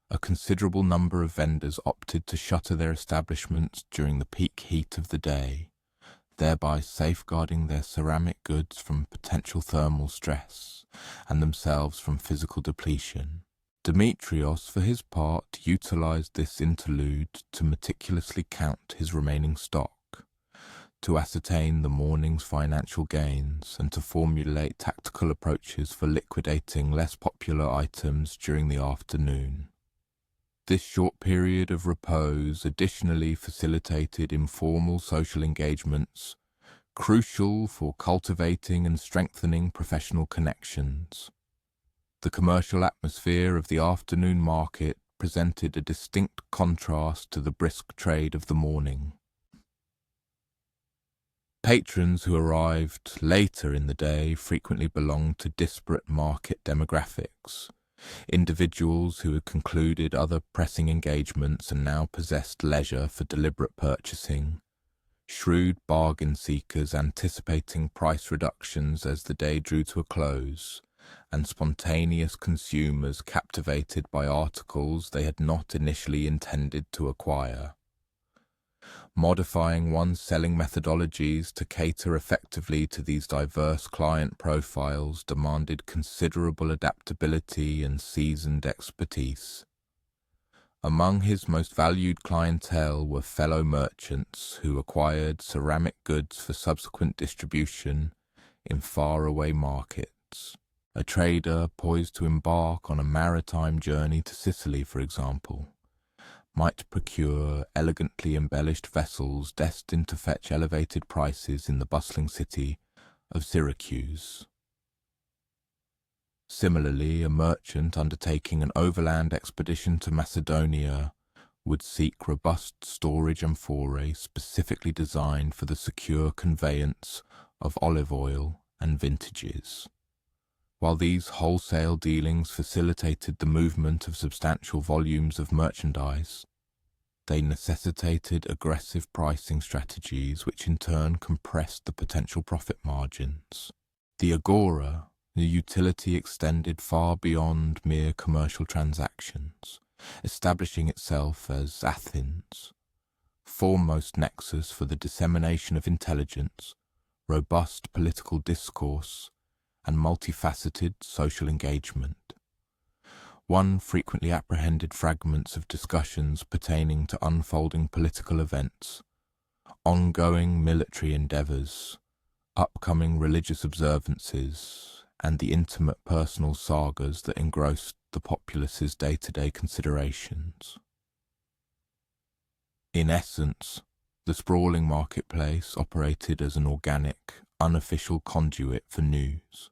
[SPEAKER 1] A considerable number of vendors opted to shutter their establishments during the peak heat of the day, thereby safeguarding their ceramic goods from potential thermal stress and themselves from physical depletion. Demetrios, for his part, utilized this interlude to meticulously count his remaining stock, to ascertain the morning's financial gains, and to formulate tactical approaches for liquidating less popular items during the afternoon. This short period of repose additionally facilitated informal social engagements, crucial for cultivating and strengthening professional connections. The commercial atmosphere of the afternoon market presented a distinct contrast to the brisk trade of the morning. Patrons who arrived later in the day frequently belonged to disparate market demographics. Individuals who had concluded other pressing engagements and now possessed leisure for deliberate purchasing. Shrewd bargain seekers anticipating price reductions as the day drew to a close, and spontaneous consumers captivated by articles they had not initially intended to acquire. Modifying one's selling methodologies to cater effectively to these diverse client profiles demanded considerable adaptability and seasoned expertise. Among his most valued clientele were fellow merchants who acquired ceramic goods for subsequent distribution in faraway markets. A trader poised to embark on a maritime journey to Sicily, for example, might procure elegantly embellished vessels destined to fetch elevated prices in the bustling city of Syracuse. Similarly, a merchant undertaking an overland expedition to Macedonia would seek robust storage amphorae specifically designed for the secure conveyance of olive oil and vintages. While these wholesale dealings facilitated the movement of substantial volumes of merchandise, they necessitated aggressive pricing strategies which in turn compressed the potential profit margins. The agora, the utility extended far beyond mere commercial transactions, establishing itself as Athens' foremost nexus for the dissemination of intelligence, robust political discourse, and multifaceted social engagement. One frequently apprehended fragments of discussions pertaining to unfolding political events, ongoing military endeavours, upcoming religious observances, and the intimate personal sagas that engrossed the populace's day-to-day considerations. In essence, the sprawling marketplace operated as an organic, unofficial conduit for news,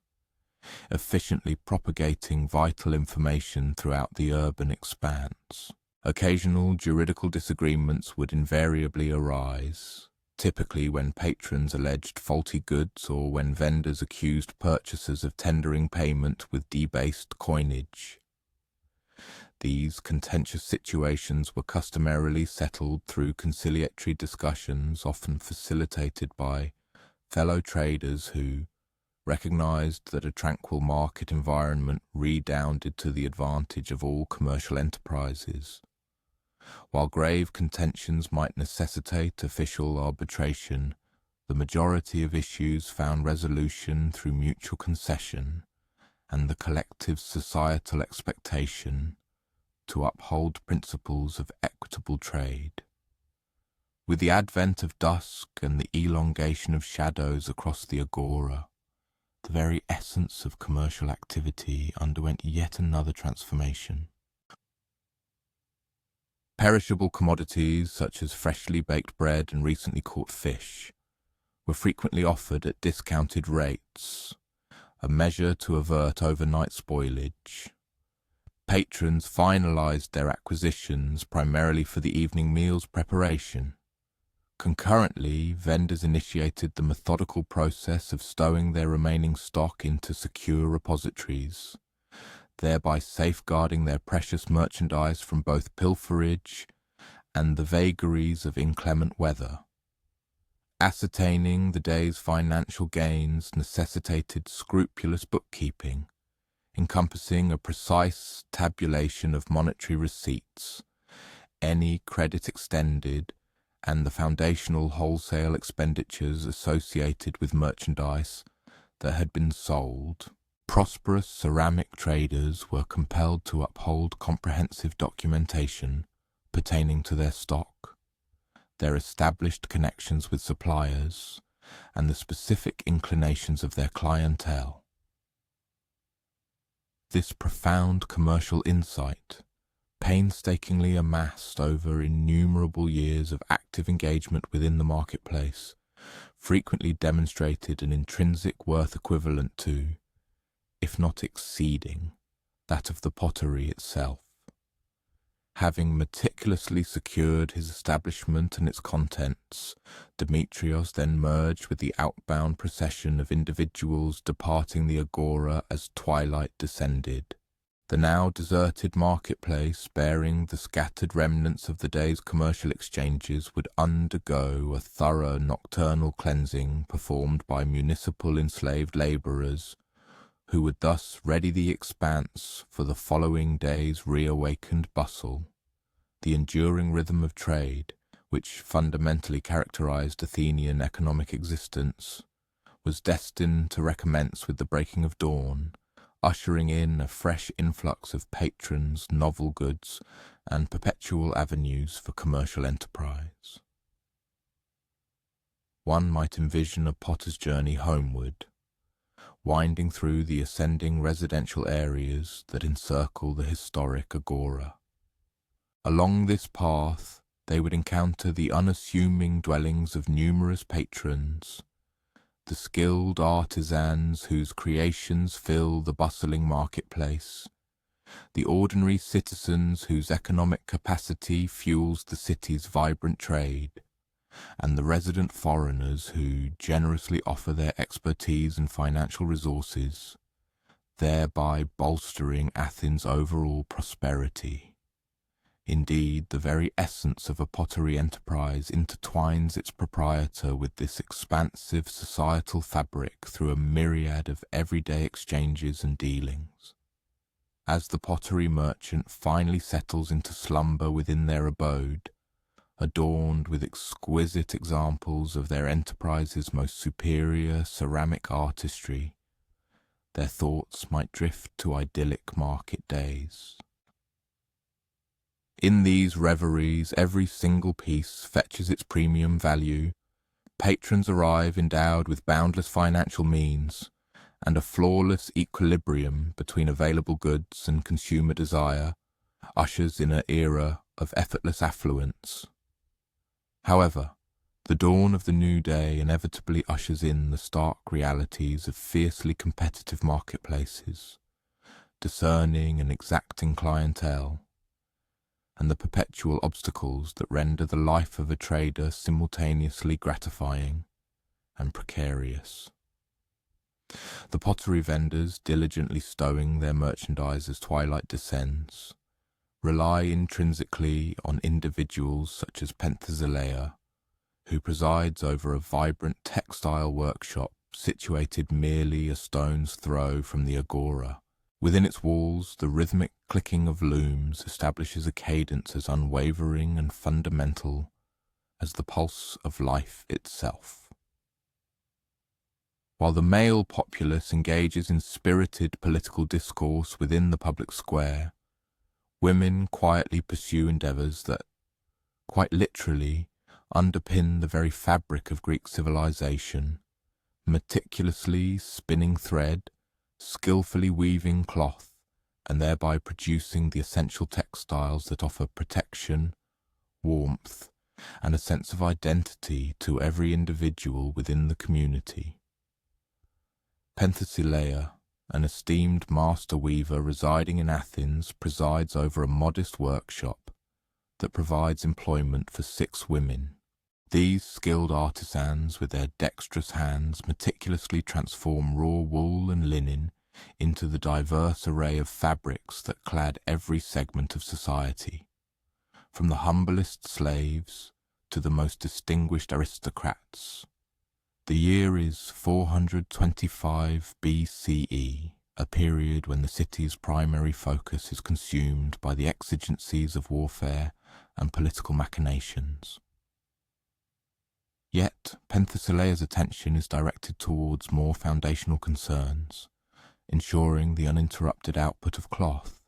[SPEAKER 1] efficiently propagating vital information throughout the urban expanse. Occasional juridical disagreements would invariably arise, typically when patrons alleged faulty goods or when vendors accused purchasers of tendering payment with debased coinage. These contentious situations were customarily settled through conciliatory discussions, often facilitated by fellow traders who recognized that a tranquil market environment redounded to the advantage of all commercial enterprises. While grave contentions might necessitate official arbitration, the majority of issues found resolution through mutual concession and the collective societal expectation to uphold principles of equitable trade. With the advent of dusk and the elongation of shadows across the agora, the very essence of commercial activity underwent yet another transformation. Perishable commodities such as freshly baked bread and recently caught fish were frequently offered at discounted rates, a measure to avert overnight spoilage. Patrons finalized their acquisitions primarily for the evening meal's preparation. Concurrently, vendors initiated the methodical process of stowing their remaining stock into secure repositories, thereby safeguarding their precious merchandise from both pilferage and the vagaries of inclement weather. Ascertaining the day's financial gains necessitated scrupulous bookkeeping, encompassing a precise tabulation of monetary receipts, any credit extended, and the foundational wholesale expenditures associated with merchandise that had been sold. Prosperous ceramic traders were compelled to uphold comprehensive documentation pertaining to their stock, their established connections with suppliers, and the specific inclinations of their clientele. This profound commercial insight, painstakingly amassed over innumerable years of active engagement within the marketplace, frequently demonstrated an intrinsic worth equivalent to, if not exceeding, that of the pottery itself. Having meticulously secured his establishment and its contents, Demetrios then merged with the outbound procession of individuals departing the agora as twilight descended. The now deserted marketplace, bearing the scattered remnants of the day's commercial exchanges, would undergo a thorough nocturnal cleansing performed by municipal enslaved labourers, who would thus ready the expanse for the following day's reawakened bustle. The enduring rhythm of trade, which fundamentally characterized Athenian economic existence, was destined to recommence with the breaking of dawn, ushering in a fresh influx of patrons, novel goods, and perpetual avenues for commercial enterprise. One might envision a potter's journey homeward, winding through the ascending residential areas that encircle the historic agora. Along this path, they would encounter the unassuming dwellings of numerous patrons, the skilled artisans whose creations fill the bustling marketplace, the ordinary citizens whose economic capacity fuels the city's vibrant trade, and the resident foreigners who generously offer their expertise and financial resources, thereby bolstering Athens' overall prosperity. Indeed, the very essence of a pottery enterprise intertwines its proprietor with this expansive societal fabric through a myriad of everyday exchanges and dealings. As the pottery merchant finally settles into slumber within their abode, adorned with exquisite examples of their enterprise's most superior ceramic artistry, their thoughts might drift to idyllic market days. In these reveries, every single piece fetches its premium value. Patrons arrive endowed with boundless financial means, and a flawless equilibrium between available goods and consumer desire ushers in an era of effortless affluence. However, the dawn of the new day inevitably ushers in the stark realities of fiercely competitive marketplaces, discerning and exacting clientele, and the perpetual obstacles that render the life of a trader simultaneously gratifying and precarious. The pottery vendors, diligently stowing their merchandise as twilight descends, rely intrinsically on individuals such as Penthesilea, who presides over a vibrant textile workshop situated merely a stone's throw from the agora. Within its walls, the rhythmic clicking of looms establishes a cadence as unwavering and fundamental as the pulse of life itself. While the male populace engages in spirited political discourse within the public square, women quietly pursue endeavours that, quite literally, underpin the very fabric of Greek civilization, meticulously spinning thread, skillfully weaving cloth, and thereby producing the essential textiles that offer protection, warmth, and a sense of identity to every individual within the community. Penthesilea, an esteemed master weaver residing in Athens, presides over a modest workshop that provides employment for 6 women. These skilled artisans, with their dexterous hands, meticulously transform raw wool and linen into the diverse array of fabrics that clad every segment of society, from the humblest slaves to the most distinguished aristocrats. The year is 425 BCE, a period when the city's primary focus is consumed by the exigencies of warfare and political machinations. Yet, Penthesilea's attention is directed towards more foundational concerns, ensuring the uninterrupted output of cloth,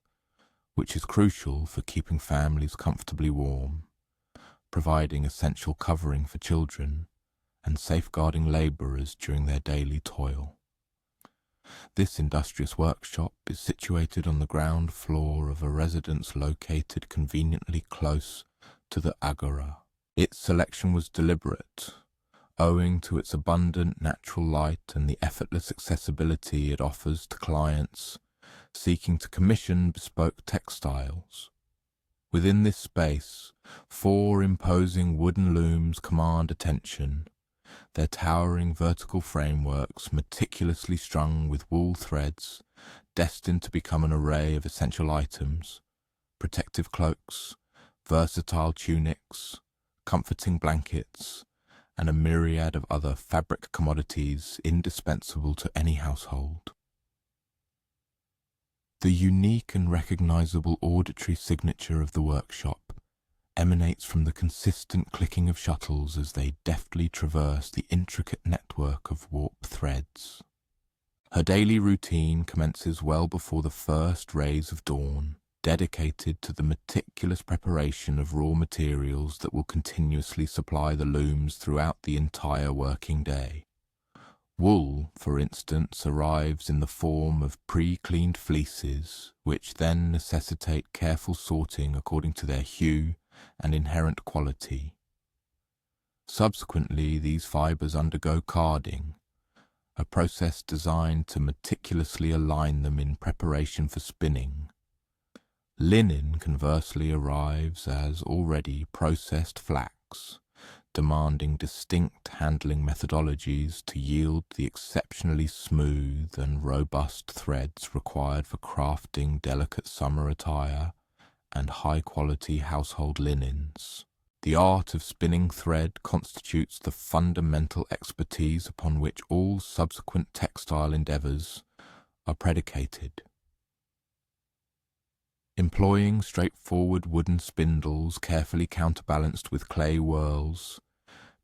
[SPEAKER 1] which is crucial for keeping families comfortably warm, providing essential covering for children, and safeguarding labourers during their daily toil. This industrious workshop is situated on the ground floor of a residence located conveniently close to the agora. Its selection was deliberate, owing to its abundant natural light and the effortless accessibility it offers to clients seeking to commission bespoke textiles. Within this space, 4 imposing wooden looms command attention, their towering vertical frameworks meticulously strung with wool threads, destined to become an array of essential items: protective cloaks, versatile tunics, comforting blankets, and a myriad of other fabric commodities indispensable to any household. The unique and recognizable auditory signature of the workshop emanates from the consistent clicking of shuttles as they deftly traverse the intricate network of warp threads. Her daily routine commences well before the first rays of dawn, dedicated to the meticulous preparation of raw materials that will continuously supply the looms throughout the entire working day. Wool, for instance, arrives in the form of pre-cleaned fleeces, which then necessitate careful sorting according to their hue and inherent quality. Subsequently, these fibers undergo carding, a process designed to meticulously align them in preparation for spinning. Linen, conversely, arrives as already processed flax, demanding distinct handling methodologies to yield the exceptionally smooth and robust threads required for crafting delicate summer attire and high-quality household linens. The art of spinning thread constitutes the fundamental expertise upon which all subsequent textile endeavors are predicated. Employing straightforward wooden spindles carefully counterbalanced with clay whorls,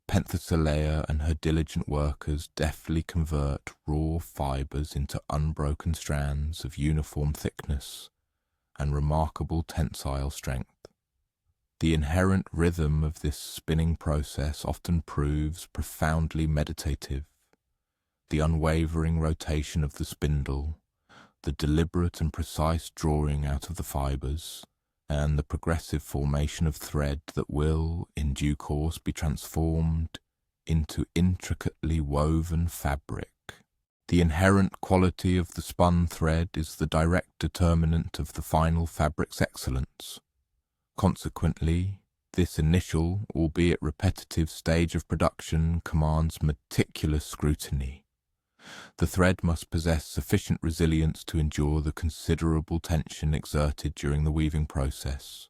[SPEAKER 1] Penthesilea and her diligent workers deftly convert raw fibers into unbroken strands of uniform thickness and remarkable tensile strength. The inherent rhythm of this spinning process often proves profoundly meditative. The unwavering rotation of the spindle, the deliberate and precise drawing out of the fibers, and the progressive formation of thread that will, in due course, be transformed into intricately woven fabric. The inherent quality of the spun thread is the direct determinant of the final fabric's excellence. Consequently, this initial, albeit repetitive, stage of production commands meticulous scrutiny. The thread must possess sufficient resilience to endure the considerable tension exerted during the weaving process.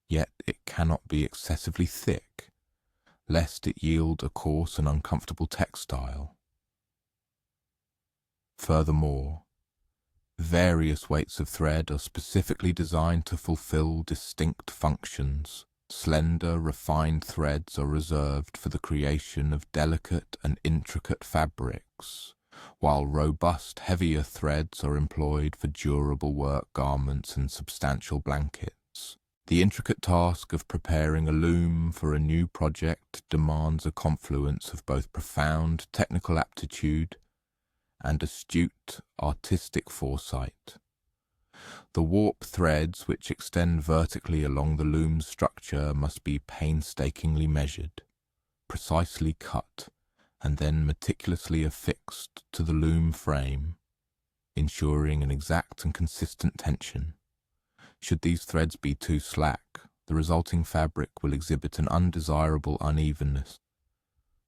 [SPEAKER 1] Yet it cannot be excessively thick, lest it yield a coarse and uncomfortable textile. Furthermore, various weights of thread are specifically designed to fulfill distinct functions. Slender, refined threads are reserved for the creation of delicate and intricate fabrics, while robust, heavier threads are employed for durable work garments and substantial blankets. The intricate task of preparing a loom for a new project demands a confluence of both profound technical aptitude and astute artistic foresight. The warp threads which extend vertically along the loom's structure must be painstakingly measured, precisely cut, and then meticulously affixed to the loom frame, ensuring an exact and consistent tension. Should these threads be too slack, the resulting fabric will exhibit an undesirable unevenness.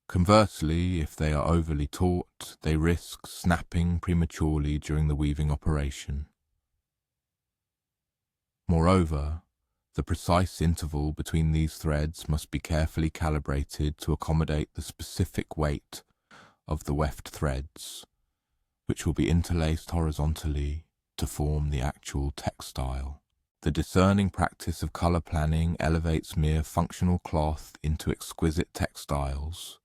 [SPEAKER 1] Conversely, if they are overly taut, they risk snapping prematurely during the weaving operation. Moreover, the precise interval between these threads must be carefully calibrated to accommodate the specific weight of the weft threads, which will be interlaced horizontally to form the actual textile. The discerning practice of color planning elevates mere functional cloth into exquisite textiles,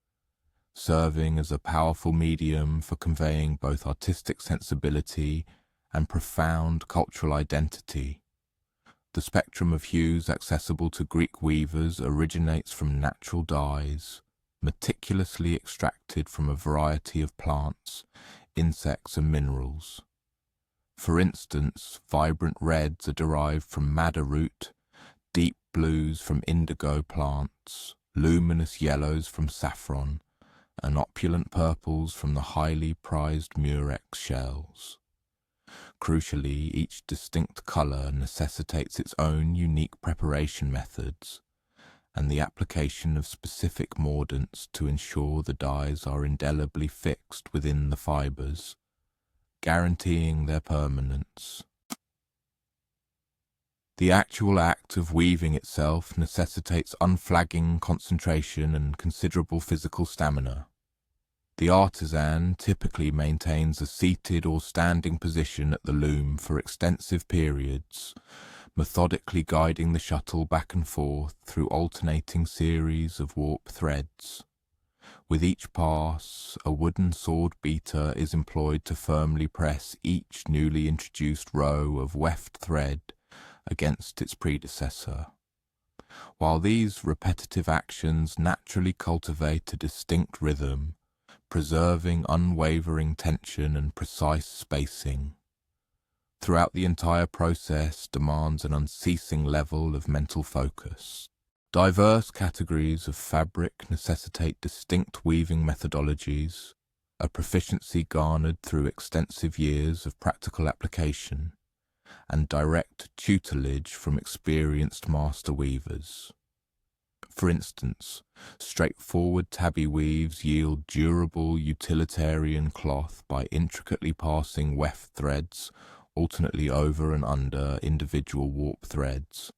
[SPEAKER 1] serving as a powerful medium for conveying both artistic sensibility and profound cultural identity. The spectrum of hues accessible to Greek weavers originates from natural dyes, meticulously extracted from a variety of plants, insects, and minerals. For instance, vibrant reds are derived from madder root, deep blues from indigo plants, luminous yellows from saffron, and opulent purples from the highly prized murex shells. Crucially, each distinct colour necessitates its own unique preparation methods and the application of specific mordants to ensure the dyes are indelibly fixed within the fibres, guaranteeing their permanence. The actual act of weaving itself necessitates unflagging concentration and considerable physical stamina. The artisan typically maintains a seated or standing position at the loom for extensive periods, methodically guiding the shuttle back and forth through alternating series of warp threads. With each pass, a wooden sword beater is employed to firmly press each newly introduced row of weft thread against its predecessor. While these repetitive actions naturally cultivate a distinct rhythm, preserving unwavering tension and precise spacing, throughout the entire process demands an unceasing level of mental focus. Diverse categories of fabric necessitate distinct weaving methodologies, a proficiency garnered through extensive years of practical application, and direct tutelage from experienced master weavers. For instance, straightforward tabby weaves yield durable utilitarian cloth by intricately passing weft threads alternately over and under individual warp threads.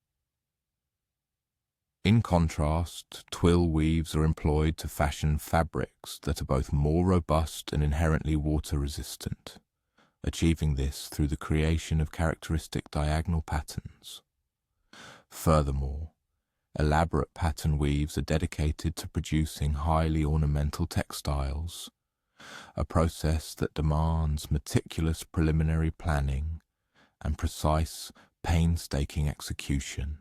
[SPEAKER 1] In contrast, twill weaves are employed to fashion fabrics that are both more robust and inherently water-resistant, achieving this through the creation of characteristic diagonal patterns. Furthermore, elaborate pattern weaves are dedicated to producing highly ornamental textiles, a process that demands meticulous preliminary planning and precise, painstaking execution.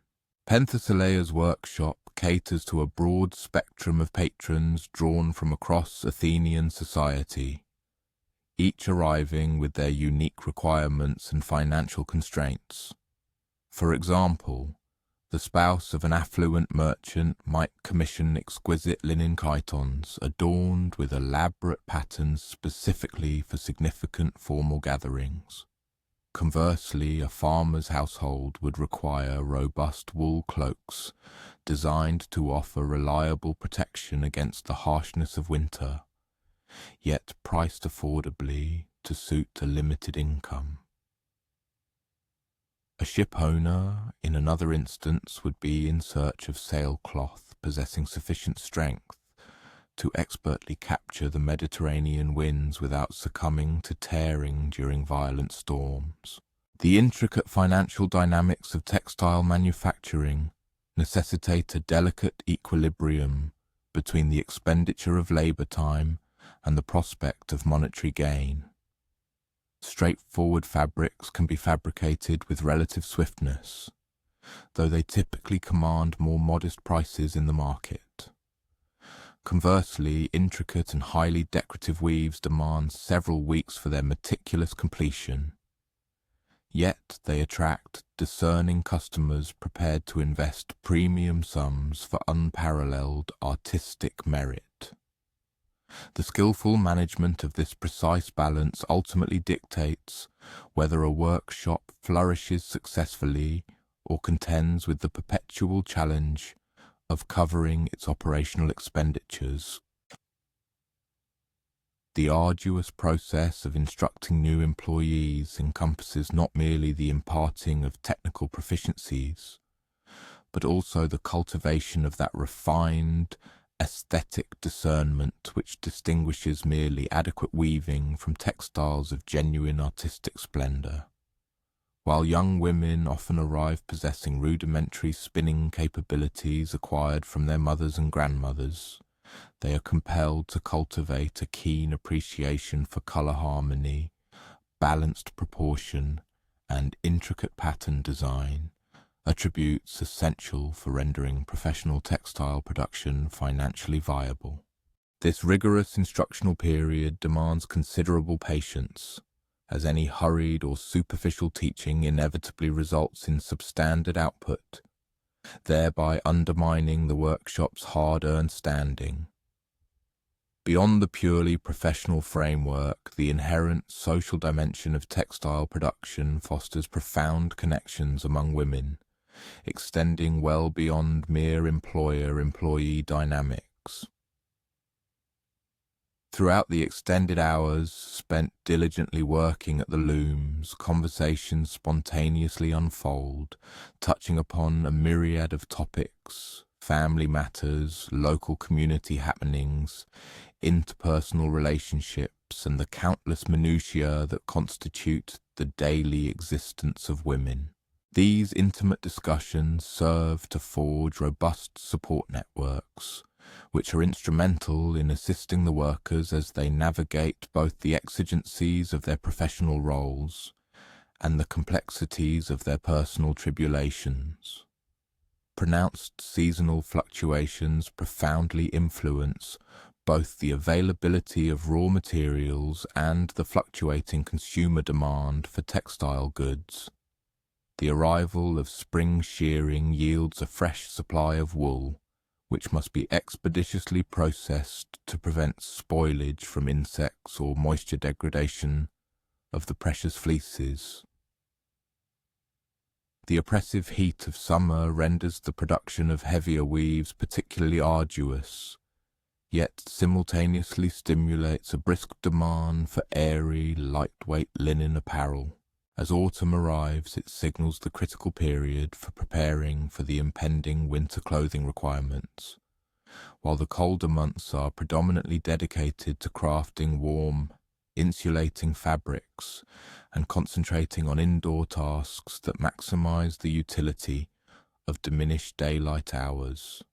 [SPEAKER 1] Penthesileia's workshop caters to a broad spectrum of patrons drawn from across Athenian society, each arriving with their unique requirements and financial constraints. For example, the spouse of an affluent merchant might commission exquisite linen chitons adorned with elaborate patterns specifically for significant formal gatherings. Conversely, a farmer's household would require robust wool cloaks designed to offer reliable protection against the harshness of winter, yet priced affordably to suit a limited income. A ship owner, in another instance, would be in search of sailcloth possessing sufficient strength to expertly capture the Mediterranean winds without succumbing to tearing during violent storms. The intricate financial dynamics of textile manufacturing necessitate a delicate equilibrium between the expenditure of labor time and the prospect of monetary gain. Straightforward fabrics can be fabricated with relative swiftness, though they typically command more modest prices in the market. Conversely, intricate and highly decorative weaves demand several weeks for their meticulous completion, yet they attract discerning customers prepared to invest premium sums for unparalleled artistic merit. The skillful management of this precise balance ultimately dictates whether a workshop flourishes successfully or contends with the perpetual challenge of covering its operational expenditures. The arduous process of instructing new employees encompasses not merely the imparting of technical proficiencies, but also the cultivation of that refined, aesthetic discernment which distinguishes merely adequate weaving from textiles of genuine artistic splendor. While young women often arrive possessing rudimentary spinning capabilities acquired from their mothers and grandmothers, they are compelled to cultivate a keen appreciation for color harmony, balanced proportion, and intricate pattern design, attributes essential for rendering professional textile production financially viable. This rigorous instructional period demands considerable patience, as any hurried or superficial teaching inevitably results in substandard output, thereby undermining the workshop's hard-earned standing. Beyond the purely professional framework, the inherent social dimension of textile production fosters profound connections among women, extending well beyond mere employer-employee dynamics. Throughout the extended hours spent diligently working at the looms, conversations spontaneously unfold, touching upon a myriad of topics: family matters, local community happenings, interpersonal relationships, and the countless minutiae that constitute the daily existence of women. These intimate discussions serve to forge robust support networks, which are instrumental in assisting the workers as they navigate both the exigencies of their professional roles and the complexities of their personal tribulations. Pronounced seasonal fluctuations profoundly influence both the availability of raw materials and the fluctuating consumer demand for textile goods. The arrival of spring shearing yields a fresh supply of wool, which must be expeditiously processed to prevent spoilage from insects or moisture degradation of the precious fleeces. The oppressive heat of summer renders the production of heavier weaves particularly arduous, yet simultaneously stimulates a brisk demand for airy, lightweight linen apparel. As autumn arrives, it signals the critical period for preparing for the impending winter clothing requirements, while the colder months are predominantly dedicated to crafting warm, insulating fabrics and concentrating on indoor tasks that maximize the utility of diminished daylight hours.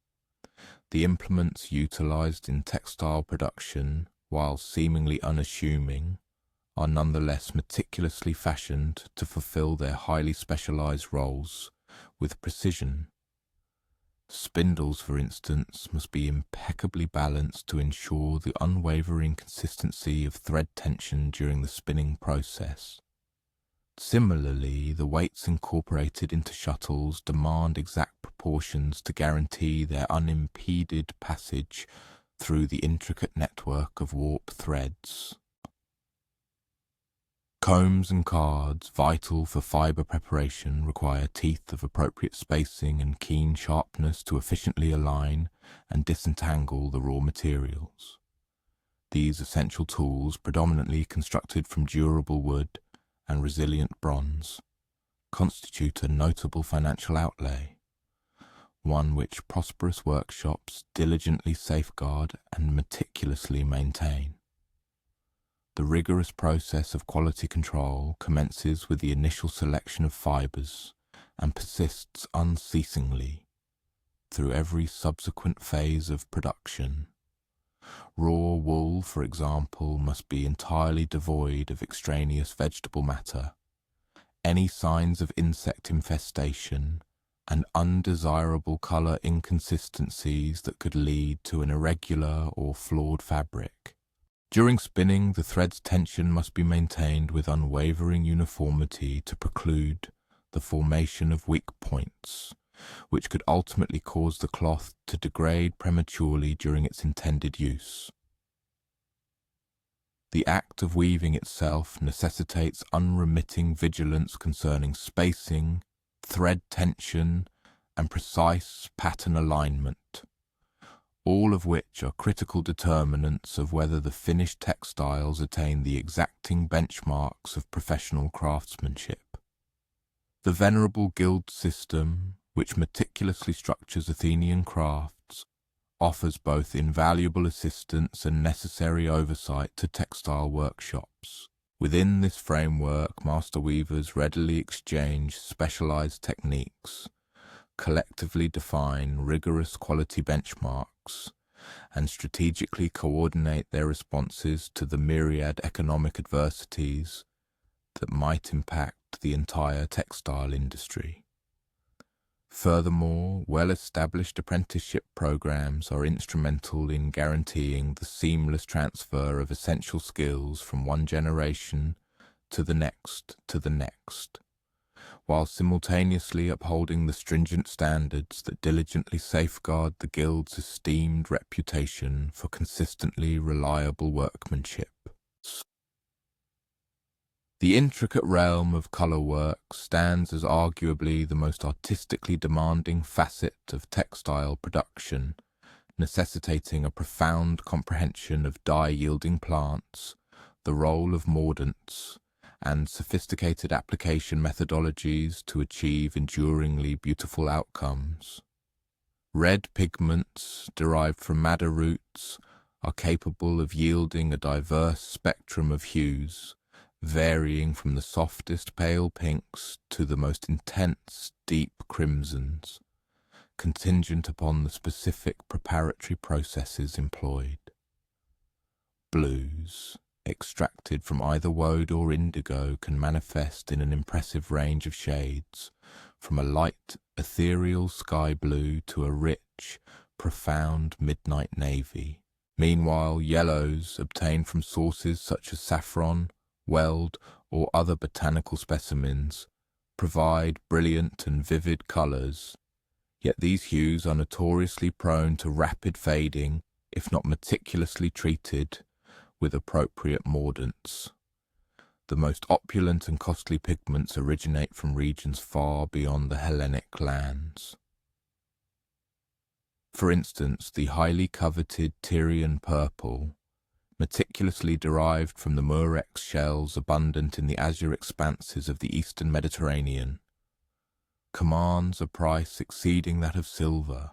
[SPEAKER 1] The implements utilized in textile production, while seemingly unassuming, are nonetheless meticulously fashioned to fulfill their highly specialized roles with precision. Spindles, for instance, must be impeccably balanced to ensure the unwavering consistency of thread tension during the spinning process. Similarly, the weights incorporated into shuttles demand exact proportions to guarantee their unimpeded passage through the intricate network of warp threads. Combs and cards, vital for fibre preparation, require teeth of appropriate spacing and keen sharpness to efficiently align and disentangle the raw materials. These essential tools, predominantly constructed from durable wood and resilient bronze, constitute a notable financial outlay, one which prosperous workshops diligently safeguard and meticulously maintain. The rigorous process of quality control commences with the initial selection of fibres and persists unceasingly through every subsequent phase of production. Raw wool, for example, must be entirely devoid of extraneous vegetable matter, any signs of insect infestation, and undesirable colour inconsistencies that could lead to an irregular or flawed fabric. During spinning, the thread's tension must be maintained with unwavering uniformity to preclude the formation of weak points, which could ultimately cause the cloth to degrade prematurely during its intended use. The act of weaving itself necessitates unremitting vigilance concerning spacing, thread tension, and precise pattern alignment, all of which are critical determinants of whether the finished textiles attain the exacting benchmarks of professional craftsmanship. The venerable guild system, which meticulously structures Athenian crafts, offers both invaluable assistance and necessary oversight to textile workshops. Within this framework, master weavers readily exchange specialized techniques, collectively define rigorous quality benchmarks, and strategically coordinate their responses to the myriad economic adversities that might impact the entire textile industry. Furthermore, well-established apprenticeship programs are instrumental in guaranteeing the seamless transfer of essential skills from one generation to the next, while simultaneously upholding the stringent standards that diligently safeguard the Guild's esteemed reputation for consistently reliable workmanship. The intricate realm of colour work stands as arguably the most artistically demanding facet of textile production, necessitating a profound comprehension of dye-yielding plants, the role of mordants, and sophisticated application methodologies to achieve enduringly beautiful outcomes. Red pigments derived from madder roots are capable of yielding a diverse spectrum of hues, varying from the softest pale pinks to the most intense deep crimsons, contingent upon the specific preparatory processes employed. Blues, extracted from either woad or indigo, can manifest in an impressive range of shades, from a light, ethereal sky blue to a rich, profound midnight navy. Meanwhile, yellows, obtained from sources such as saffron, weld, or other botanical specimens, provide brilliant and vivid colours, yet these hues are notoriously prone to rapid fading if not meticulously treated with appropriate mordants. The most opulent and costly pigments originate from regions far beyond the Hellenic lands. For instance, the highly coveted Tyrian purple, meticulously derived from the murex shells abundant in the azure expanses of the eastern Mediterranean, commands a price exceeding that of silver.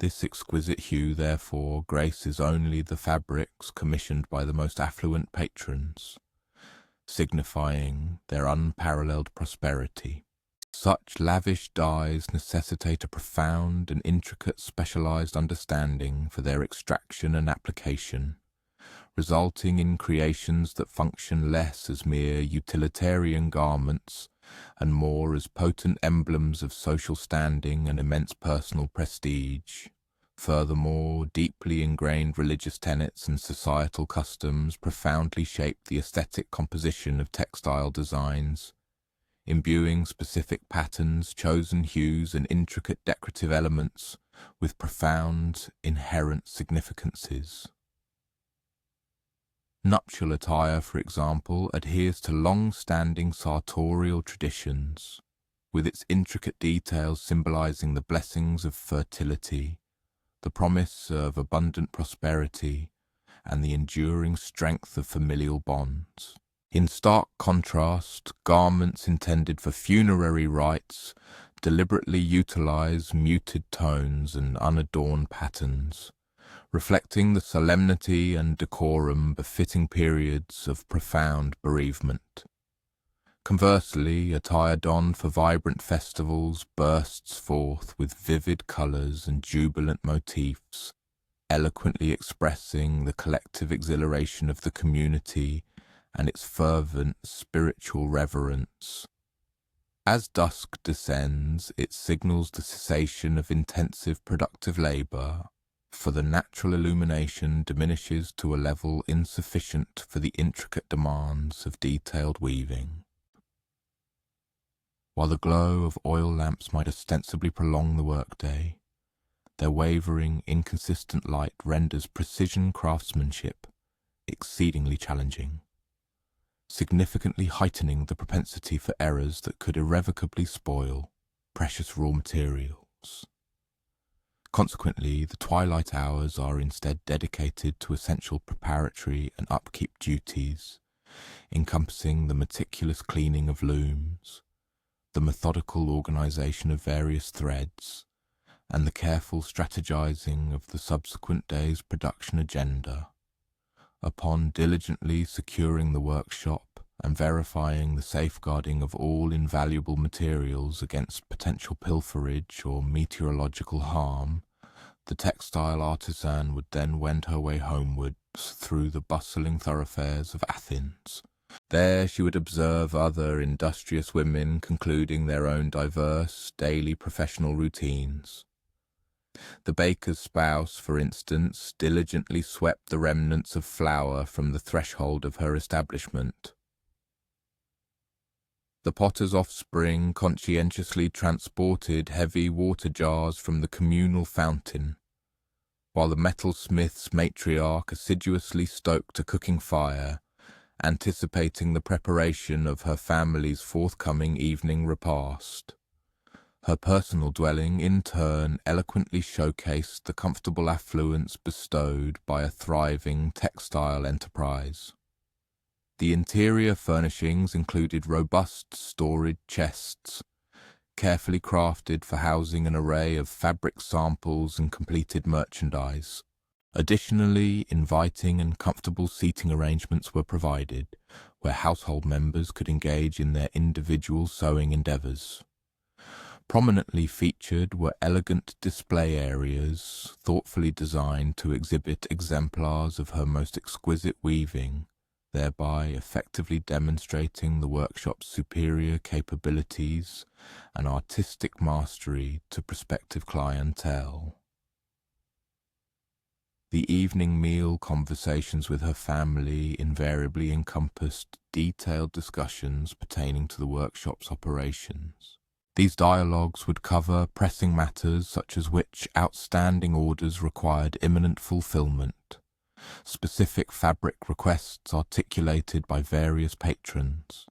[SPEAKER 1] This exquisite hue, therefore, graces only the fabrics commissioned by the most affluent patrons, signifying their unparalleled prosperity. Such lavish dyes necessitate a profound and intricate specialized understanding for their extraction and application, resulting in creations that function less as mere utilitarian garments and more as potent emblems of social standing and immense personal prestige. Furthermore, deeply ingrained religious tenets and societal customs profoundly shape the aesthetic composition of textile designs, imbuing specific patterns, chosen hues, and intricate decorative elements with profound, inherent significances. Nuptial attire, for example, adheres to long-standing sartorial traditions, with its intricate details symbolizing the blessings of fertility, the promise of abundant prosperity, and the enduring strength of familial bonds. In stark contrast, garments intended for funerary rites deliberately utilize muted tones and unadorned patterns, reflecting the solemnity and decorum befitting periods of profound bereavement. Conversely, attire donned for vibrant festivals bursts forth with vivid colours and jubilant motifs, eloquently expressing the collective exhilaration of the community and its fervent spiritual reverence. As dusk descends, it signals the cessation of intensive productive labour, for the natural illumination diminishes to a level insufficient for the intricate demands of detailed weaving. While the glow of oil lamps might ostensibly prolong the workday, their wavering, inconsistent light renders precision craftsmanship exceedingly challenging, significantly heightening the propensity for errors that could irrevocably spoil precious raw materials. Consequently, the twilight hours are instead dedicated to essential preparatory and upkeep duties, encompassing the meticulous cleaning of looms, the methodical organization of various threads, and the careful strategizing of the subsequent day's production agenda. Upon diligently securing the workshop and verifying the safeguarding of all invaluable materials against potential pilferage or meteorological harm, the textile artisan would then wend her way homewards through the bustling thoroughfares of Athens. There she would observe other industrious women concluding their own diverse daily professional routines. The baker's spouse, for instance, diligently swept the remnants of flour from the threshold of her establishment. The potter's offspring conscientiously transported heavy water jars from the communal fountain, while the metalsmith's matriarch assiduously stoked a cooking fire, anticipating the preparation of her family's forthcoming evening repast. Her personal dwelling, in turn, eloquently showcased the comfortable affluence bestowed by a thriving textile enterprise. The interior furnishings included robust storage chests, carefully crafted for housing an array of fabric samples and completed merchandise. Additionally, inviting and comfortable seating arrangements were provided, where household members could engage in their individual sewing endeavors. Prominently featured were elegant display areas, thoughtfully designed to exhibit exemplars of her most exquisite weaving, thereby effectively demonstrating the workshop's superior capabilities and artistic mastery to prospective clientele. The evening meal conversations with her family invariably encompassed detailed discussions pertaining to the workshop's operations. These dialogues would cover pressing matters such as which outstanding orders required imminent fulfillment, specific fabric requests articulated by various patrons,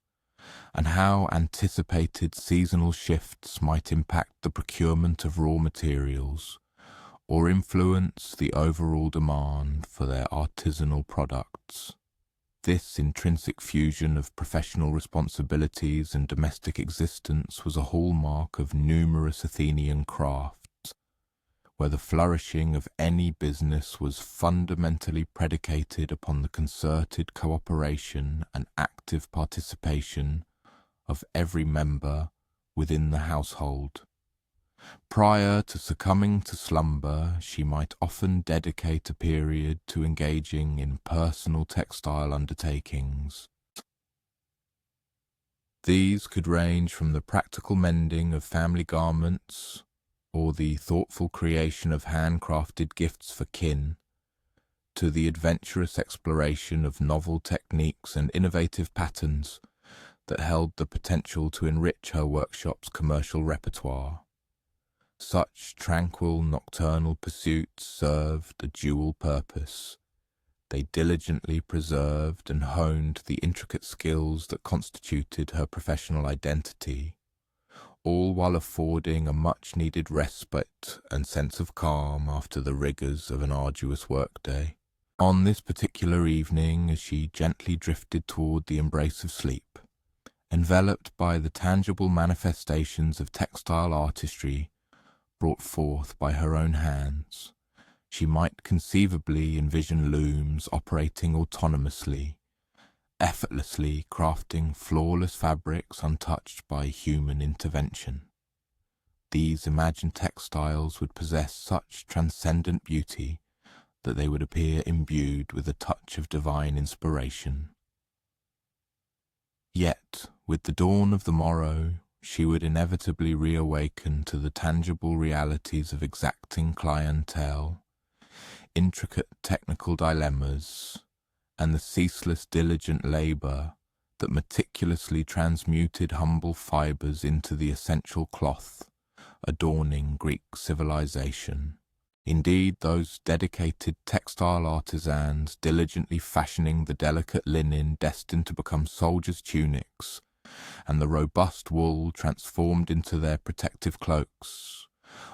[SPEAKER 1] and how anticipated seasonal shifts might impact the procurement of raw materials or influence the overall demand for their artisanal products. This intrinsic fusion of professional responsibilities and domestic existence was a hallmark of numerous Athenian crafts, where the flourishing of any business was fundamentally predicated upon the concerted cooperation and active participation of every member within the household. Prior to succumbing to slumber, she might often dedicate a period to engaging in personal textile undertakings. These could range from the practical mending of family garments or the thoughtful creation of handcrafted gifts for kin, to the adventurous exploration of novel techniques and innovative patterns that held the potential to enrich her workshop's commercial repertoire. Such tranquil nocturnal pursuits served a dual purpose. They diligently preserved and honed the intricate skills that constituted her professional identity, all while affording a much-needed respite and sense of calm after the rigours of an arduous workday. On this particular evening, as she gently drifted toward the embrace of sleep, enveloped by the tangible manifestations of textile artistry brought forth by her own hands, she might conceivably envision looms operating autonomously, effortlessly crafting flawless fabrics untouched by human intervention. These imagined textiles would possess such transcendent beauty that they would appear imbued with a touch of divine inspiration. Yet, with the dawn of the morrow, she would inevitably reawaken to the tangible realities of exacting clientele, intricate technical dilemmas, and the ceaseless diligent labour that meticulously transmuted humble fibres into the essential cloth adorning Greek civilization. Indeed, those dedicated textile artisans diligently fashioning the delicate linen destined to become soldiers' tunics, and the robust wool transformed into their protective cloaks,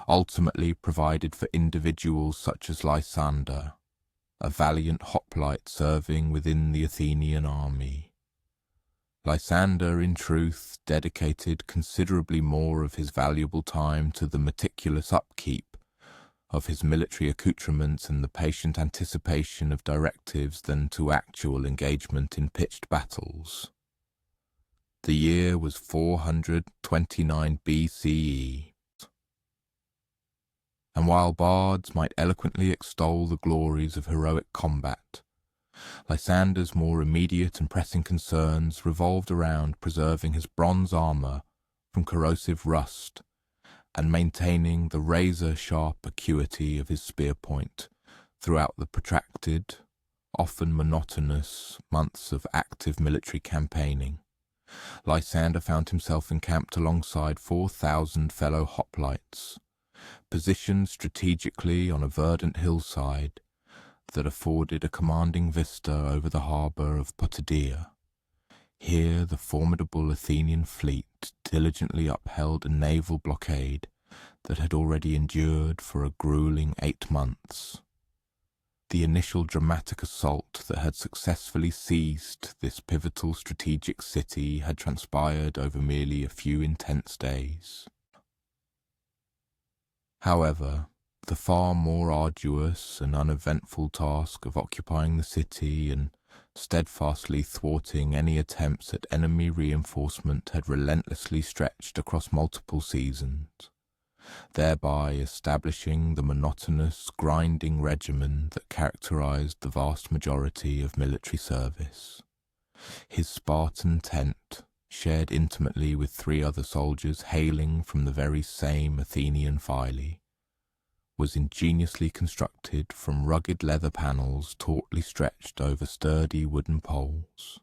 [SPEAKER 1] ultimately provided for individuals such as Lysander, a valiant hoplite serving within the Athenian army. Lysander, in truth, dedicated considerably more of his valuable time to the meticulous upkeep of his military accoutrements and the patient anticipation of directives than to actual engagement in pitched battles. The year was 429 BCE, and while bards might eloquently extol the glories of heroic combat, Lysander's more immediate and pressing concerns revolved around preserving his bronze armour from corrosive rust and maintaining the razor-sharp acuity of his spear point throughout the protracted, often monotonous months of active military campaigning. Lysander found himself encamped alongside 4,000 fellow hoplites, positioned strategically on a verdant hillside that afforded a commanding vista over the harbour of Potidæa. Here the formidable Athenian fleet diligently upheld a naval blockade that had already endured for a grueling 8 months. The initial dramatic assault that had successfully seized this pivotal strategic city had transpired over merely a few intense days. However, the far more arduous and uneventful task of occupying the city and steadfastly thwarting any attempts at enemy reinforcement had relentlessly stretched across multiple seasons, thereby establishing the monotonous, grinding regimen that characterized the vast majority of military service. His Spartan tent, shared intimately with 3 other soldiers hailing from the very same Athenian phyle, was ingeniously constructed from rugged leather panels tautly stretched over sturdy wooden poles.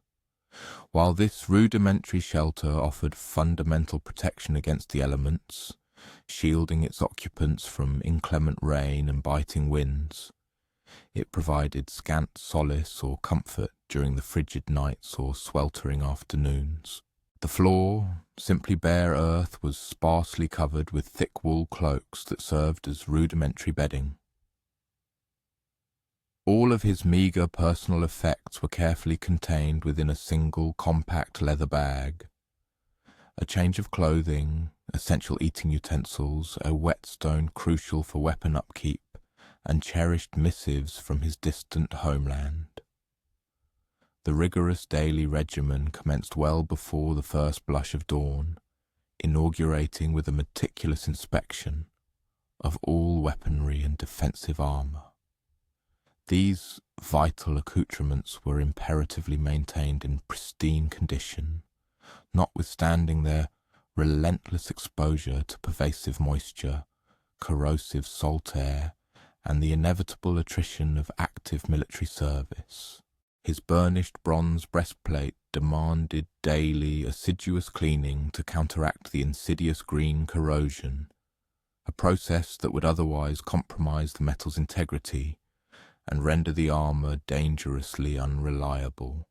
[SPEAKER 1] While this rudimentary shelter offered fundamental protection against the elements, shielding its occupants from inclement rain and biting winds, it provided scant solace or comfort during the frigid nights or sweltering afternoons. The floor, simply bare earth, was sparsely covered with thick wool cloaks that served as rudimentary bedding. All of his meagre personal effects were carefully contained within a single compact leather bag. A change of clothing, essential eating utensils, a whetstone crucial for weapon upkeep, and cherished missives from his distant homeland. The rigorous daily regimen commenced well before the first blush of dawn, inaugurating with a meticulous inspection of all weaponry and defensive armour. These vital accoutrements were imperatively maintained in pristine condition, notwithstanding their relentless exposure to pervasive moisture, corrosive salt air, and the inevitable attrition of active military service. His burnished bronze breastplate demanded daily, assiduous cleaning to counteract the insidious green corrosion, a process that would otherwise compromise the metal's integrity and render the armour dangerously unreliable.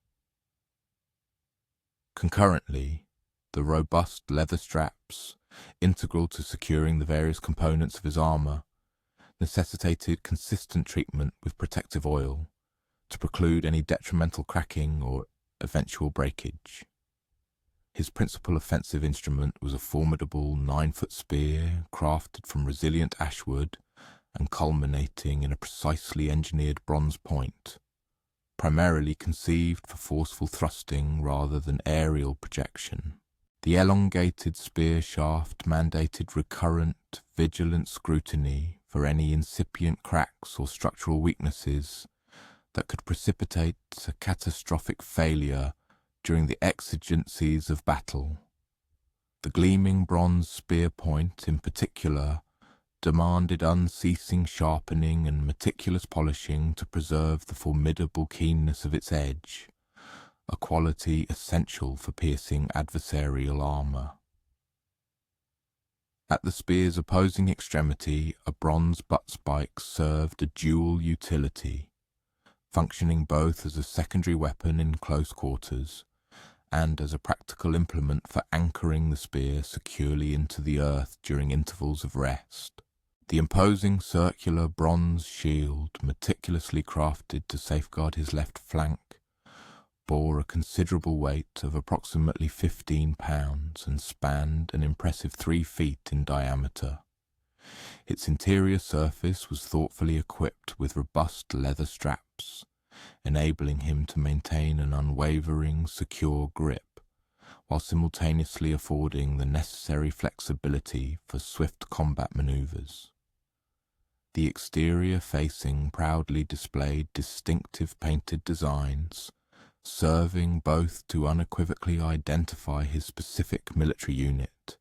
[SPEAKER 1] Concurrently, the robust leather straps, integral to securing the various components of his armour, necessitated consistent treatment with protective oil to preclude any detrimental cracking or eventual breakage. His principal offensive instrument was a formidable 9-foot spear crafted from resilient ashwood and culminating in a precisely engineered bronze point, primarily conceived for forceful thrusting rather than aerial projection. The elongated spear shaft mandated recurrent, vigilant scrutiny for any incipient cracks or structural weaknesses that could precipitate a catastrophic failure during the exigencies of battle. The gleaming bronze spear point, in particular, demanded unceasing sharpening and meticulous polishing to preserve the formidable keenness of its edge, a quality essential for piercing adversarial armour. At the spear's opposing extremity, a bronze butt spike served a dual utility, functioning both as a secondary weapon in close quarters and as a practical implement for anchoring the spear securely into the earth during intervals of rest. The imposing circular bronze shield, meticulously crafted to safeguard his left flank, bore a considerable weight of approximately 15 pounds and spanned an impressive 3 feet in diameter. Its interior surface was thoughtfully equipped with robust leather straps, enabling him to maintain an unwavering, secure grip, while simultaneously affording the necessary flexibility for swift combat maneuvers. The exterior facing proudly displayed distinctive painted designs, serving both to unequivocally identify his specific military unit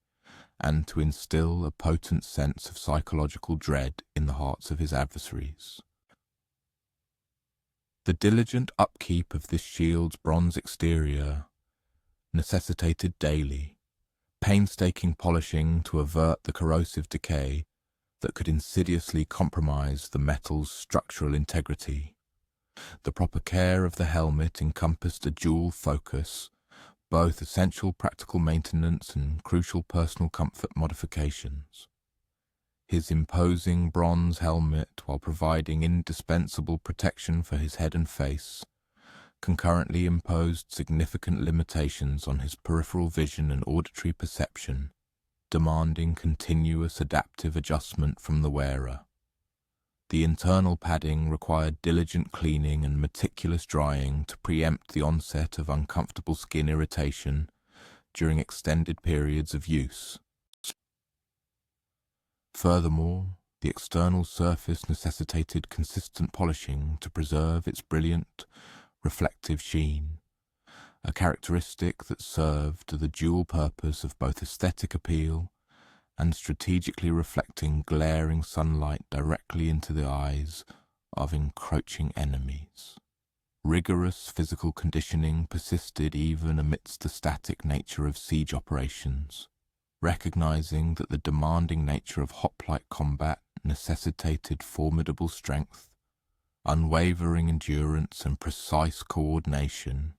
[SPEAKER 1] and to instill a potent sense of psychological dread in the hearts of his adversaries. The diligent upkeep of this shield's bronze exterior necessitated daily, painstaking polishing to avert the corrosive decay that could insidiously compromise the metal's structural integrity. The proper care of the helmet encompassed a dual focus, both essential practical maintenance and crucial personal comfort modifications. His imposing bronze helmet, while providing indispensable protection for his head and face, concurrently imposed significant limitations on his peripheral vision and auditory perception, demanding continuous adaptive adjustment from the wearer. The internal padding required diligent cleaning and meticulous drying to preempt the onset of uncomfortable skin irritation during extended periods of use. Furthermore, the external surface necessitated consistent polishing to preserve its brilliant, reflective sheen, a characteristic that served the dual purpose of both aesthetic appeal and strategically reflecting glaring sunlight directly into the eyes of encroaching enemies. Rigorous physical conditioning persisted even amidst the static nature of siege operations, recognizing that the demanding nature of hoplite combat necessitated formidable strength, unwavering endurance, and precise coordination,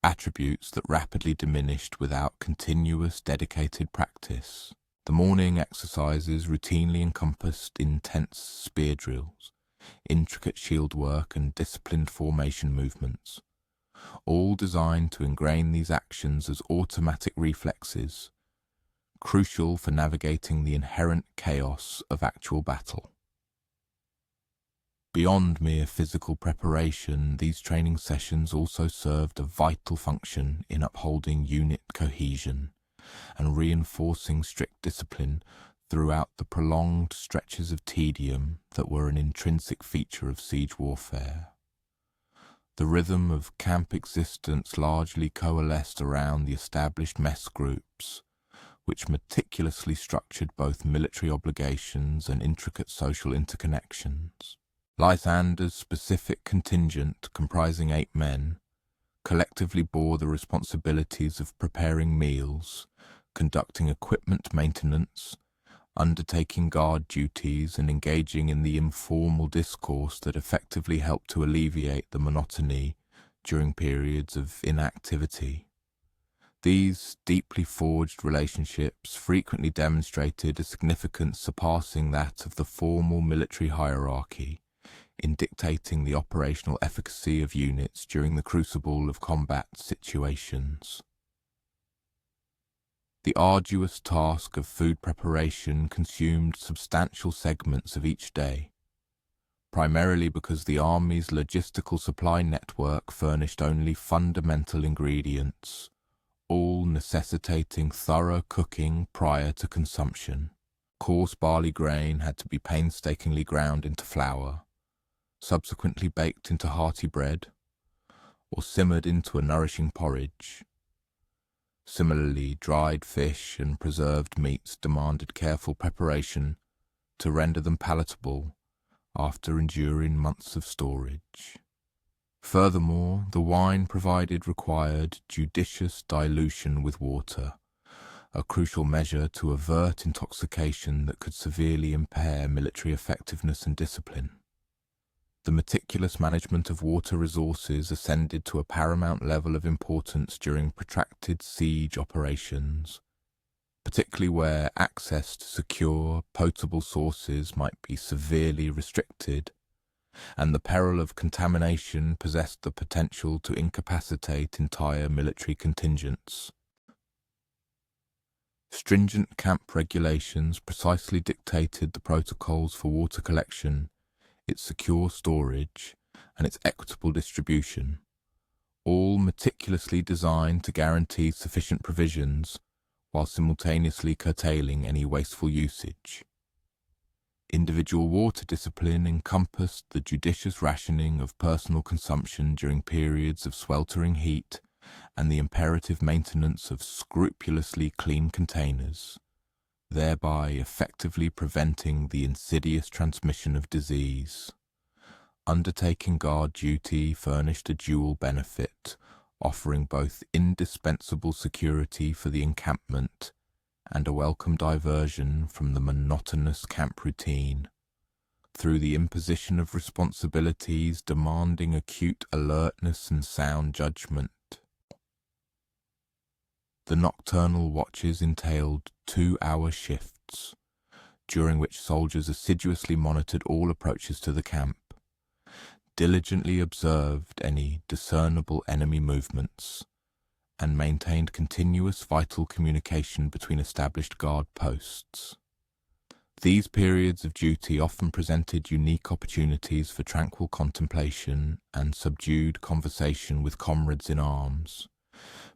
[SPEAKER 1] attributes that rapidly diminished without continuous dedicated practice. The morning exercises routinely encompassed intense spear drills, intricate shield work, and disciplined formation movements, all designed to ingrain these actions as automatic reflexes, crucial for navigating the inherent chaos of actual battle. Beyond mere physical preparation, these training sessions also served a vital function in upholding unit cohesion and reinforcing strict discipline throughout the prolonged stretches of tedium that were an intrinsic feature of siege warfare. The rhythm of camp existence largely coalesced around the established mess groups, which meticulously structured both military obligations and intricate social interconnections. Lysander's specific contingent, comprising 8 men, collectively bore the responsibilities of preparing meals, conducting equipment maintenance, undertaking guard duties, and engaging in the informal discourse that effectively helped to alleviate the monotony during periods of inactivity. These deeply forged relationships frequently demonstrated a significance surpassing that of the formal military hierarchy in dictating the operational efficacy of units during the crucible of combat situations. The arduous task of food preparation consumed substantial segments of each day, primarily because the Army's logistical supply network furnished only fundamental ingredients, all necessitating thorough cooking prior to consumption. Coarse barley grain had to be painstakingly ground into flour, subsequently baked into hearty bread, or simmered into a nourishing porridge. Similarly, dried fish and preserved meats demanded careful preparation to render them palatable after enduring months of storage. Furthermore, the wine provided required judicious dilution with water, a crucial measure to avert intoxication that could severely impair military effectiveness and discipline. The meticulous management of water resources ascended to a paramount level of importance during protracted siege operations, particularly where access to secure, potable sources might be severely restricted, and the peril of contamination possessed the potential to incapacitate entire military contingents. Stringent camp regulations precisely dictated the protocols for water collection, its secure storage, and its equitable distribution, all meticulously designed to guarantee sufficient provisions while simultaneously curtailing any wasteful usage. Individual water discipline encompassed the judicious rationing of personal consumption during periods of sweltering heat and the imperative maintenance of scrupulously clean containers, thereby effectively preventing the insidious transmission of disease. Undertaking guard duty furnished a dual benefit offering both indispensable security for the encampment and a welcome diversion from the monotonous camp routine, through the imposition of responsibilities demanding acute alertness and sound judgment. The nocturnal watches entailed 2-hour shifts, during which soldiers assiduously monitored all approaches to the camp, diligently observed any discernible enemy movements, and maintained continuous vital communication between established guard posts. These periods of duty often presented unique opportunities for tranquil contemplation and subdued conversation with comrades in arms,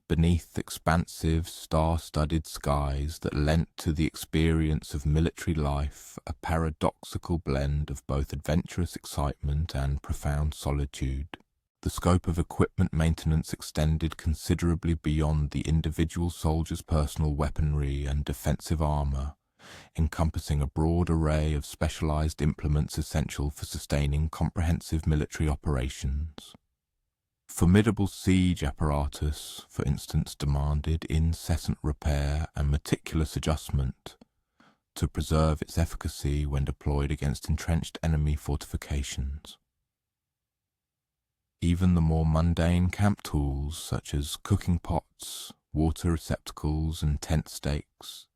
[SPEAKER 1] beneath expansive, star-studded skies that lent to the experience of military life a paradoxical blend of both adventurous excitement and profound solitude. The scope of equipment maintenance extended considerably beyond the individual soldier's personal weaponry and defensive armor, encompassing a broad array of specialized implements essential for sustaining comprehensive military operations. Formidable siege apparatus, for instance, demanded incessant repair and meticulous adjustment to preserve its efficacy when deployed against entrenched enemy fortifications. Even the more mundane camp tools, such as cooking pots, water receptacles, and tent stakes,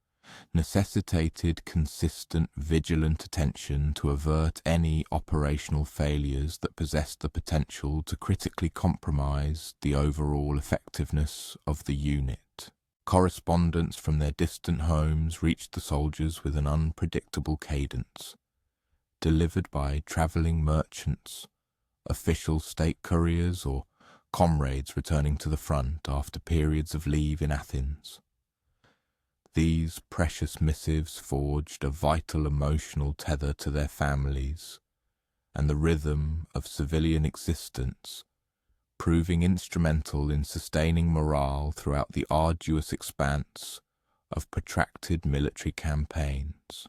[SPEAKER 1] necessitated consistent, vigilant attention to avert any operational failures that possessed the potential to critically compromise the overall effectiveness of the unit. Correspondence from their distant homes reached the soldiers with an unpredictable cadence, delivered by travelling merchants, official state couriers, or comrades returning to the front after periods of leave in Athens. These precious missives forged a vital emotional tether to their families and the rhythm of civilian existence, proving instrumental in sustaining morale throughout the arduous expanse of protracted military campaigns.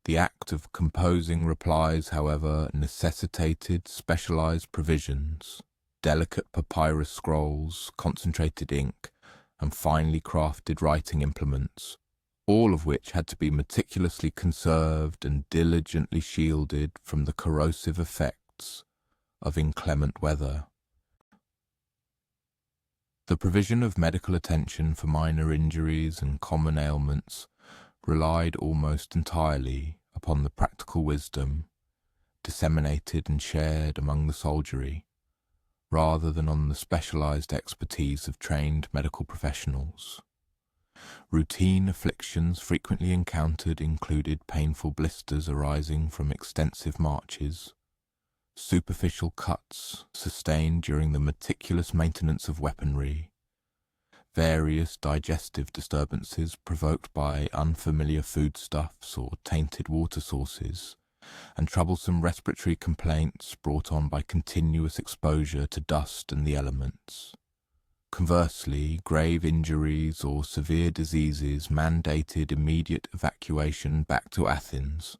[SPEAKER 1] The act of composing replies, however, necessitated specialized provisions, delicate papyrus scrolls, concentrated ink, and finely crafted writing implements, all of which had to be meticulously conserved and diligently shielded from the corrosive effects of inclement weather. The provision of medical attention for minor injuries and common ailments relied almost entirely upon the practical wisdom disseminated and shared among the soldiery, rather than on the specialized expertise of trained medical professionals. Routine afflictions frequently encountered included painful blisters arising from extensive marches, superficial cuts sustained during the meticulous maintenance of weaponry, various digestive disturbances provoked by unfamiliar foodstuffs or tainted water sources, and troublesome respiratory complaints brought on by continuous exposure to dust and the elements. Conversely, grave injuries or severe diseases mandated immediate evacuation back to Athens,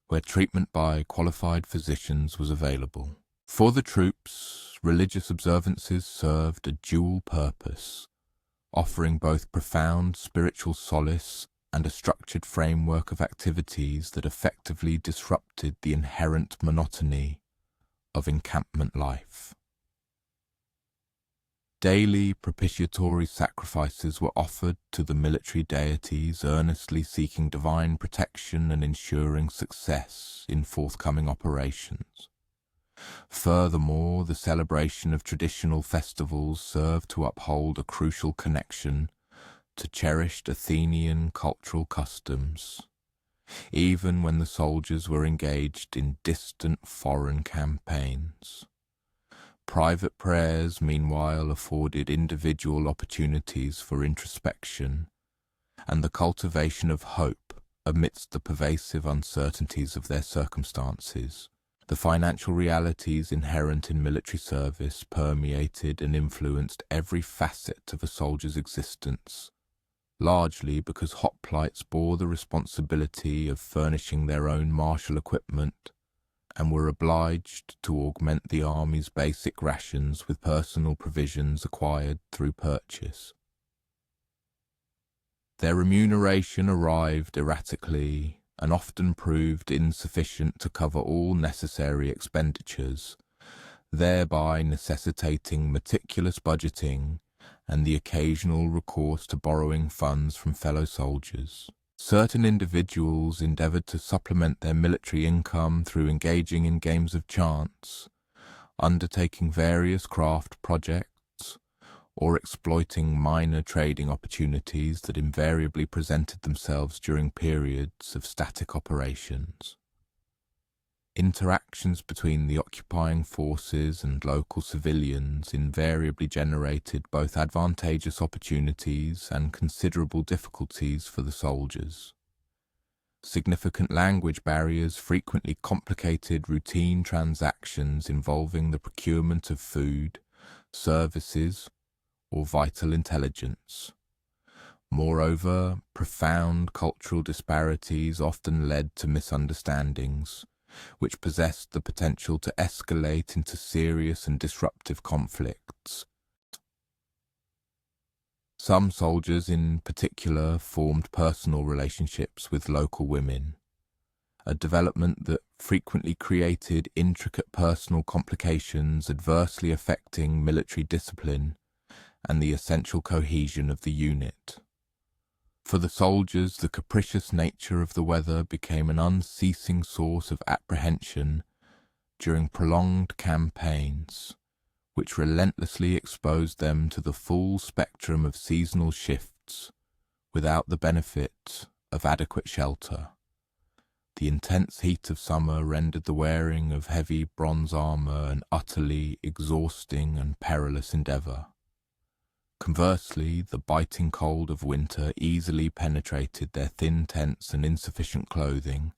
[SPEAKER 1] where treatment by qualified physicians was available. For the troops, religious observances served a dual purpose, offering both profound spiritual solace and a structured framework of activities that effectively disrupted the inherent monotony of encampment life. Daily propitiatory sacrifices were offered to the military deities, earnestly seeking divine protection and ensuring success in forthcoming operations. Furthermore, the celebration of traditional festivals served to uphold a crucial connection to cherished Athenian cultural customs, even when the soldiers were engaged in distant foreign campaigns. Private prayers, meanwhile, afforded individual opportunities for introspection and the cultivation of hope amidst the pervasive uncertainties of their circumstances. The financial realities inherent in military service permeated and influenced every facet of a soldier's existence, largely because hoplites bore the responsibility of furnishing their own martial equipment and were obliged to augment the army's basic rations with personal provisions acquired through purchase. Their remuneration arrived erratically and often proved insufficient to cover all necessary expenditures, thereby necessitating meticulous budgeting and the occasional recourse to borrowing funds from fellow soldiers. Certain individuals endeavoured to supplement their military income through engaging in games of chance, undertaking various craft projects, or exploiting minor trading opportunities that invariably presented themselves during periods of static operations. Interactions between the occupying forces and local civilians invariably generated both advantageous opportunities and considerable difficulties for the soldiers. Significant language barriers frequently complicated routine transactions involving the procurement of food, services, or vital intelligence. Moreover, profound cultural disparities often led to misunderstandings, which possessed the potential to escalate into serious and disruptive conflicts. Some soldiers in particular formed personal relationships with local women, a development that frequently created intricate personal complications adversely affecting military discipline and the essential cohesion of the unit. For the soldiers, the capricious nature of the weather became an unceasing source of apprehension during prolonged campaigns, which relentlessly exposed them to the full spectrum of seasonal shifts without the benefit of adequate shelter. The intense heat of summer rendered the wearing of heavy bronze armour an utterly exhausting and perilous endeavour. Conversely, the biting cold of winter easily penetrated their thin tents and insufficient clothing,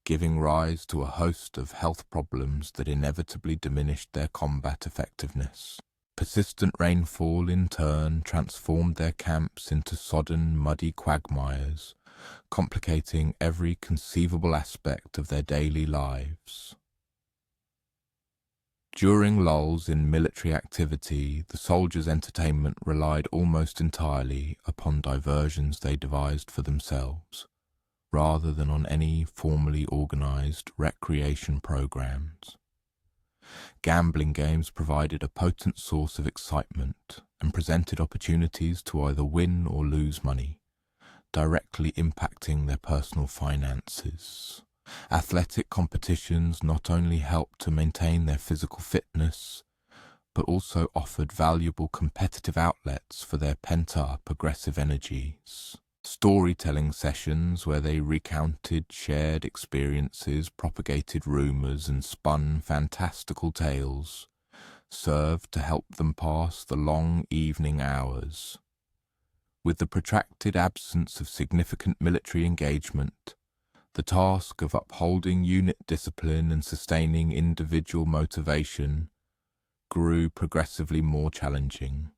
[SPEAKER 1] giving rise to a host of health problems that inevitably diminished their combat effectiveness. Persistent rainfall, in turn, transformed their camps into sodden, muddy quagmires, complicating every conceivable aspect of their daily lives. During lulls in military activity, the soldiers' entertainment relied almost entirely upon diversions they devised for themselves, rather than on any formally organized recreation programs. Gambling games provided a potent source of excitement and presented opportunities to either win or lose money, directly impacting their personal finances. Athletic competitions not only helped to maintain their physical fitness, but also offered valuable competitive outlets for their pent-up aggressive energies. Storytelling sessions where they recounted shared experiences, propagated rumours, and spun fantastical tales served to help them pass the long evening hours. With the protracted absence of significant military engagement, the task of upholding unit discipline and sustaining individual motivation grew progressively more challenging.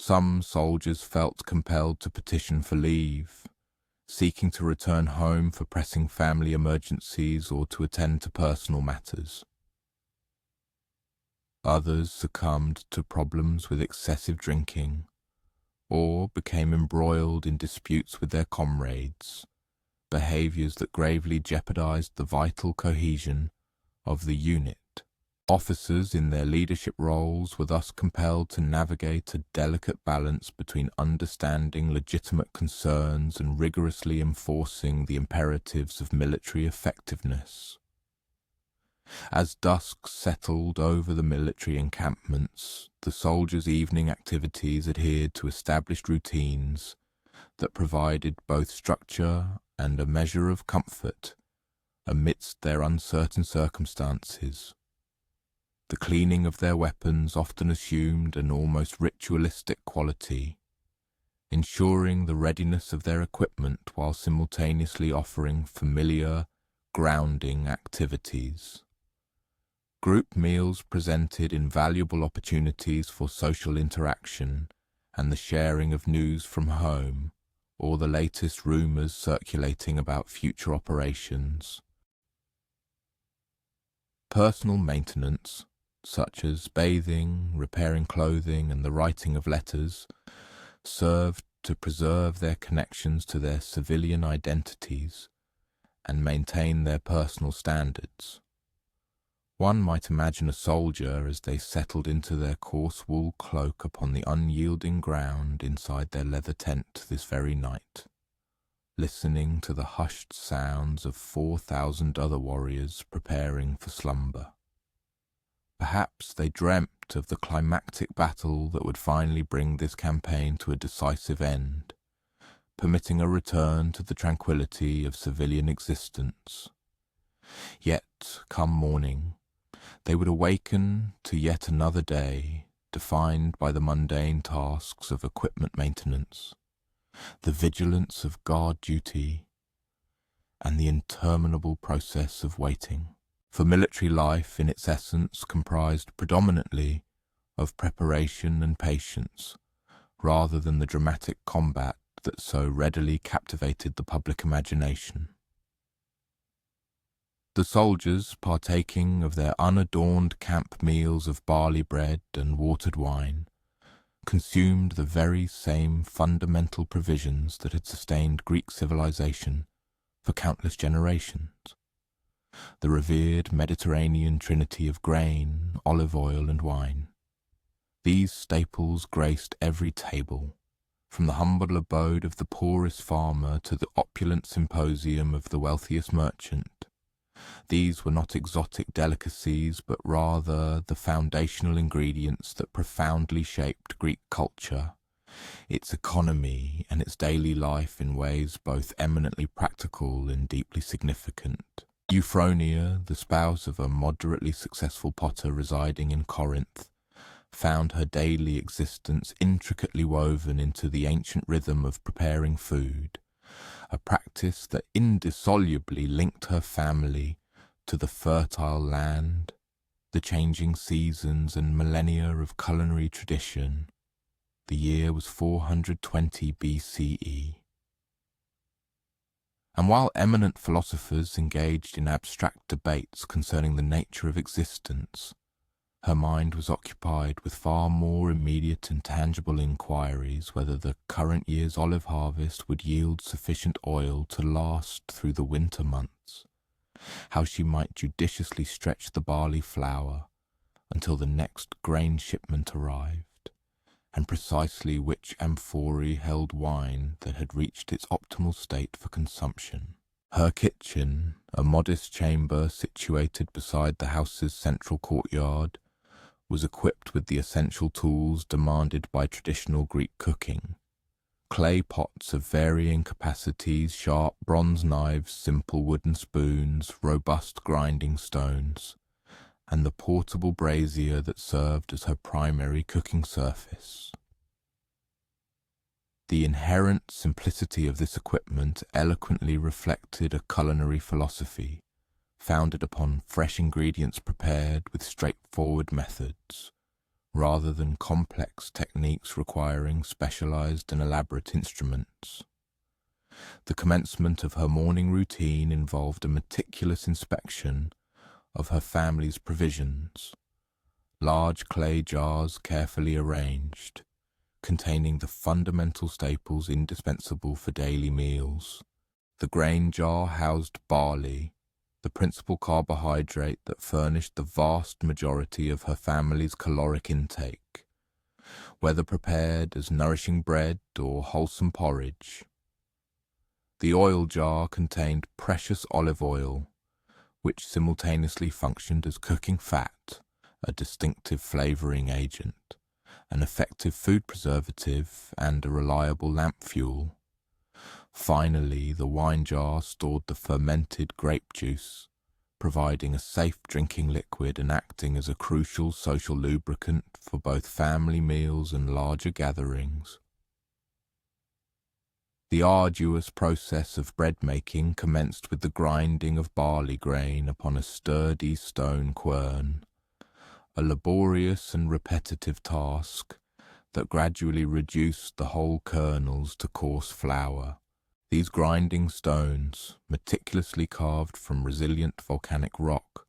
[SPEAKER 1] Some soldiers felt compelled to petition for leave, seeking to return home for pressing family emergencies or to attend to personal matters. Others succumbed to problems with excessive drinking, or became embroiled in disputes with their comrades, behaviours that gravely jeopardized the vital cohesion of the unit. Officers in their leadership roles were thus compelled to navigate a delicate balance between understanding legitimate concerns and rigorously enforcing the imperatives of military effectiveness. As dusk settled over the military encampments, the soldiers' evening activities adhered to established routines that provided both structure and a measure of comfort amidst their uncertain circumstances. The cleaning of their weapons often assumed an almost ritualistic quality, ensuring the readiness of their equipment while simultaneously offering familiar, grounding activities. Group meals presented invaluable opportunities for social interaction and the sharing of news from home, or the latest rumours circulating about future operations. Personal maintenance, such as bathing, repairing clothing, and the writing of letters, served to preserve their connections to their civilian identities and maintain their personal standards. One might imagine a soldier as they settled into their coarse wool cloak upon the unyielding ground inside their leather tent this very night, listening to the hushed sounds of 4,000 other warriors preparing for slumber. Perhaps they dreamt of the climactic battle that would finally bring this campaign to a decisive end, permitting a return to the tranquility of civilian existence. Yet, come morning, they would awaken to yet another day, defined by the mundane tasks of equipment maintenance, the vigilance of guard duty, and the interminable process of waiting. For military life in its essence comprised predominantly of preparation and patience, rather than the dramatic combat that so readily captivated the public imagination. The soldiers, partaking of their unadorned camp meals of barley bread and watered wine, consumed the very same fundamental provisions that had sustained Greek civilization for countless generations. The revered Mediterranean trinity of grain, olive oil, and wine. These staples graced every table, from the humble abode of the poorest farmer to the opulent symposium of the wealthiest merchant. These were not exotic delicacies, but rather the foundational ingredients that profoundly shaped Greek culture, its economy, and its daily life in ways both eminently practical and deeply significant. Euphronia, the spouse of a moderately successful potter residing in Corinth, found her daily existence intricately woven into the ancient rhythm of preparing food, a practice that indissolubly linked her family to the fertile land, the changing seasons and millennia of culinary tradition. The year was 420 BCE. And while eminent philosophers engaged in abstract debates concerning the nature of existence, her mind was occupied with far more immediate and tangible inquiries whether the current year's olive harvest would yield sufficient oil to last through the winter months, how she might judiciously stretch the barley flour until the next grain shipment arrived, and precisely which amphorae held wine that had reached its optimal state for consumption. Her kitchen, a modest chamber situated beside the house's central courtyard, was equipped with the essential tools demanded by traditional Greek cooking: clay pots of varying capacities, sharp bronze knives, simple wooden spoons, robust grinding stones, and the portable brazier that served as her primary cooking surface. The inherent simplicity of this equipment eloquently reflected a culinary philosophy founded upon fresh ingredients prepared with straightforward methods, rather than complex techniques requiring specialized and elaborate instruments. The commencement of her morning routine involved a meticulous inspection of her family's provisions, large clay jars carefully arranged, containing the fundamental staples indispensable for daily meals. The grain jar housed barley, the principal carbohydrate that furnished the vast majority of her family's caloric intake, whether prepared as nourishing bread or wholesome porridge. The oil jar contained precious olive oil, which simultaneously functioned as cooking fat, a distinctive flavoring agent, an effective food preservative, and a reliable lamp fuel. Finally, the wine jar stored the fermented grape juice, providing a safe drinking liquid and acting as a crucial social lubricant for both family meals and larger gatherings. The arduous process of bread making commenced with the grinding of barley grain upon a sturdy stone quern, a laborious and repetitive task that gradually reduced the whole kernels to coarse flour. These grinding stones, meticulously carved from resilient volcanic rock,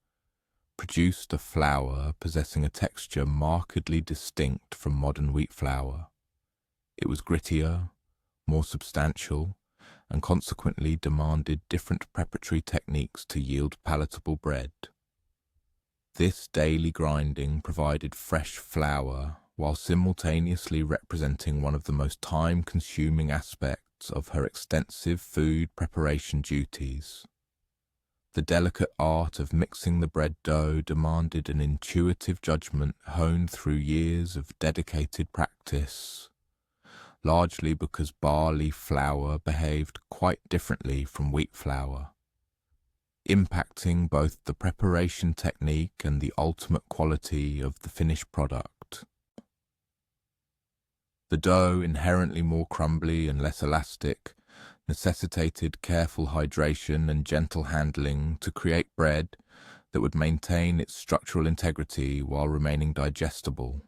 [SPEAKER 1] produced a flour possessing a texture markedly distinct from modern wheat flour. It was grittier, more substantial, and consequently demanded different preparatory techniques to yield palatable bread. This daily grinding provided fresh flour while simultaneously representing one of the most time-consuming aspects of her extensive food preparation duties. The delicate art of mixing the bread dough demanded an intuitive judgment honed through years of dedicated practice, largely because barley flour behaved quite differently from wheat flour, impacting both the preparation technique and the ultimate quality of the finished product. The dough, inherently more crumbly and less elastic, necessitated careful hydration and gentle handling to create bread that would maintain its structural integrity while remaining digestible.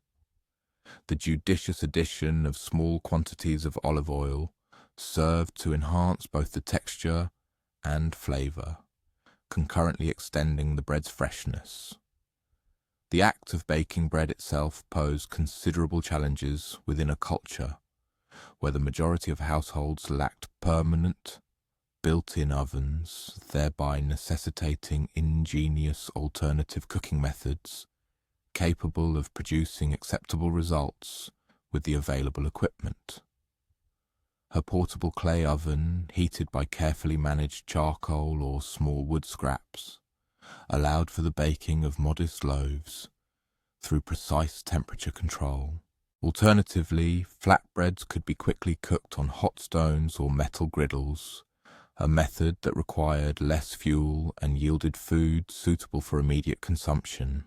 [SPEAKER 1] The judicious addition of small quantities of olive oil served to enhance both the texture and flavour, concurrently extending the bread's freshness. The act of baking bread itself posed considerable challenges within a culture where the majority of households lacked permanent, built-in ovens, thereby necessitating ingenious alternative cooking methods capable of producing acceptable results with the available equipment. Her portable clay oven, heated by carefully managed charcoal or small wood scraps, allowed for the baking of modest loaves through precise temperature control. Alternatively, flatbreads could be quickly cooked on hot stones or metal griddles, a method that required less fuel and yielded food suitable for immediate consumption.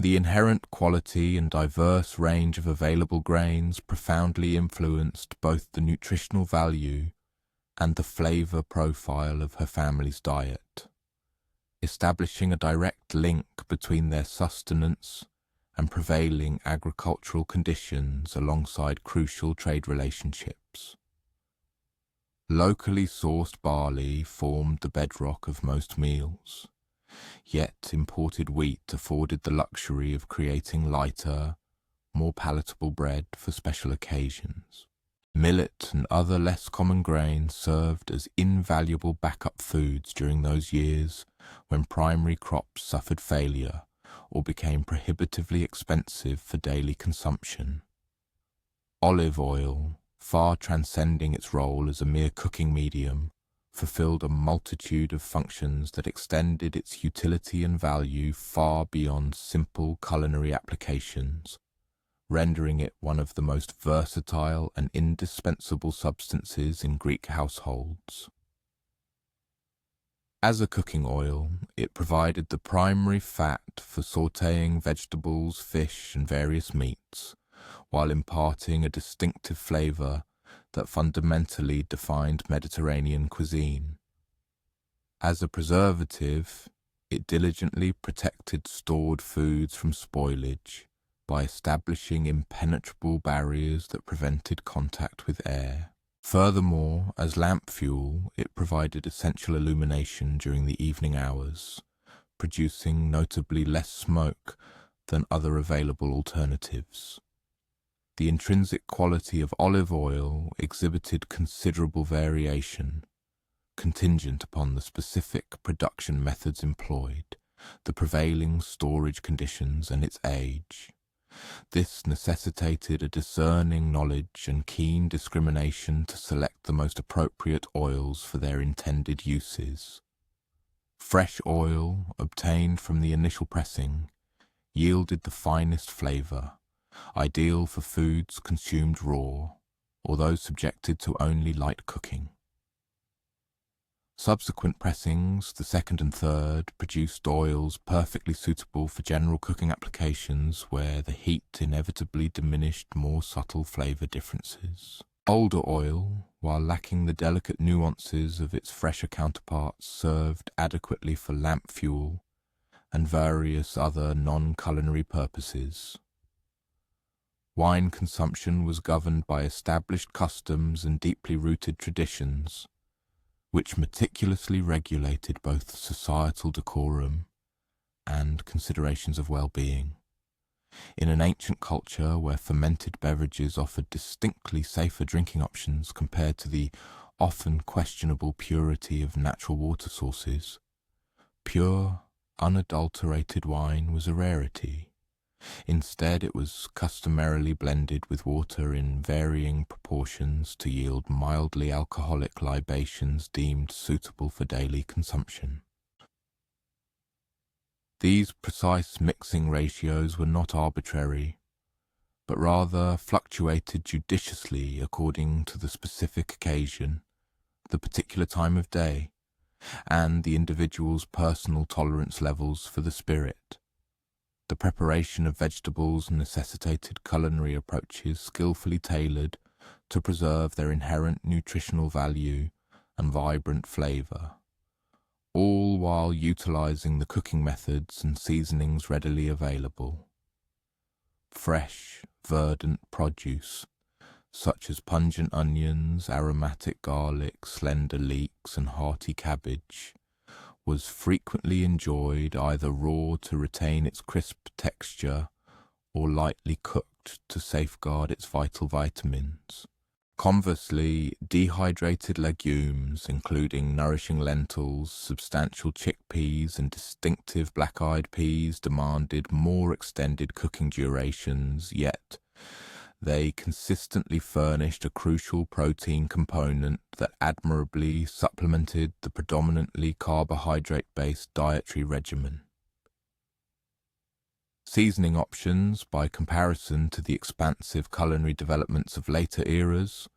[SPEAKER 1] The inherent quality and diverse range of available grains profoundly influenced both the nutritional value and the flavor profile of her family's diet, establishing a direct link between their sustenance and prevailing agricultural conditions alongside crucial trade relationships. Locally sourced barley formed the bedrock of most meals, yet imported wheat afforded the luxury of creating lighter, more palatable bread for special occasions. Millet and other less common grains served as invaluable backup foods during those years when primary crops suffered failure or became prohibitively expensive for daily consumption. Olive oil, far transcending its role as a mere cooking medium, fulfilled a multitude of functions that extended its utility and value far beyond simple culinary applications, rendering it one of the most versatile and indispensable substances in Greek households. As a cooking oil, it provided the primary fat for sautéing vegetables, fish, and various meats, while imparting a distinctive flavour that fundamentally defined Mediterranean cuisine. As a preservative, it diligently protected stored foods from spoilage by establishing impenetrable barriers that prevented contact with air. Furthermore, as lamp fuel, it provided essential illumination during the evening hours, producing notably less smoke than other available alternatives. The intrinsic quality of olive oil exhibited considerable variation, contingent upon the specific production methods employed, the prevailing storage conditions, and its age. This necessitated a discerning knowledge and keen discrimination to select the most appropriate oils for their intended uses. Fresh oil, obtained from the initial pressing, yielded the finest flavour, ideal for foods consumed raw, or those subjected to only light cooking. Subsequent pressings, the second and third, produced oils perfectly suitable for general cooking applications where the heat inevitably diminished more subtle flavour differences. Older oil, while lacking the delicate nuances of its fresher counterparts, served adequately for lamp fuel and various other non-culinary purposes. Wine consumption was governed by established customs and deeply rooted traditions, which meticulously regulated both societal decorum and considerations of well-being. In an ancient culture where fermented beverages offered distinctly safer drinking options compared to the often questionable purity of natural water sources, pure, unadulterated wine was a rarity. Instead, it was customarily blended with water in varying proportions to yield mildly alcoholic libations deemed suitable for daily consumption. These precise mixing ratios were not arbitrary, but rather fluctuated judiciously according to the specific occasion, the particular time of day, and the individual's personal tolerance levels for the spirit. The preparation of vegetables necessitated culinary approaches skillfully tailored to preserve their inherent nutritional value and vibrant flavour, all while utilising the cooking methods and seasonings readily available. Fresh, verdant produce, such as pungent onions, aromatic garlic, slender leeks, and hearty cabbage, was frequently enjoyed either raw to retain its crisp texture or lightly cooked to safeguard its vital vitamins. Conversely, dehydrated legumes, including nourishing lentils, substantial chickpeas, and distinctive black-eyed peas, demanded more extended cooking durations, yet they consistently furnished a crucial protein component that admirably supplemented the predominantly carbohydrate-based dietary regimen. Seasoning options, by comparison to the expansive culinary developments of later eras,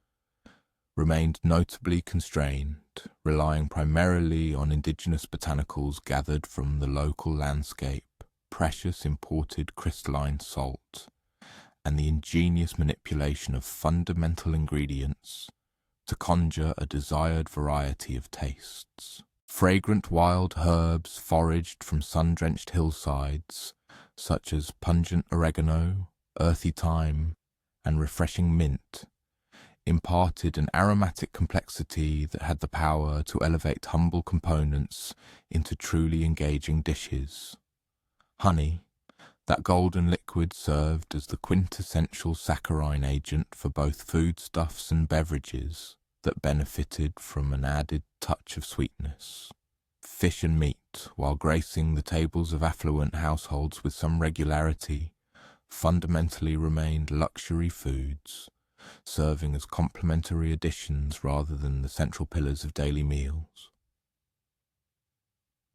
[SPEAKER 1] remained notably constrained, relying primarily on indigenous botanicals gathered from the local landscape, precious imported crystalline salt, and the ingenious manipulation of fundamental ingredients to conjure a desired variety of tastes. Fragrant wild herbs foraged from sun-drenched hillsides, such as pungent oregano, earthy thyme, and refreshing mint, imparted an aromatic complexity that had the power to elevate humble components into truly engaging dishes. Honey, that golden liquid, served as the quintessential saccharine agent for both foodstuffs and beverages that benefited from an added touch of sweetness. Fish and meat, while gracing the tables of affluent households with some regularity, fundamentally remained luxury foods, serving as complementary additions rather than the central pillars of daily meals.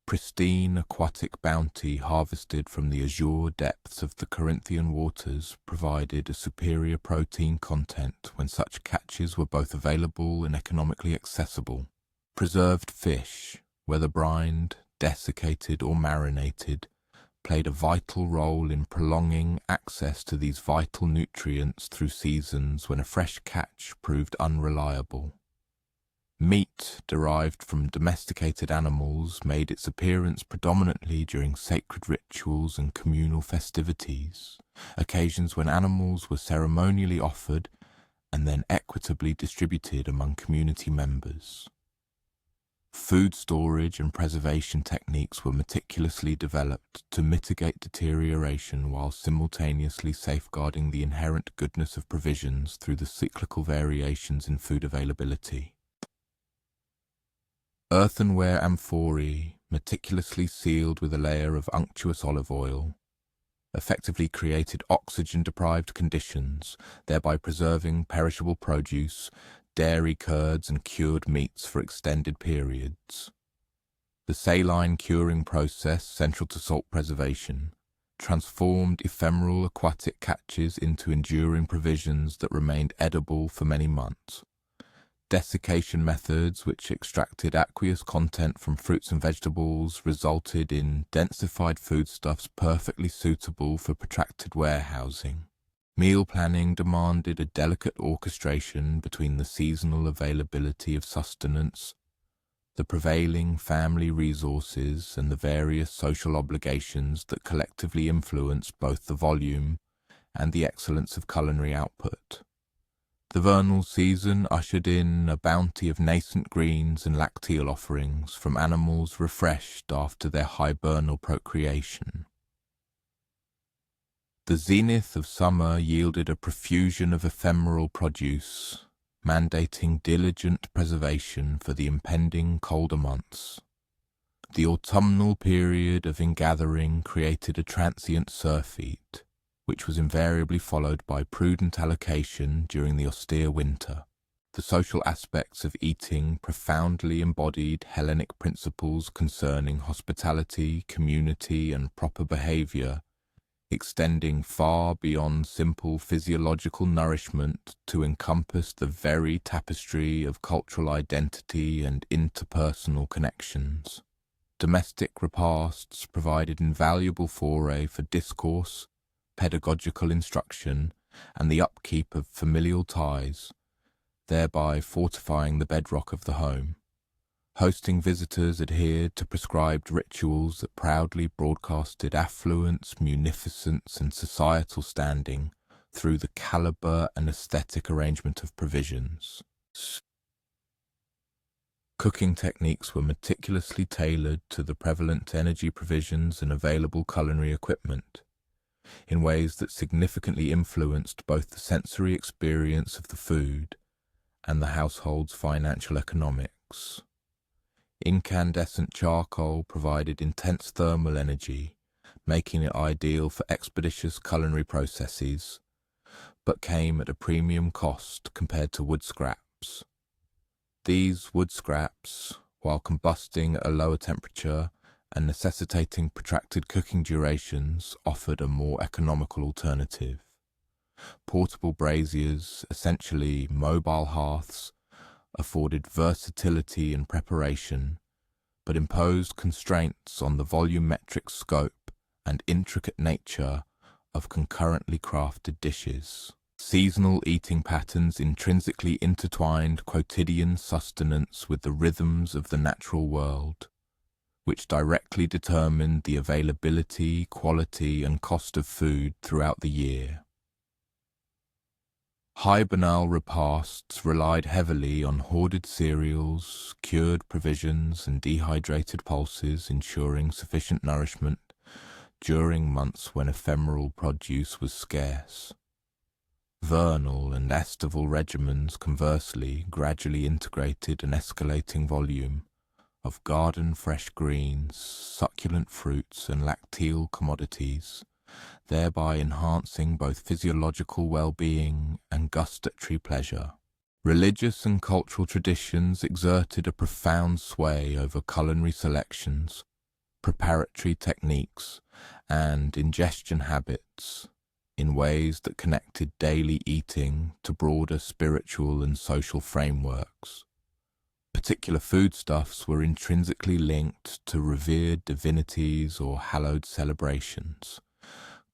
[SPEAKER 1] Pristine aquatic bounty harvested from the azure depths of the Corinthian waters provided a superior protein content when such catches were both available and economically accessible. Preserved fish, whether brined, desiccated, or marinated, played a vital role in prolonging access to these vital nutrients through seasons when a fresh catch proved unreliable. Meat derived from domesticated animals made its appearance predominantly during sacred rituals and communal festivities, occasions when animals were ceremonially offered and then equitably distributed among community members. Food storage and preservation techniques were meticulously developed to mitigate deterioration while simultaneously safeguarding the inherent goodness of provisions through the cyclical variations in food availability. Earthenware amphorae, meticulously sealed with a layer of unctuous olive oil, effectively created oxygen-deprived conditions, thereby preserving perishable produce, dairy curds, and cured meats for extended periods. The saline curing process, central to salt preservation, transformed ephemeral aquatic catches into enduring provisions that remained edible for many months. Desiccation methods, which extracted aqueous content from fruits and vegetables, resulted in densified foodstuffs perfectly suitable for protracted warehousing. Meal planning demanded a delicate orchestration between the seasonal availability of sustenance, the prevailing family resources, and the various social obligations that collectively influenced both the volume and the excellence of culinary output. The vernal season ushered in a bounty of nascent greens and lacteal offerings from animals refreshed after their hibernal procreation. The zenith of summer yielded a profusion of ephemeral produce, mandating diligent preservation for the impending colder months. The autumnal period of ingathering created a transient surfeit, which was invariably followed by prudent allocation during the austere winter. The social aspects of eating profoundly embodied Hellenic principles concerning hospitality, community, and proper behavior, extending far beyond simple physiological nourishment to encompass the very tapestry of cultural identity and interpersonal connections. Domestic repasts provided invaluable foray for discourse, pedagogical instruction, and the upkeep of familial ties, thereby fortifying the bedrock of the home. Hosting visitors adhered to prescribed rituals that proudly broadcasted affluence, munificence, and societal standing through the caliber and aesthetic arrangement of provisions. Cooking techniques were meticulously tailored to the prevalent energy provisions and available culinary equipment, in ways that significantly influenced both the sensory experience of the food and the household's financial economics. Incandescent charcoal provided intense thermal energy, making it ideal for expeditious culinary processes, but came at a premium cost compared to wood scraps. These wood scraps, while combusting at a lower temperature and necessitating protracted cooking durations, offered a more economical alternative. Portable braziers, essentially mobile hearths, afforded versatility in preparation, but imposed constraints on the volumetric scope and intricate nature of concurrently crafted dishes. Seasonal eating patterns intrinsically intertwined quotidian sustenance with the rhythms of the natural world, which directly determined the availability, quality, and cost of food throughout the year. Hibernal repasts relied heavily on hoarded cereals, cured provisions, and dehydrated pulses, ensuring sufficient nourishment during months when ephemeral produce was scarce. Vernal and estival regimens, conversely, gradually integrated an escalating volume of garden-fresh greens, succulent fruits, and lacteal commodities, thereby enhancing both physiological well-being and gustatory pleasure. Religious and cultural traditions exerted a profound sway over culinary selections, preparatory techniques, and ingestion habits in ways that connected daily eating to broader spiritual and social frameworks. Particular foodstuffs were intrinsically linked to revered divinities or hallowed celebrations,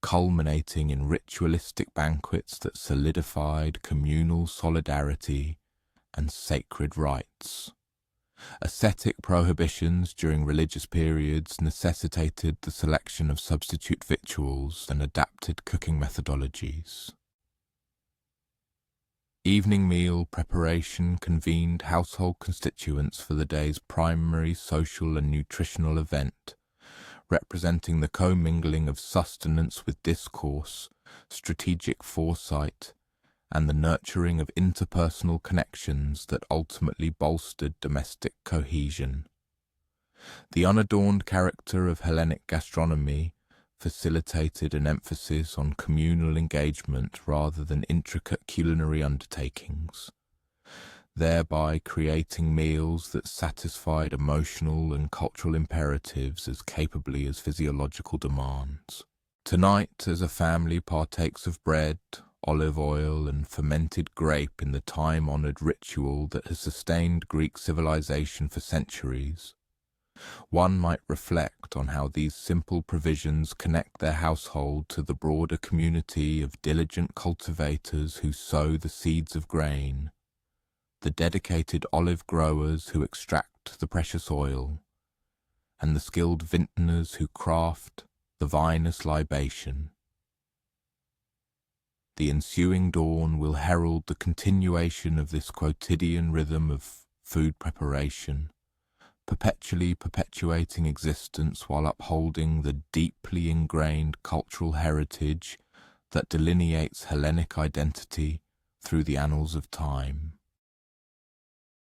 [SPEAKER 1] culminating in ritualistic banquets that solidified communal solidarity and sacred rites. Ascetic prohibitions during religious periods necessitated the selection of substitute victuals and adapted cooking methodologies. Evening meal preparation convened household constituents for the day's primary social and nutritional event, representing the commingling of sustenance with discourse, strategic foresight, and the nurturing of interpersonal connections that ultimately bolstered domestic cohesion. The unadorned character of Hellenic gastronomy facilitated an emphasis on communal engagement rather than intricate culinary undertakings, thereby creating meals that satisfied emotional and cultural imperatives as capably as physiological demands. Tonight, as a family partakes of bread, olive oil, and fermented grape in the time-honored ritual that has sustained Greek civilization for centuries, one might reflect on how these simple provisions connect their household to the broader community of diligent cultivators who sow the seeds of grain, the dedicated olive growers who extract the precious oil, and the skilled vintners who craft the vinous libation. The ensuing dawn will herald the continuation of this quotidian rhythm of food preparation, perpetually perpetuating existence while upholding the deeply ingrained cultural heritage that delineates Hellenic identity through the annals of time.